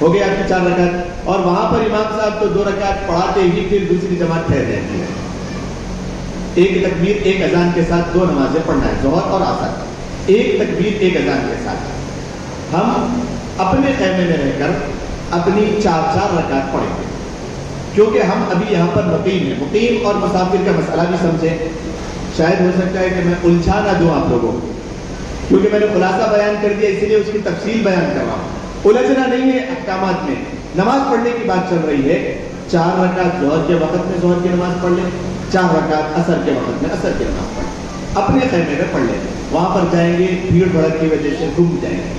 ہو گیا آپ کی 4 رکعت. اور وہاں پر امام صاحب تو 2 رکعت پڑھاتے ہی پھر دوسری جماعت ٹھہر جاتی ہے. ایک تکبیر ایک اذان کے ساتھ 2 نمازیں پڑھنا ہے، ظہر اور عصر. ایک تکبیر ایک اذان کے ساتھ ہم اپنے خیمے میں رہ کر اپنی 4 رکعت پڑھیں گے، کیونکہ ہم ابھی یہاں پر مقیم ہیں. مقیم اور مسافر کا مسئلہ بھی سمجھیں. شاید ہو سکتا ہے کہ میں الجھا نہ دوں آپ لوگوں کو، کیونکہ میں نے خلاصہ بیان کر دیا، اسی لیے اس کی تفصیل بیان کر رہا ہوں. الجھنا نہیں ہے احکامات میں. نماز پڑھنے کی بات چل رہی ہے. 4 رکعت ظہر کے وقت میں ظہر کی نماز پڑھ لیں، 4 رکعت عصر کے وقت میں عصر کی نماز پڑھ لیں، اپنے خیمے میں پڑھ لیں. وہاں پر جائیں گے، بھیڑ بھڑک کی وجہ سے گم جائیں گے.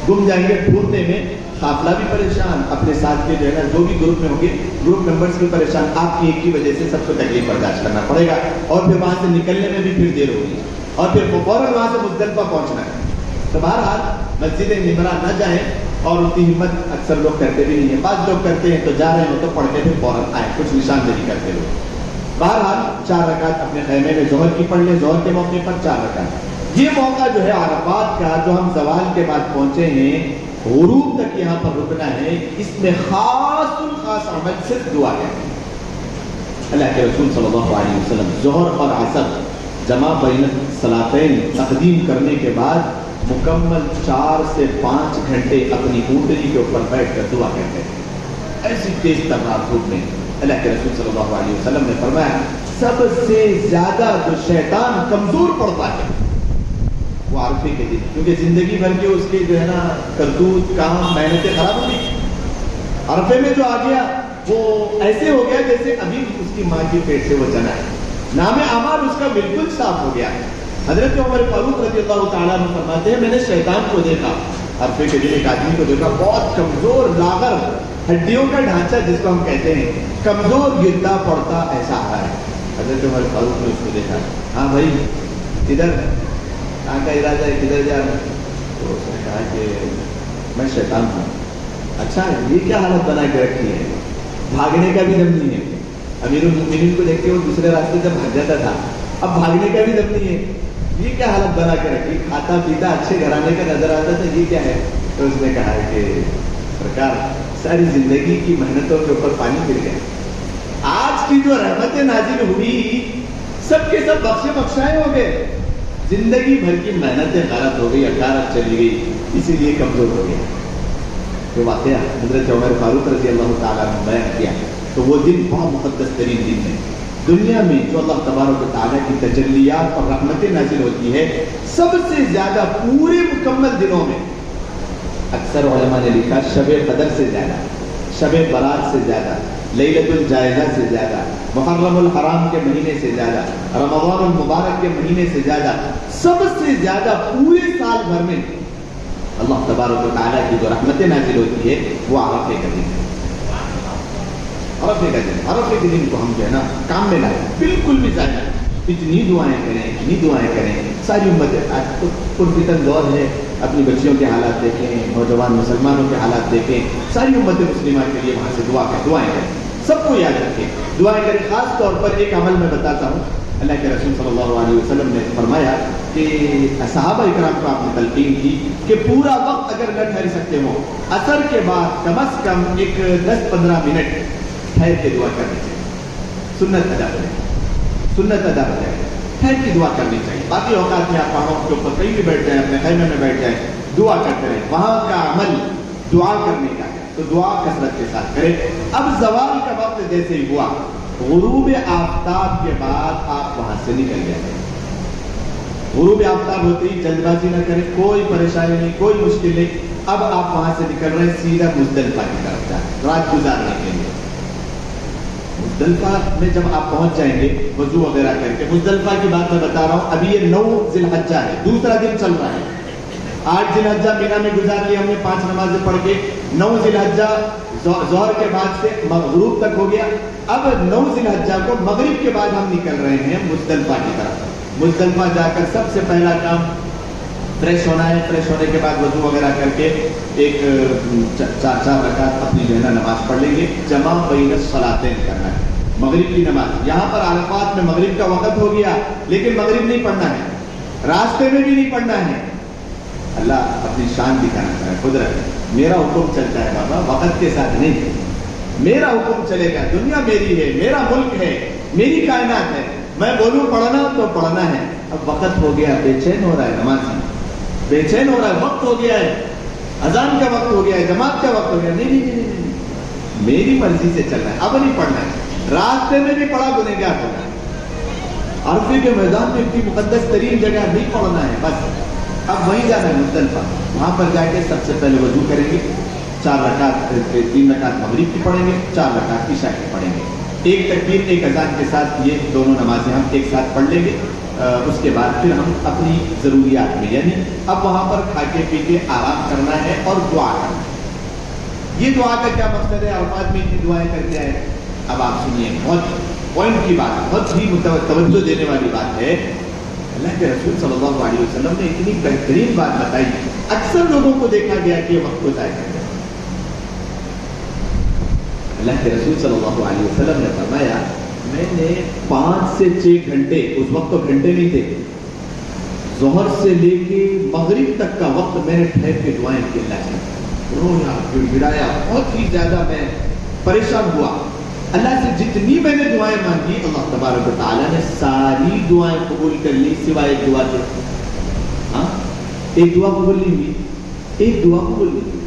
ڈھونڈنے میں قافلہ بھی پریشان، اپنے ساتھ کے جو ہے نا جو بھی گروپ میں ہوں گے گروپ ممبرس بھی پریشان. آپ کی ایک کی وجہ سے سب کو تکلیف برداشت کرنا پڑے گا، اور پھر وہاں سے نکلنے میں بھی پھر دیر ہوگی، اور پھر فوراً وہاں سے مزدلفہ پہنچنا ہے. تو بہرحال مسجد نمرہ نہ جائیں، اور اتنی ہمت اکثر لوگ کرتے بھی نہیں ہیں. بعض لوگ کرتے ہیں تو جا رہے ہو تو پڑھ کے پھر فوراً آئے، کچھ نشاندہی کرتے لوگ. بہرحال 4 رکعت اپنے خیمے میں ظہر کی پڑھ لیں. ظہر کے موقع پر 4 رکعت. یہ موقع جو ہے عرفات کا، جو ہم زوال کے بعد پہنچے ہیں، غروب تک یہاں پر رکنا ہے. اس میں خاص عمل صرف دعا ہے. اللہ کے رسول صلی اللہ علیہ وسلم ظہر اور عصر جمع بین الصلاتین تقدیم کرنے کے بعد مکمل 4 سے 5 گھنٹے اپنی اونٹنی کے اوپر بیٹھ کر دعا کرتے ہیں، ایسی تیز ترنار دھوپ میں. اللہ کے رسول صلی اللہ علیہ وسلم نے فرمایا سب سے زیادہ جو شیطان کمزور پڑتا ہے وہ عرفے کے دن، کیونکہ زندگی بھر کے اس کے جو ہے نا کرتوت کام محنتیں خراب ہو گئی. عرفے میں جو آ گیا وہ ایسے ہو گیا جیسے ابھی اس کی ماں کی پیٹ سے وہ جنا ہے. نام اعمال اس کا بالکل صاف ہو گیا. حضرت عمر فاروق رضی اللہ تعالیٰ عنہ فرماتے ہیں میں نے شیطان کو دیکھا عرفے کے دن، ایک آدمی کو دیکھا بہت کمزور، لاغر، ہڈیوں کا ڈھانچہ جس کو ہم کہتے ہیں، کمزور، گرتا پڑتا ایسا آ رہا ہے. حضرت عمر فاروق نے اس کو دیکھا، ہاں بھائی کدھر، کہاں کا ارادہ ہے، کدھر جا رہا ہے؟ تو اس نے کہا کہ میں شیطان ہوں. اچھا یہ کیا حالت بنا کے رکھی ہے، بھاگنے کا بھی دم نہیں ہے. امیر المؤمنین کو دیکھ کے وہ دوسرے راستے سے بھاگ جاتا تھا، اب بھاگنے کا بھی دم نہیں ہے. یہ کیا حالت بنا کے رکھی، کھاتا پیتا اچھے گھرانے کا نظر آتا تھا، یہ کیا ہے؟ تو اس نے کہا کہ سرکار ساری زندگی کی محنتوں کے اوپر پانی گر گیا. آج کی جو رحمتیں نازل ہوئی سب کے سب بخشے بخشائے ہو گئے. زندگی بھر کی محنتیں غلط ہو گئی، اکارت چلی گئی، اسی لیے کمزور ہو گیا. تو واقعہ حضرت عمر فاروق رضی اللہ تعالیٰ نے بیان کیا. تو وہ دن بہت مقدس ترین دن ہے دنیا میں، جو اللہ تبارک و تعالیٰ کی تجلیات اور رحمتیں نازل ہوتی ہے. سب سے زیادہ پورے مکمل دنوں میں اکثر علماء نے لکھا شب قدر سے زیادہ، شب برات سے زیادہ، لیلۃ الجائزہ سے زیادہ، محرم الحرام کے مہینے سے زیادہ، رمضان المبارک کے مہینے سے زیادہ، سب سے زیادہ پورے سال بھر میں اللہ تبارک و تعالیٰ کی جو رحمتیں نازل ہوتی ہے وہ عرفے کا دن ہے. عرفے کا دن، عرفے کے دن کو ہم جو ہے نا کام میں لائیں، بالکل بھی ضائع. اتنی دعائیں کریں، اتنی دعائیں کریں. ساری امت آج تو پرفتن دور ہے، اپنی بچیوں کے حالات دیکھیں، نوجوان مسلمانوں کے حالات دیکھیں. ساری امت مسلمہ کے لیے وہاں سے دعائیں کریں. سب کو یاد رکھیں، دعائیں کریں. خاص طور پر ایک عمل میں بتاتا ہوں. اللہ کے رسول صلی اللہ علیہ وسلم نے فرمایا کہ صحابہ اکرام کو آپ نے تلقین کی کہ پورا وقت اگر نہ ٹھہر سکتے ہو، عصر کے بعد کم از کم ایک 10-15 منٹ ٹھہر کے دعا کرنی چاہیے. سنت ادا کریں، سنت ادا کریں، ٹھہر کی دعا کرنی چاہیے. باقی اوقات میں آپ پہاڑوں کے اوپر کہیں بھی بیٹھ جائیں، اپنے خیمے میں بیٹھ جائیں، دعا کرتے رہیں. وہاں کا عمل دعا کرنے کا ہے تو دعا کثرت کے ساتھ کریں. اب زوال کا وقت جیسے ہی ہوا، غروب آفتاب کے بعد آپ وہاں سے نکل جائیں. غروب آفتاب ہوتے ہی جلد بازی نہ کریں، کوئی پریشانی نہیں، کوئی مشکل نہیں. اب آپ وہاں سے نکل رہے ہیں سیدھا مزدلفہ کی طرف جائیں رات گزارنے کے لیے. مزدلفہ میں جب آپ پہنچ جائیں گے وضو وغیرہ کر کے، مزدلفہ کی بات میں بتا رہا ہوں، ابھی یہ 9 ذی الحجہ ہے، دوسرا دن چل رہا ہے. 8 ذی الحجہ مینا میں گزار لی ہم نے 5 نمازیں پڑھ کے. 9 ذی الحجہ ظہر کے بعد سے غروب تک ہو گیا. اب 9 ذی الحجہ کو مغرب کے بعد ہم نکل رہے ہیں مزدلفہ کی طرف. مزدلفہ جا کر سب سے پہلا کام فریش ہونا ہے. فریش ہونے کے بعد وضو وغیرہ کر کے ایک 4 رکعت اپنی جو ہے نا نماز پڑھ لیں گے. جمع بین الصلاتین کرنا ہے، مغرب کی نماز. یہاں پر عرفات میں مغرب کا وقت ہو گیا لیکن مغرب نہیں پڑھنا ہے، راستے میں بھی نہیں پڑھنا ہے. اللہ اپنی شان دکھانا چاہے، قدرت. میرا حکم چلتا ہے بابا، وقت کے ساتھ نہیں. میرا حکم چلے گا، دنیا میری ہے، میرا ملک ہے، میری کائنات ہے. میں بولوں پڑھنا تو پڑھنا ہے. اب وقت ہو گیا، بے چین ہو رہا ہے نمازی، بے چین ہو رہا ہے، وقت ہو گیا ہے، اذان کا وقت ہو گیا ہے، جماعت کا وقت ہو گیا. نہیں، میری مرضی سے چلنا ہے، اب نہیں پڑھنا ہے. راستے میں بھی پڑھا گنہگار ہونا ہے. عرفے کے میدان میں اتنی مقدس ترین جگہ نہیں پڑھنا ہے. بس اب وہیں جانا ہے مزدلفہ. وہاں پر جا کے سب سے پہلے وضو کریں گے، 4 رکعت 3 رکعت مغرب کی پڑھیں گے، 4 رکعت عشاء کی پڑھیں گے. ایک تکبیر ایک اذان کے ساتھ یہ دونوں نمازیں ہم ایک ساتھ پڑھ لیں گے. اس کے بعد پھر ہم اپنی ضروریات میں، یعنی اب وہاں پر کھا کے پی کے آرام کرنا ہے اور دعا کرنا ہے. یہ دعا کا کیا مقصد ہے؟ عرفات میں اتنی دعائیں کر کے آئے. اب آپ سنیے، بہت پوائنٹ کی بات، بہت ہی توجہ دینے والی بات ہے. اللہ کے رسول صلی اللہ علیہ وسلم نے اتنی بہترین بات بتائی. اکثر لوگوں کو دیکھا گیا کہ یہ وقت کو ضائع کرتے ہیں. اللہ کے رسول صلی اللہ علیہ وسلم نے فرمایا، میں نے 5 سے 6 گھنٹے، اس وقت تو گھنٹے نہیں تھے، ظہر سے لے کے مغرب تک کا وقت میں نے ٹھہر کے دعائیں کی. اللہ سے رویا، گڑگڑایا، بہت ہی زیادہ میں پریشان ہوا. اللہ سے جتنی میں نے دعائیں مانگی، اللہ تبارک و تعالیٰ نے ساری دعائیں قبول کر لی سوائے ایک دعا کے. ہاں، ایک دعا قبول نہیں ہوئی، ایک دعا قبول نہیں ہوئی.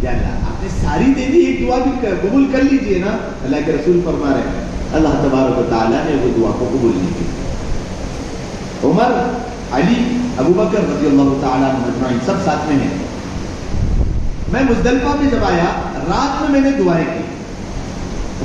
یا اللہ آپ نے ساری دے دی، ایک دعا بھی قبول کر لیجئے نا. اللہ کے رسول فرما رہے ہیں اللہ تبارک و تعالیٰ نے وہ دعا کو قبول نہیں کی. عمر، علی، ابو بکر رضی اللہ تعالیٰ عنہ اجمعین سب ساتھ میں ہیں. میں مزدلفہ میں جب آیا، رات میں نے دعائیں کی،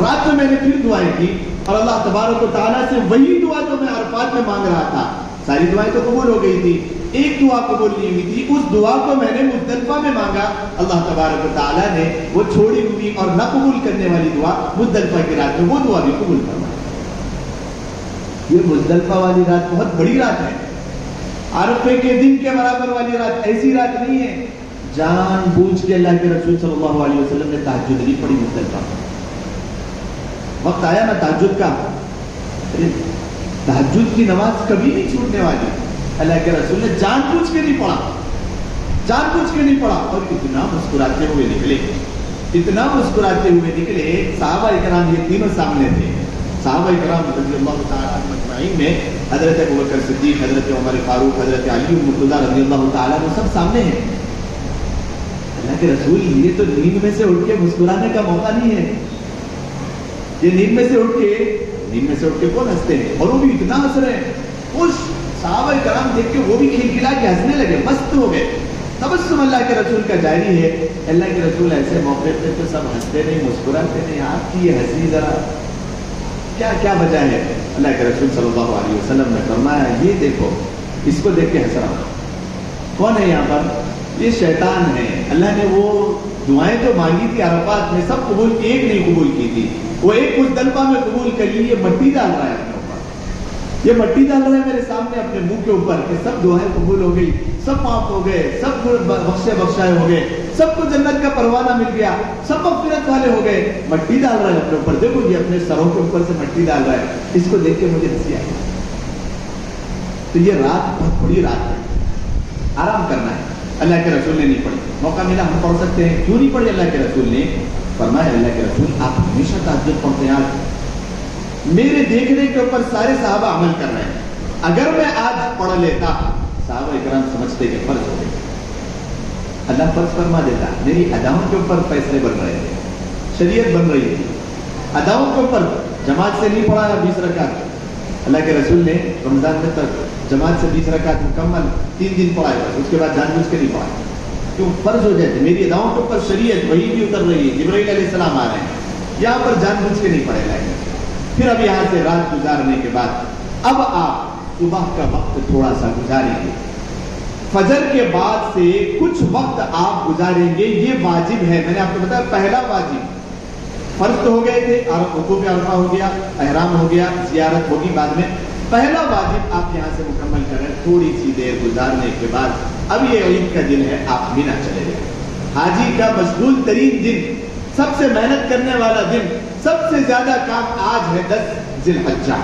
رات میں نے پھر دعائیں کی، اور اللہ تبارک و تعالیٰ سے وہی دعا جو میں عرفات میں مانگ رہا تھا، ساری دعائیں تو قبول ہو گئی تھی، ایک دعا قبول نہیں ہوئی تھی. اس دعا کو میں نے مزدلفہ میں مانگا، اللہ تبارک و تعالیٰ نے وہ چھوڑی ہوئی اور نہ قبول کرنے والی دعا مزدلفہ کی رات میں وہ دعا بھی قبول فرمائی. یہ مزدلفہ والی رات بہت بڑی رات ہے، عرفے کے دن کے برابر والی رات ایسی رات نہیں ہے. جان بوجھ کے اللہ کے رسول صلی اللہ علیہ وسلم نے تہجد نہیں پڑھی مزدلفہ. وقت آیا نا تہجد کا، تہجد کی نماز کبھی نہیں چھوٹنے والی. اللہ کے رسول نے جان بوجھ کے نہیں پڑھا، جان بوجھ کے نہیں پڑھا، اور اتنا مسکراتے ہوئے نکلے، اتنا مسکراتے ہوئے نکلے. صحابہ اکرام یہ تینوں سامنے تھے. صحابہ اکرام رضی اللہ تعالیٰ عنہ اجمعین میں حضرت ابوبکر صدیق، حضرت عمر فاروق، حضرت علی مرتضیٰ رضی اللہ تعالیٰ عنہ سب سامنے ہیں. اللہ کے رسول یہ تو نیند میں سے اٹھ کے مسکرانے کا موقع نہیں ہے. یہ نیند میں سے اٹھ کے کون ہنستے ہیں؟ اور وہ بھی اتنا ہنس رہے ہیں، خوش. صحابہ کرام دیکھ کے وہ بھی کھلکھلا کے ہنسنے لگے، مست ہو گئے. تبسم اللہ کے رسول کا جاری ہے. اللہ کے رسول ایسے موقع پہ تو سب ہنستے نہیں، مسکراتے نہیں. آپ کی یہ ہنسی ذرا کیا وجہ ہے؟ اللہ کے رسول صلی اللہ علیہ وسلم نے فرمایا، یہ دیکھو، اس کو دیکھ کے ہنس رہا ہوں. کون ہے یہاں پر؟ یہ شیطان ہے. اللہ نے وہ دعائیں جو مانگی تھی عرفات میں سب قبول کی، ایک نہیں قبول کی تھی. وہ ایک مزدلفہ میں قبول کر لی. یہ مٹی ڈال رہا ہے اپنے اوپر. یہ مٹی ڈال رہا ہے میرے سامنے اپنے منہ کے اوپر کہ سب دعائیں قبول ہو گئی، سب معاف ہو گئے، سب بخشائے ہو گئے، سب کو جنت کا پروانہ مل گیا، سب مغفرت والے ہو گئے. مٹی ڈال رہا ہے اپنے اوپر. دیکھو یہ اپنے سروں کے اوپر سے مٹی ڈال رہا ہے. اس کو دیکھ کے مجھے ہنسی آئی. تو یہ رات بہت بڑی رات ہے، آرام کرنا ہے. اللہ کے رسول نے نہیں پڑھی، موقع ملا ہم پڑھ سکتے ہیں، کیوں نہیں پڑھی؟ اللہ کے رسول نے فرمایا، اللہ کے رسول آپ ہمیشہ تہجد پڑھتے ہیں. آج میرے دیکھنے کے اوپر سارے صحابہ عمل کر رہے ہیں، اگر میں آج پڑھ لیتا صحابہ اکرام سمجھتے کہ فرض ہو گئے. اللہ فرض فرما دیتا. میری اداؤں کے اوپر فیصلے بن رہے تھے، شریعت بن رہی تھی. اداؤں کے اوپر جماعت سے نہیں پڑھایا 20 رکعت. اللہ کے رسول نے رمضان میں تک جماعت سے 20 رکعت مکمل 3 دن پڑھائے، اس کے بعد جان بوجھ کے نہیں پڑھائے. کیوں؟ فرض ہو جاتے. میری اداؤں کے اوپر شریعت وہی بھی اتر رہی ہے، جبرائیل علیہ السلام آ رہے ہیں، یہاں پر جان بوجھ کے نہیں پڑھے لائیں. پھر اب یہاں سے رات گزارنے کے بعد اب آپ صبح کا وقت تھوڑا سا گزاریں گے، فجر کے بعد سے کچھ وقت آپ گزاریں گے. یہ واجب ہے. میں نے آپ کو بتایا پہلا واجب، فرض تو ہو گئے تھے، وقوف عرفہ ہو گیا، احرام ہو گیا، زیارت ہوگی بعد میں. پہلا واجب آپ یہاں سے مکمل کریں. تھوڑی سی دیر گزارنے کے بعد اب یہ عید کا دن ہے، آپ مینا چلے جائیں. حاجی کا مشغول ترین دن، سب سے محنت کرنے والا دن، سب سے زیادہ کام آج ہے 10 ذی الحجہ،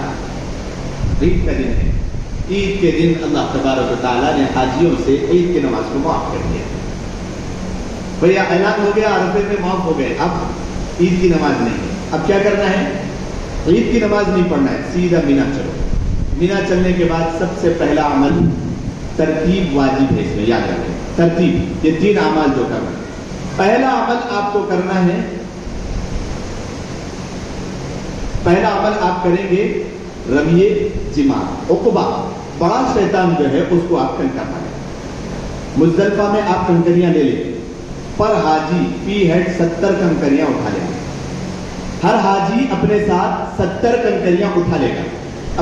عید کا دن ہے. عید کے دن اللہ تبارک و تعالیٰ نے حاجیوں سے عید کی نماز کو معاف کر دیا. بھیا اعلان ہو گیا، عرفے میں معاف ہو گئے، اب عید کی نماز نہیں. اب کیا کرنا ہے؟ عید کی نماز نہیں پڑھنا ہے، سیدھا مینا چلو. مینا چلنے کے بعد سب سے پہلا عمل، ترتیب واجب ہے اس میں، یاد رکھیں ترتیب. یہ 3 اعمال جو کرنا ہے، پہلا عمل آپ کو کرنا ہے، پہلا عمل آپ کریں گے رمیے جمار. عقبہ بڑا شیطان جو ہے اس کو آپ کنکرنا ہے. مزدلفہ میں آپ کنکریاں لے لیں. پر حاجی فی ہیڈ 70 کنکریاں اٹھا لیں گے. ہر حاجی اپنے ساتھ 70 کنکریاں اٹھا لے گا،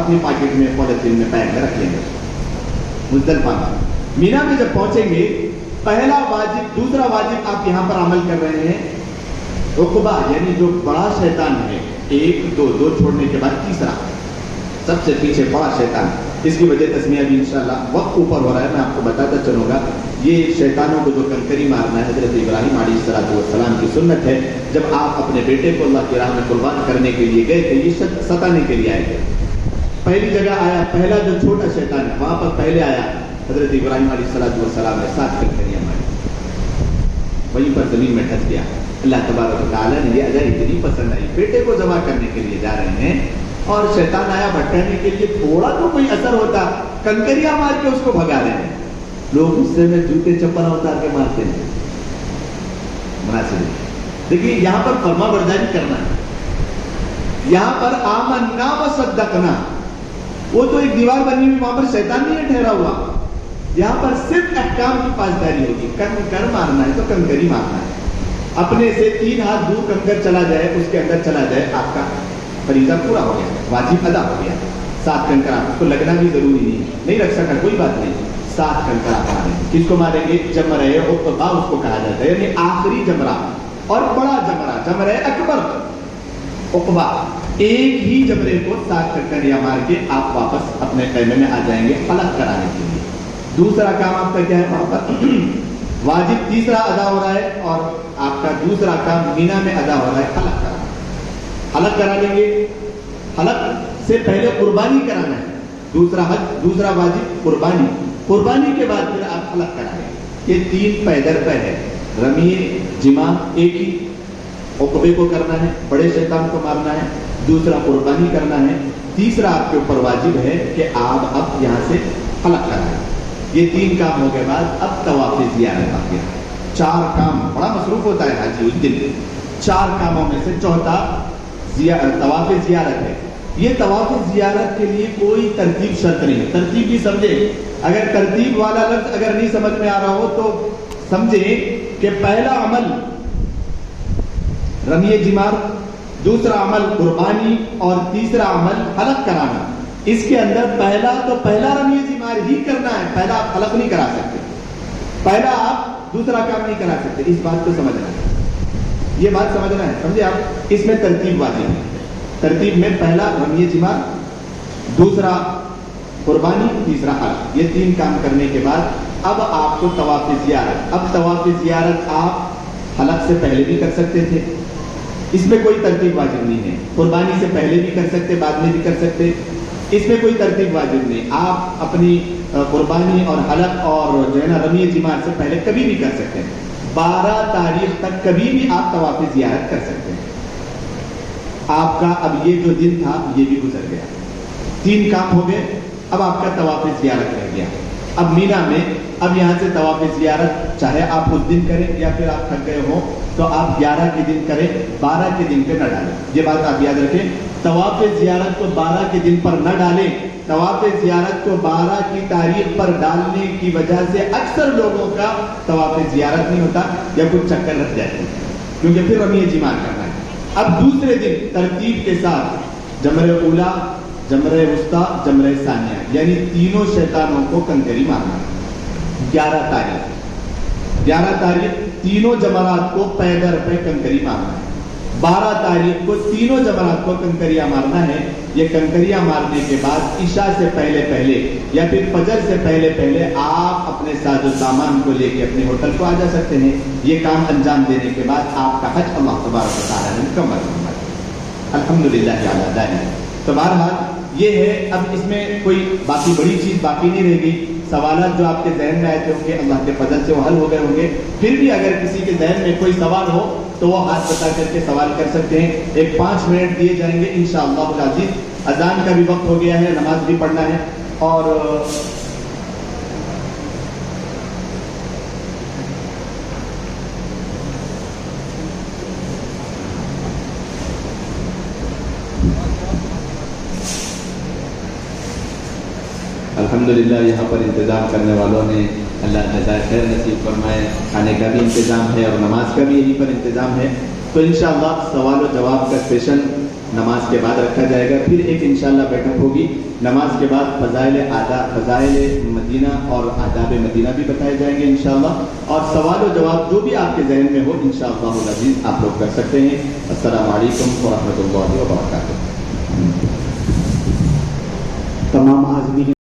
اپنی پاکٹ میں پولیتھین میں پیک میں رکھ لیں گے. مزدلفہ میں مینا میں جب پہنچیں گے، پہلا واجب، دوسرا واجب آپ یہاں پر عمل کر رہے ہیں. عقبہ یعنی جو بڑا شیطان ہے، 1 2 2 چھوڑنے کے بعد تیسرا، سب سے پیچھے بڑا شیطان. اس کی وجہ تسمیہ بھی انشاءاللہ وقت اوپر ہو رہا ہے، میں آپ کو بتاتا چلوں گا. یہ شیطانوں کو جو کنکری مارنا ہے، حضرت ابراہیم علیہ السلام کی سنت ہے. جب آپ اپنے بیٹے کو اللہ کی راہ میں قربان کرنے کے لیے گئے تھے، یہ ستانے کے لیے آئے تھے. پہلی جگہ آیا، پہلا جو چھوٹا شیطان ہے وہاں پر پہلے آیا. حضرت ابراہیم علیہ السلام نے 7 کنکریاں ماری، وہیں پر زمین میں ٹھس گیا. اللہ تبارک و تعالیٰ نے یہ اجر اتنی پسند آئی، بیٹے کو ذبح کرنے کے لیے جا رہے ہیں اور شیطان آیا بھٹکانے کے لیے. تھوڑا تو کوئی اثر ہوتا، کنکریاں مار کے اس کو بھگا رہے ہیں. لوگ غصے میں جوتے چپل اتار کے مارتے ہیں. مناسب ہے. دیکھیے یہاں پر فرما برداری کرنا ہے. یہاں پر آمنا و صدقنا، وہ تو ایک دیوار بنی ہوئی، وہاں پر شیطان نہیں ٹھہرا ہوا. یہاں پر صرف احکام کی پاسداری ہوگی. کنکر مارنا ہے تو کنکری مارنا ہے. اپنے سے 3 ہاتھ دور کنکر چلا جائے، اس کے اندر چلا جائے، آپ کا فریضہ پورا ہو گیا، واجب ادا ہو گیا. 7 کنکر آپ کو لگنا بھی ضروری نہیں رکھ سکا کوئی بات نہیں. 7 کنکر آپ ماریں گے. کس کو ماریں گے؟ جمرہ عقبہ اس کو کہا جاتا ہے، یعنی آخری جمرہ اور بڑا جمرہ، جمرہ اکبر عقبہ. ایک ہی جمرے کو 7 کنکریاں مار کے آپ واپس اپنے خیمے میں آ جائیں گے حلق کرانے کے لیے. دوسرا کام آپ کا کیا ہے؟ وہاں پر واجب تیسرا ادا ہو رہا ہے اور آپ کا دوسرا کام مینا میں ادا ہو رہا ہے حلق کرانا. حلق کرا لیں گے. حلق سے پہلے قربانی کرانا ہے. دوسرا حج، دوسرا واجب قربانی. قربانی کے بعد پھر آپ حلق کرائیں. یہ 3 پیدر پہ ہے. رمیے جمع ایک ہی، عقبے کو کرنا ہے، بڑے شیطان کو مارنا ہے. دوسرا قربانی کرنا ہے. تیسرا آپ کے اوپر واجب ہے کہ آپ اب یہاں سے حلق کرائیں. یہ 3 کام ہو گئے بعد اب طواف زیارت آ گیا. 4 کام، بڑا مصروف ہوتا ہے حاجی اس دن. 4 کاموں میں سے چوتھا طواف زیارت ہے. یہ طواف زیارت کے لیے کوئی ترتیب شرط نہیں ہے. ترتیب بھی سمجھے، اگر ترتیب والا لفظ اگر نہیں سمجھ میں آ رہا ہو تو سمجھیں کہ پہلا عمل رمی جمار، دوسرا عمل قربانی اور تیسرا عمل حلق کرانا. اس کے اندر پہلا رمی جمار ہی کرنا ہے. پہلا آپ حلق نہیں کرا سکتے، پہلا آپ دوسرا کام نہیں کرا سکتے. اس بات کو سمجھنا ہے، یہ بات سمجھنا ہے. سمجھے آپ؟ اس میں ترتیب واجب ہے. ترتیب میں پہلا رمی جمار، دوسرا قربانی، تیسرا حج، یہ 3 کام کرنے کے بعد اب آپ کو طواف زیارت. اب طواف زیارت آپ حلق سے پہلے بھی کر سکتے تھے، اس میں کوئی ترتیب واجب نہیں ہے. قربانی سے پہلے بھی کر سکتے، بعد میں بھی کر سکتے، اس میں کوئی ترتیب واجب نہیں. آپ اپنی قربانی اور حلق اور جو ہے نا رمی جمار سے پہلے کبھی بھی کر سکتے ہیں. 12 تاریخ تک کبھی بھی آپ طواف زیارت کر سکتے ہیں. آپ کا اب یہ جو دن تھا یہ بھی گزر گیا، 3 کام ہو گئے. اب آپ کا طواف زیارت رہ گیا. اب مینا میں اب یہاں سے طواف زیارت چاہے آپ اس دن کریں یا پھر آپ تھک گئے ہوں تو آپ 11 کے دن کریں، 12 کے دن پہ نہ ڈالیں. یہ بات آپ یاد رکھیں، طواف زیارت کو 12 کے دن پر نہ ڈالیں. طواف زیارت کو 12 کی تاریخ پر ڈالنے کی وجہ سے اکثر لوگوں کا طواف زیارت نہیں ہوتا یا کچھ چکر رہ جاتے ہیں، کیونکہ پھر رمی جمار کرنا ہے. اب دوسرے دن ترتیب کے ساتھ جمرہ اولا، جمرہ وسطیٰ، جمرہ ثانیہ، یعنی تینوں شیطانوں کو کنکری مارنا. 11 تاریخ تینوں جمرات کو پیدر پہ کنکری مارنا ہے. 12 تاریخ کو تینوں جمرات کو کنکریاں مارنا ہے. یہ کنکریاں مارنے کے بعد عشاء سے پہلے یا پھر فجر سے پہلے آپ اپنے ساز و سامان کو لے کے اپنے ہوٹل کو آ جا سکتے ہیں. یہ کام انجام دینے کے بعد آپ کا حج اللہ تبارک و تعالیٰ نے مکمل کرنا ہے، الحمدللہ علی ذالک. تو بہرحال یہ ہے. اب اس میں کوئی باقی بڑی چیز باقی نہیں رہ گئی. سوالات جو آپ کے ذہن میں آئے تھے ہوں گے اللہ کے فضل سے وہ حل ہو گئے ہوں گے. پھر بھی اگر کسی کے ذہن میں کوئی سوال ہو تو وہ ہاتھ بتا کر کے سوال کر سکتے ہیں. ایک 5 منٹ دیے جائیں گے انشاءاللہ العزیز. اذان کا بھی وقت ہو گیا ہے، نماز بھی پڑھنا ہے. اور الحمدللہ یہاں پر انتظام کرنے والوں نے اللہ جزائے خیر نصیب فرمائے. کھانے کا بھی انتظام ہے اور نماز کا بھی یہیں پر انتظام ہے. تو انشاءاللہ سوال و جواب کا سیشن نماز کے بعد رکھا جائے گا. پھر ایک انشاءاللہ بیٹھک ہوگی نماز کے بعد. فضائل مدینہ اور آداب مدینہ بھی بتائے جائیں گے انشاءاللہ. اور سوال و جواب جو بھی آپ کے ذہن میں ہو انشاءاللہ العزیز آپ لوگ کر سکتے ہیں. السلام علیکم ورحمۃ اللہ وبرکاتہ. تمام عازمین